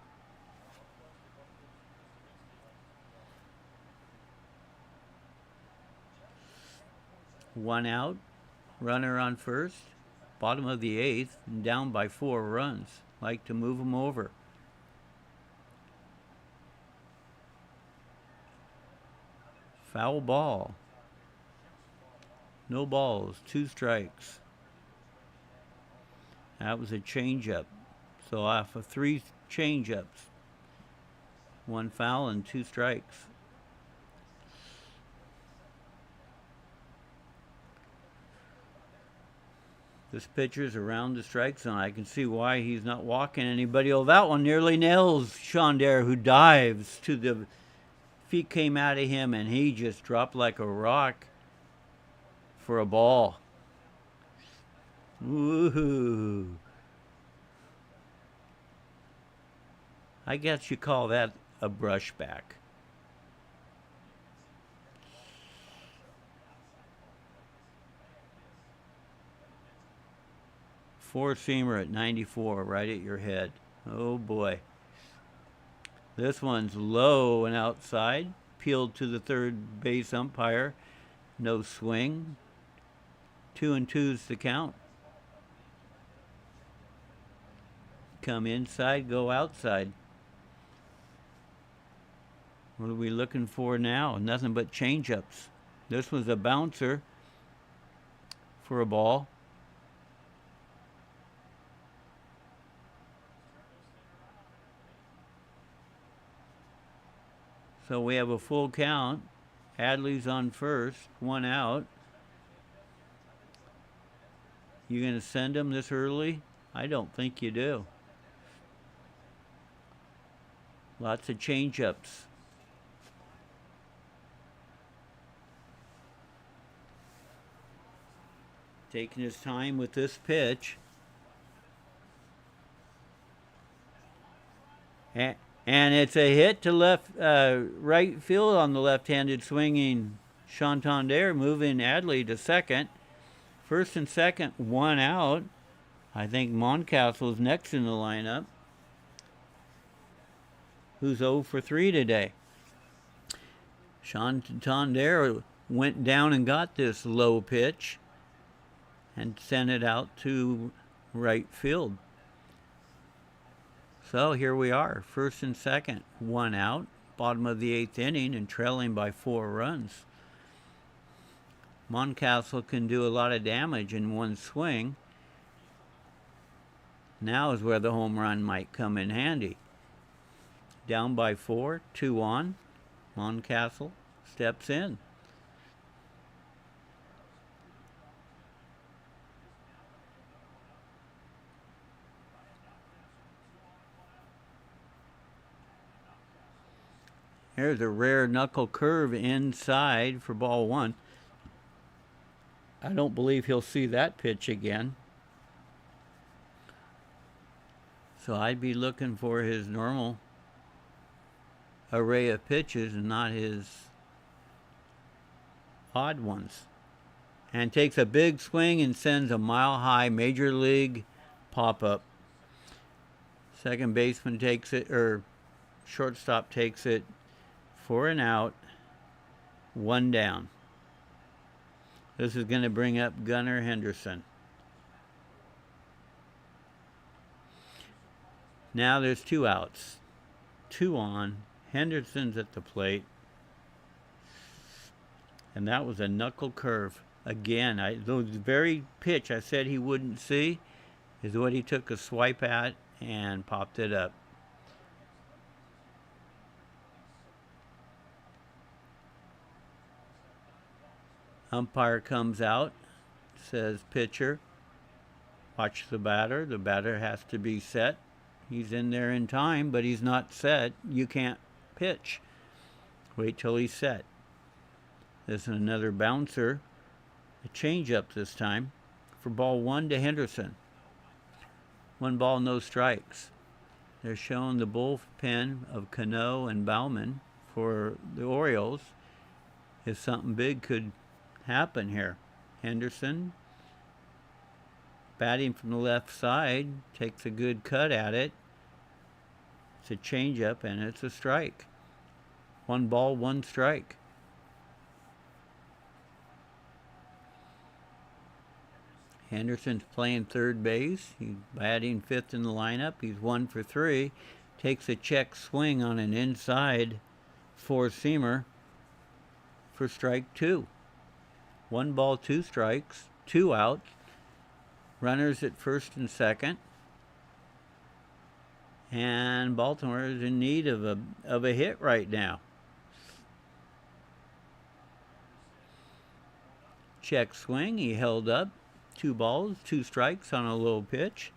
One out. Runner on first. Bottom of the 8th. And down by 4 runs. Like to move them over. Foul ball. No balls. 2 strikes. That was a changeup. So off of 3 changeups. 1 foul and 2 strikes. This pitcher's around the strike zone. I can see why he's not walking anybody. Oh, that one nearly nails Santander, who dives to the feet, came out of him, and he just dropped like a rock for a ball. Woohoo. I guess you call that a brushback. Four-seamer at 94, right at your head. Oh boy. This one's low and outside. Peeled to the third base umpire. No swing. 2-2's the count. Come inside, go outside. What are we looking for now? Nothing but change-ups. This was a bouncer for a ball. So we have a full count. Adley's on first, 1 out. You gonna send him this early? I don't think you do. Lots of change-ups. Taking his time with this pitch. And it's a hit to right field on the left-handed swinging Santander, moving Adley to second. First and second, 1 out. I think Moncastle's next in the lineup, who's 0 for 3 today. Santander went down and got this low pitch and sent it out to right field. So here we are, first and second, 1 out, bottom of the 8th inning, and trailing by 4 runs. Moncastle can do a lot of damage in one swing. Now is where the home run might come in handy. Down by 4, 2 on. Moncastle steps in. There's a rare knuckle curve inside for ball 1. I don't believe he'll see that pitch again. So I'd be looking for his normal array of pitches and not his odd ones. And takes a big swing and sends a mile-high major league pop-up. Second baseman takes it, or shortstop takes it for an out, 1 down. This is going to bring up Gunnar Henderson. Now there's 2 outs. 2 on. Henderson's at the plate. And that was a knuckle curve. Again, those very pitch I said he wouldn't see is what he took a swipe at and popped it up. Umpire comes out, says pitcher, watch the batter. The batter has to be set. He's in there in time, but he's not set. You can't pitch. Wait till he's set. There's another bouncer, a changeup this time, for ball 1 to Henderson. 1 ball, no strikes. They're showing the bullpen of Cano and Bauman for the Orioles. If something big could happen here. Henderson, batting from the left side, takes a good cut at it. It's a changeup and it's a strike. 1 ball, 1 strike. Henderson's playing third base. He's batting 5th in the lineup. He's 1 for 3. Takes a check swing on an inside 4-seamer for strike 2. 1 ball, 2 strikes, 2 outs. Runners at first and second. And Baltimore is in need of a hit right now. Check swing. He held up. 2 balls, 2 strikes on a low pitch.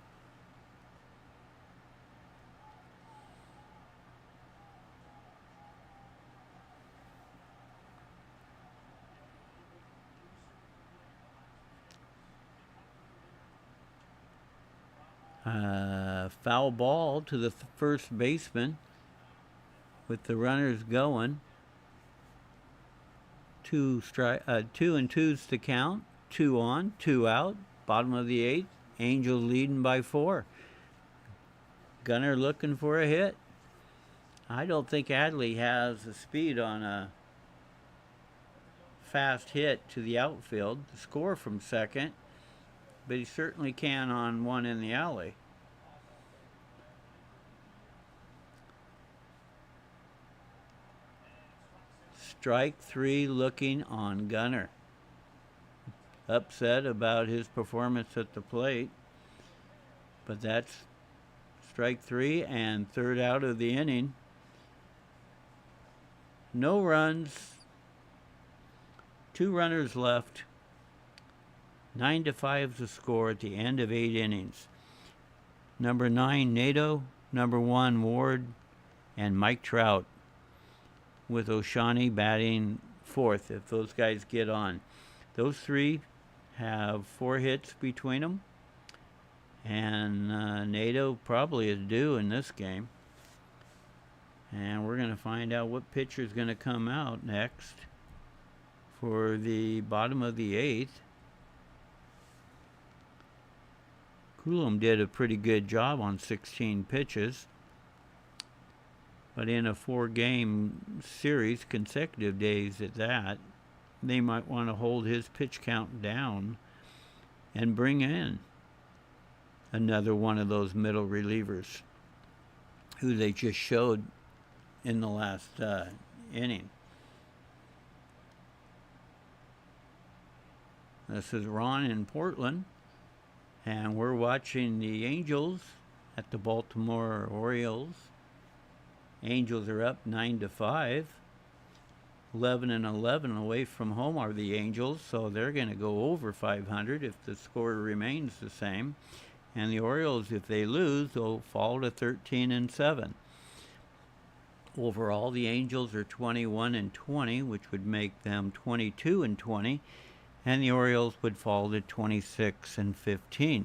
Foul ball to the first baseman with the runners going. 2 and 2's to count. 2 on, 2 out. Bottom of the 8th. Angels leading by 4. Gunnar looking for a hit. I don't think Adley has the speed on a fast hit to the outfield to score from second, but he certainly can on one in the alley. Strike 3 looking on Gunnar. Upset about his performance at the plate, but that's strike 3 and 3rd out of the inning. No runs, 2 runners left. 9-5 the score at the end of 8 innings. Number 9 Nato, number 1 Ward, and Mike Trout, with O'Shawney batting 4th if those guys get on. Those 3 have 4 hits between them, and Nato probably is due in this game. And we're going to find out what pitcher is going to come out next for the bottom of the 8th. Coulomb did a pretty good job on 16 pitches. But in a 4-game series, consecutive days at that, they might want to hold his pitch count down and bring in another one of those middle relievers who they just showed in the last inning. This is Ron in Portland, and we're watching the Angels at the Baltimore Orioles. Angels are up 9-5. 11-11 away from home are the Angels, so they're going to go over 500 if the score remains the same. And the Orioles, if they lose, will fall to 13-7. Overall, the Angels are 21-20, which would make them 22-20, and the Orioles would fall to 26-15.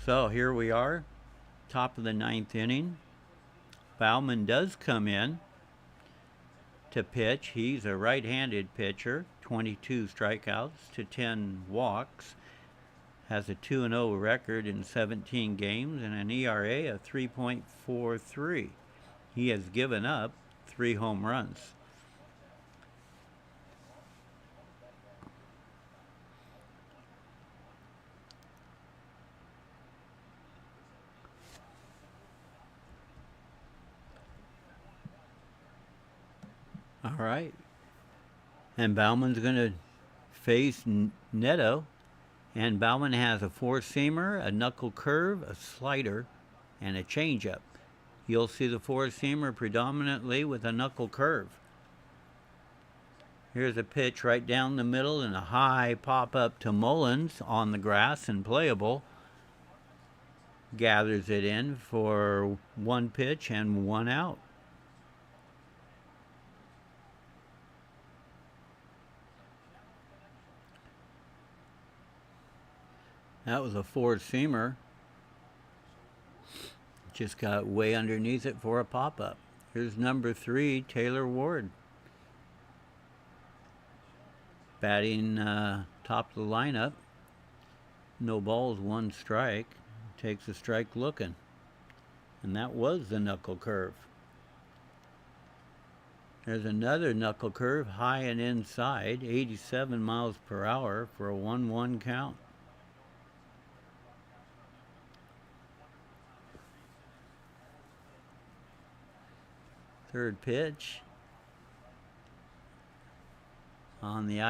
So here we are, top of the 9th inning. Bauman does come in to pitch. He's a right-handed pitcher, 22 strikeouts to 10 walks, has a 2-0 record in 17 games and an ERA of 3.43. He has given up 3 home runs. All right. And Bauman's going to face Neto. And Bauman has a four-seamer, a knuckle curve, a slider, and a changeup. You'll see the four-seamer predominantly with a knuckle curve. Here's a pitch right down the middle and a high pop-up to Mullins on the grass and playable. Gathers it in for one pitch and one out. That was a four-seamer. Just got way underneath it for a pop-up. Here's number 3, Taylor Ward. Batting top of the lineup. No balls, one strike. Takes a strike looking. And that was the knuckle curve. There's another knuckle curve, high and inside, 87 miles per hour for a 1-1 count. Third pitch on the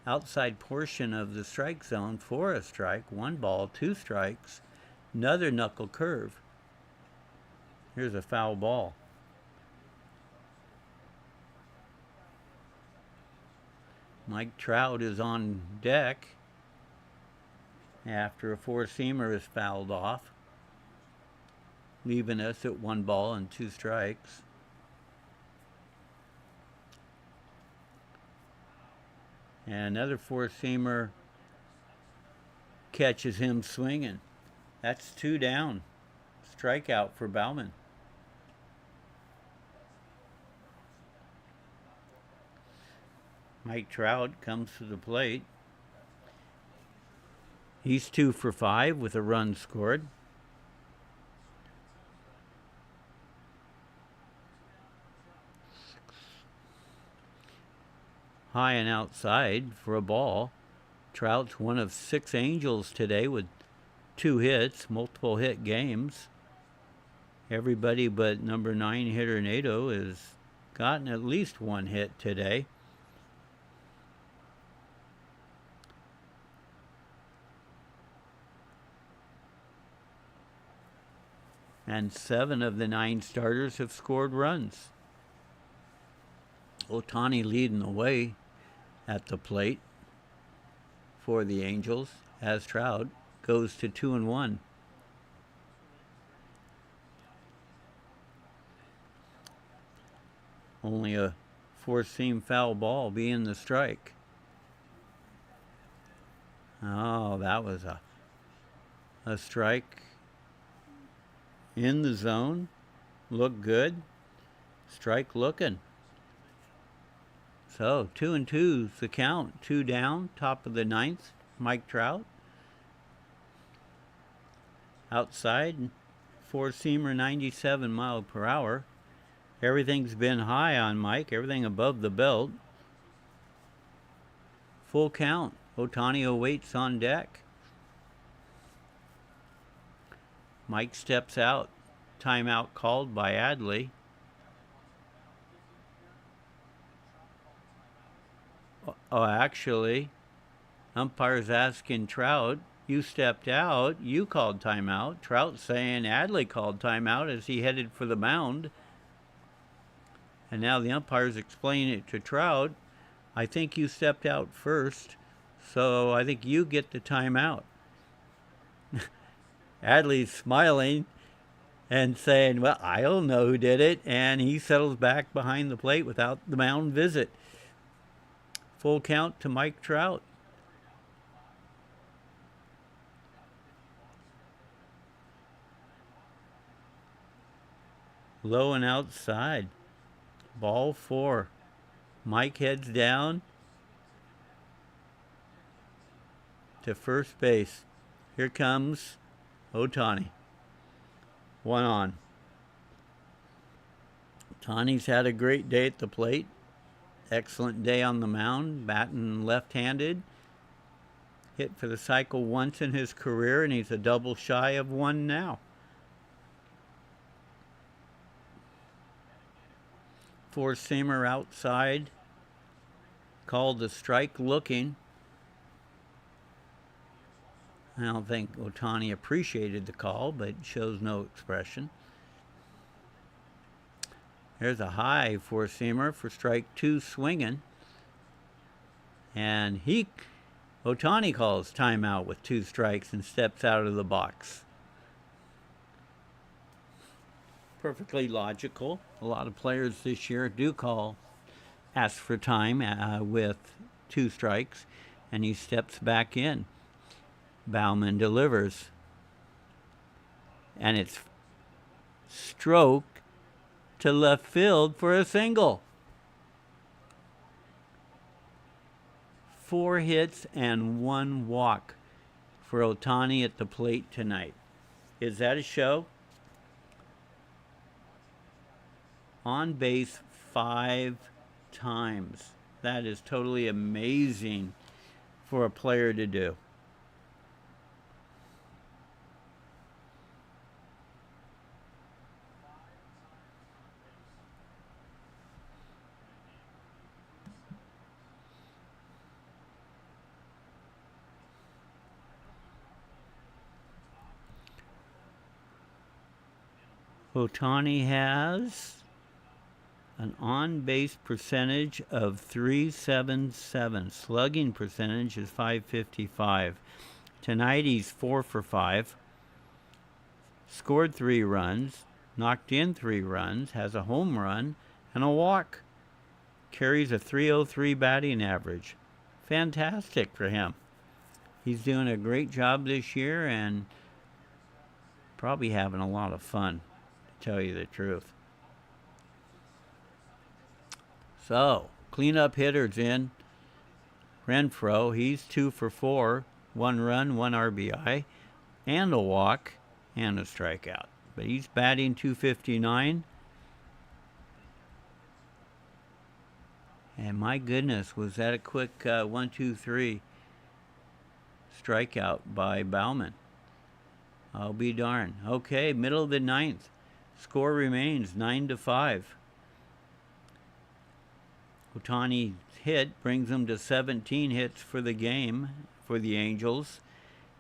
outside portion of the strike zone for a strike. 1 ball, 2 strikes. Another knuckle curve. Here's a foul ball. Mike Trout is on deck after a four-seamer is fouled off, leaving us at 1 ball and 2 strikes. And another four-seamer catches him swinging. That's 2 down. Strikeout for Bauman. Mike Trout comes to the plate. He's 2 for 5 with a run scored. High and outside for a ball. Trout's one of 6 Angels today with 2 hits, multiple hit games. Everybody but number 9 hitter Nato has gotten at least 1 hit today. And 7 of the 9 starters have scored runs. Ohtani leading the way at the plate for the Angels as Trout goes to 2-1. Only a four-seam foul ball being the strike. Oh, that was a strike in the zone. Looked good. Strike looking. So 2-2's the count. 2 down, top of the 9th. Mike Trout. Outside, four-seamer, 97 mile per hour. Everything's been high on Mike. Everything above the belt. Full count. Ohtani awaits on deck. Mike steps out. Timeout called by Adley. Oh, actually, umpire's asking Trout, you stepped out, you called timeout. Trout saying Adley called timeout as he headed for the mound. And now the umpire's explaining it to Trout. I think you stepped out first, so I think you get the timeout. Adley's smiling and saying, well, I don't know who did it. And he settles back behind the plate without the mound visit. Full count to Mike Trout. Low and outside. Ball 4. Mike heads down to first base. Here comes Ohtani. 1 on. Ohtani's had a great day at the plate. Excellent day on the mound, batting left-handed. Hit for the cycle once in his career, and he's a double shy of 1 now. four-seamer outside, called the strike looking. I don't think Ohtani appreciated the call, but shows no expression. There's a high four-seamer for strike two swinging. And Ohtani calls timeout with 2 strikes and steps out of the box. Perfectly logical. A lot of players this year do ask for time with 2 strikes, and he steps back in. Bauman delivers. And it's stroke to left field for a single. 4 hits and 1 walk for Ohtani at the plate tonight. Is that a show? On base 5 times. That is totally amazing for a player to do. Ohtani has an on-base percentage of .377. Slugging percentage is .555. Tonight he's 4 for 5. Scored 3 runs, knocked in 3 runs, has a home run and a walk. Carries a .303 batting average. Fantastic for him. He's doing a great job this year and probably having a lot of fun, to tell you the truth. So, cleanup hitters in. Renfroe, he's 2 for 4. 1 run, 1 RBI, and a walk, and a strikeout. But he's batting .259. And my goodness, was that a quick 1-2-3 strikeout by Bauman. I'll be darned. Okay, middle of the 9th. Score remains 9-5. Ohtani's hit brings them to 17 hits for the game for the Angels.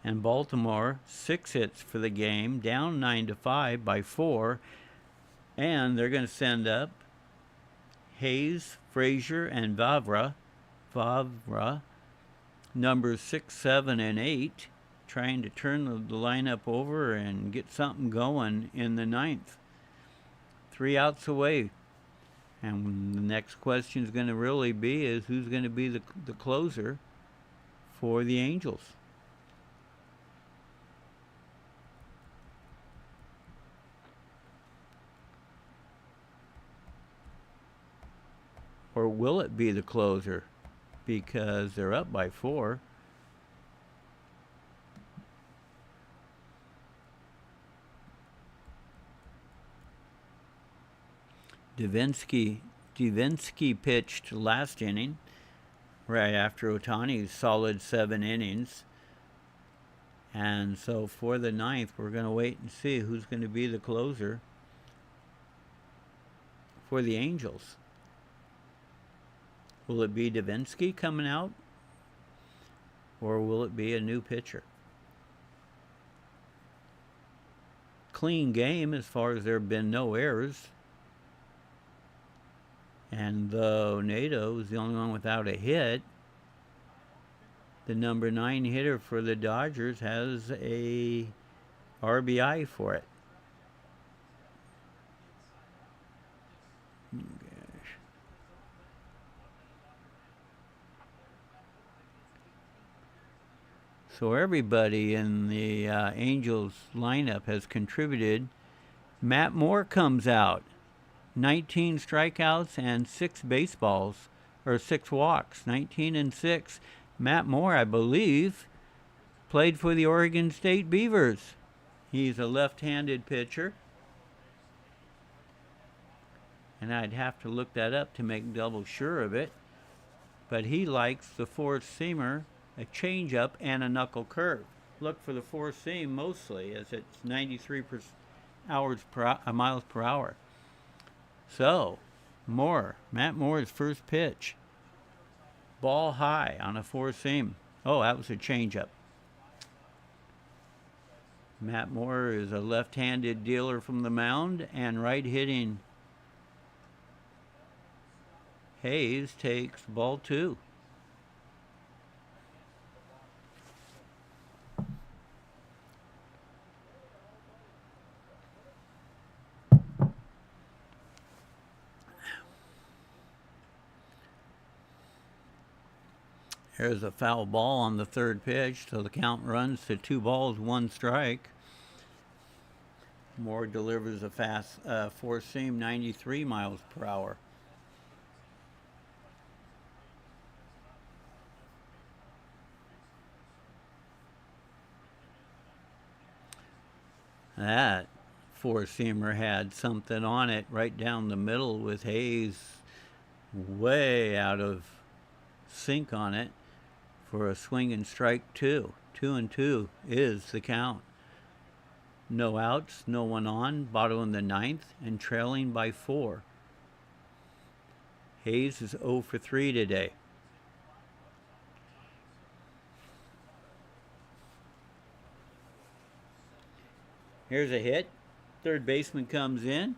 And Baltimore, 6 hits for the game, down 9-5 by 4. And they're going to send up Hayes, Frazier, and Vavra, numbers 6, 7, and 8, trying to turn the lineup over and get something going in the 9th. 3 outs away. And the next question is going to really be is who's going to be the closer for the Angels. Or will it be the closer? Because they're up by 4. Devinsky pitched last inning, right after Ohtani's solid 7 innings. And so for the 9th, we're going to wait and see who's going to be the closer for the Angels. Will it be Devinsky coming out? Or will it be a new pitcher? Clean game as far as there have been no errors. And though Nato is the only one without a hit, the number 9 hitter for the Dodgers has a RBI for it. Gosh. So everybody in the Angels lineup has contributed. Matt Moore comes out. 19 strikeouts and 6 baseballs, or 6 walks, 19 and 6. Matt Moore, I believe, played for the Oregon State Beavers. He's a left-handed pitcher. And I'd have to look that up to make double sure of it. But he likes the four-seamer, a changeup, and a knuckle curve. Look for the four-seam mostly, as it's 93 miles per hour. So, Matt Moore's first pitch. Ball high on a four-seam. Oh, that was a changeup. Matt Moore is a left-handed dealer from the mound, and right-hitting Hayes takes ball two. There's a foul ball on the third pitch, so the count runs to 2 balls, 1 strike. Moore delivers a fast four-seam, 93 miles per hour. That four-seamer had something on it right down the middle with Hayes way out of sync on it for a swing and strike 2. 2-2 is the count. No outs, no one on, bottom of the ninth, and trailing by 4. Hayes is 0 for 3 today. Here's a hit. Third baseman comes in.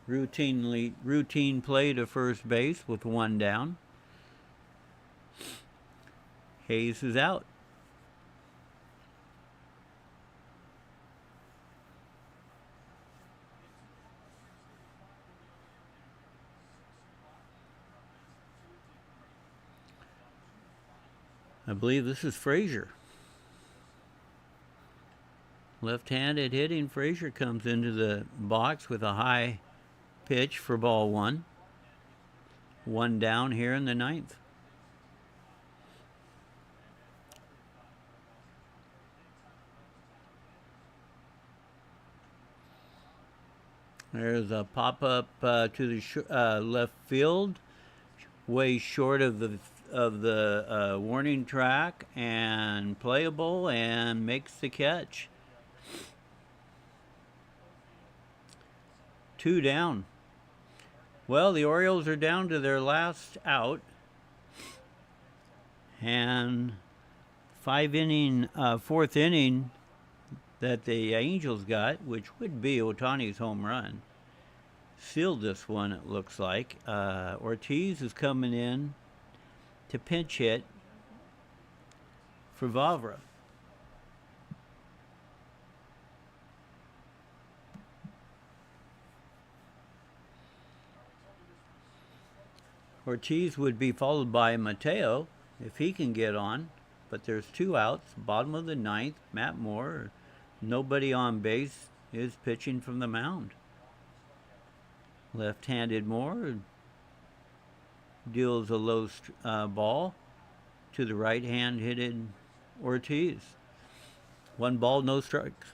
Routine play to first base with 1 down. Hayes is out. I believe this is Frazier. Left-handed hitting, Frazier comes into the box with a high pitch for ball 1. 1 down here in the ninth. There's a pop-up to the left field, way short of the warning track, and playable, and makes the catch. 2 down. Well, the Orioles are down to their last out, and 4th inning that the Angels got, which would be Ohtani's home run, sealed this one, it looks like. Ortiz is coming in to pinch hit for Vavra. Ortiz would be followed by Mateo if he can get on, but there's 2 outs, bottom of the ninth. Matt Moore, nobody on base, is pitching from the mound. Left-handed Moore deals a low ball to the right-hand-hitted Ortiz. 1 ball, no strikes.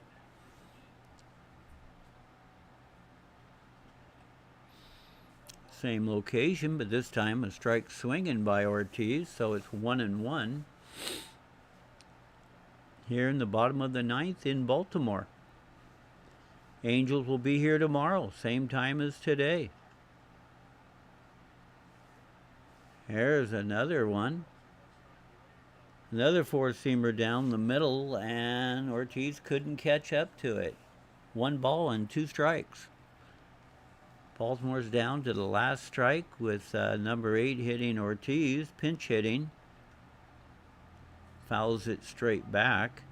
Same location, but this time a strike swinging by Ortiz, so it's 1-1 here in the bottom of the ninth in Baltimore. Angels will be here tomorrow, same time as today. There's another one. Another four-seamer down the middle, and Ortiz couldn't catch up to it. 1 ball and 2 strikes. Baltimore's down to the last strike with number 8 hitting Ortiz, pinch hitting. Fouls it straight back.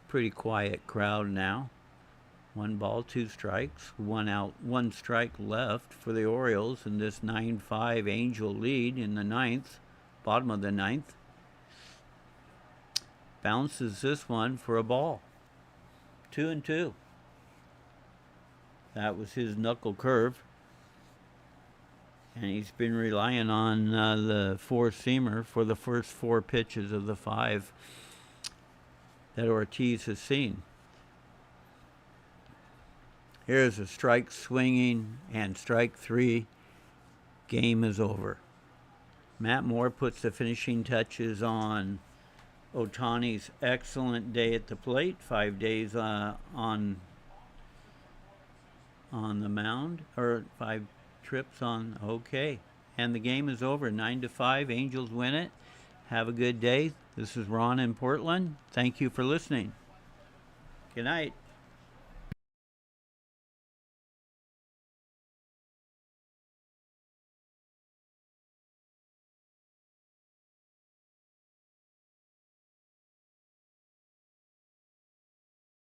Pretty quiet crowd now. 1 ball, 2 strikes, 1 out, 1 strike left for the Orioles in this 9-5 Angel lead in the ninth, bottom of the ninth. Bounces this one for a ball. 2-2. That was his knuckle curve. And he's been relying on the four-seamer for the first 4 pitches of the 5 that Ortiz has seen. Here's a strike swinging, and strike 3. Game is over. Matt Moore puts the finishing touches on Otani's excellent day at the plate. 5 days on the mound, or 5 trips on. Okay, and the game is over. 9-5. Angels win it. Have a good day. This is Ron in Portland. Thank you for listening. Good night.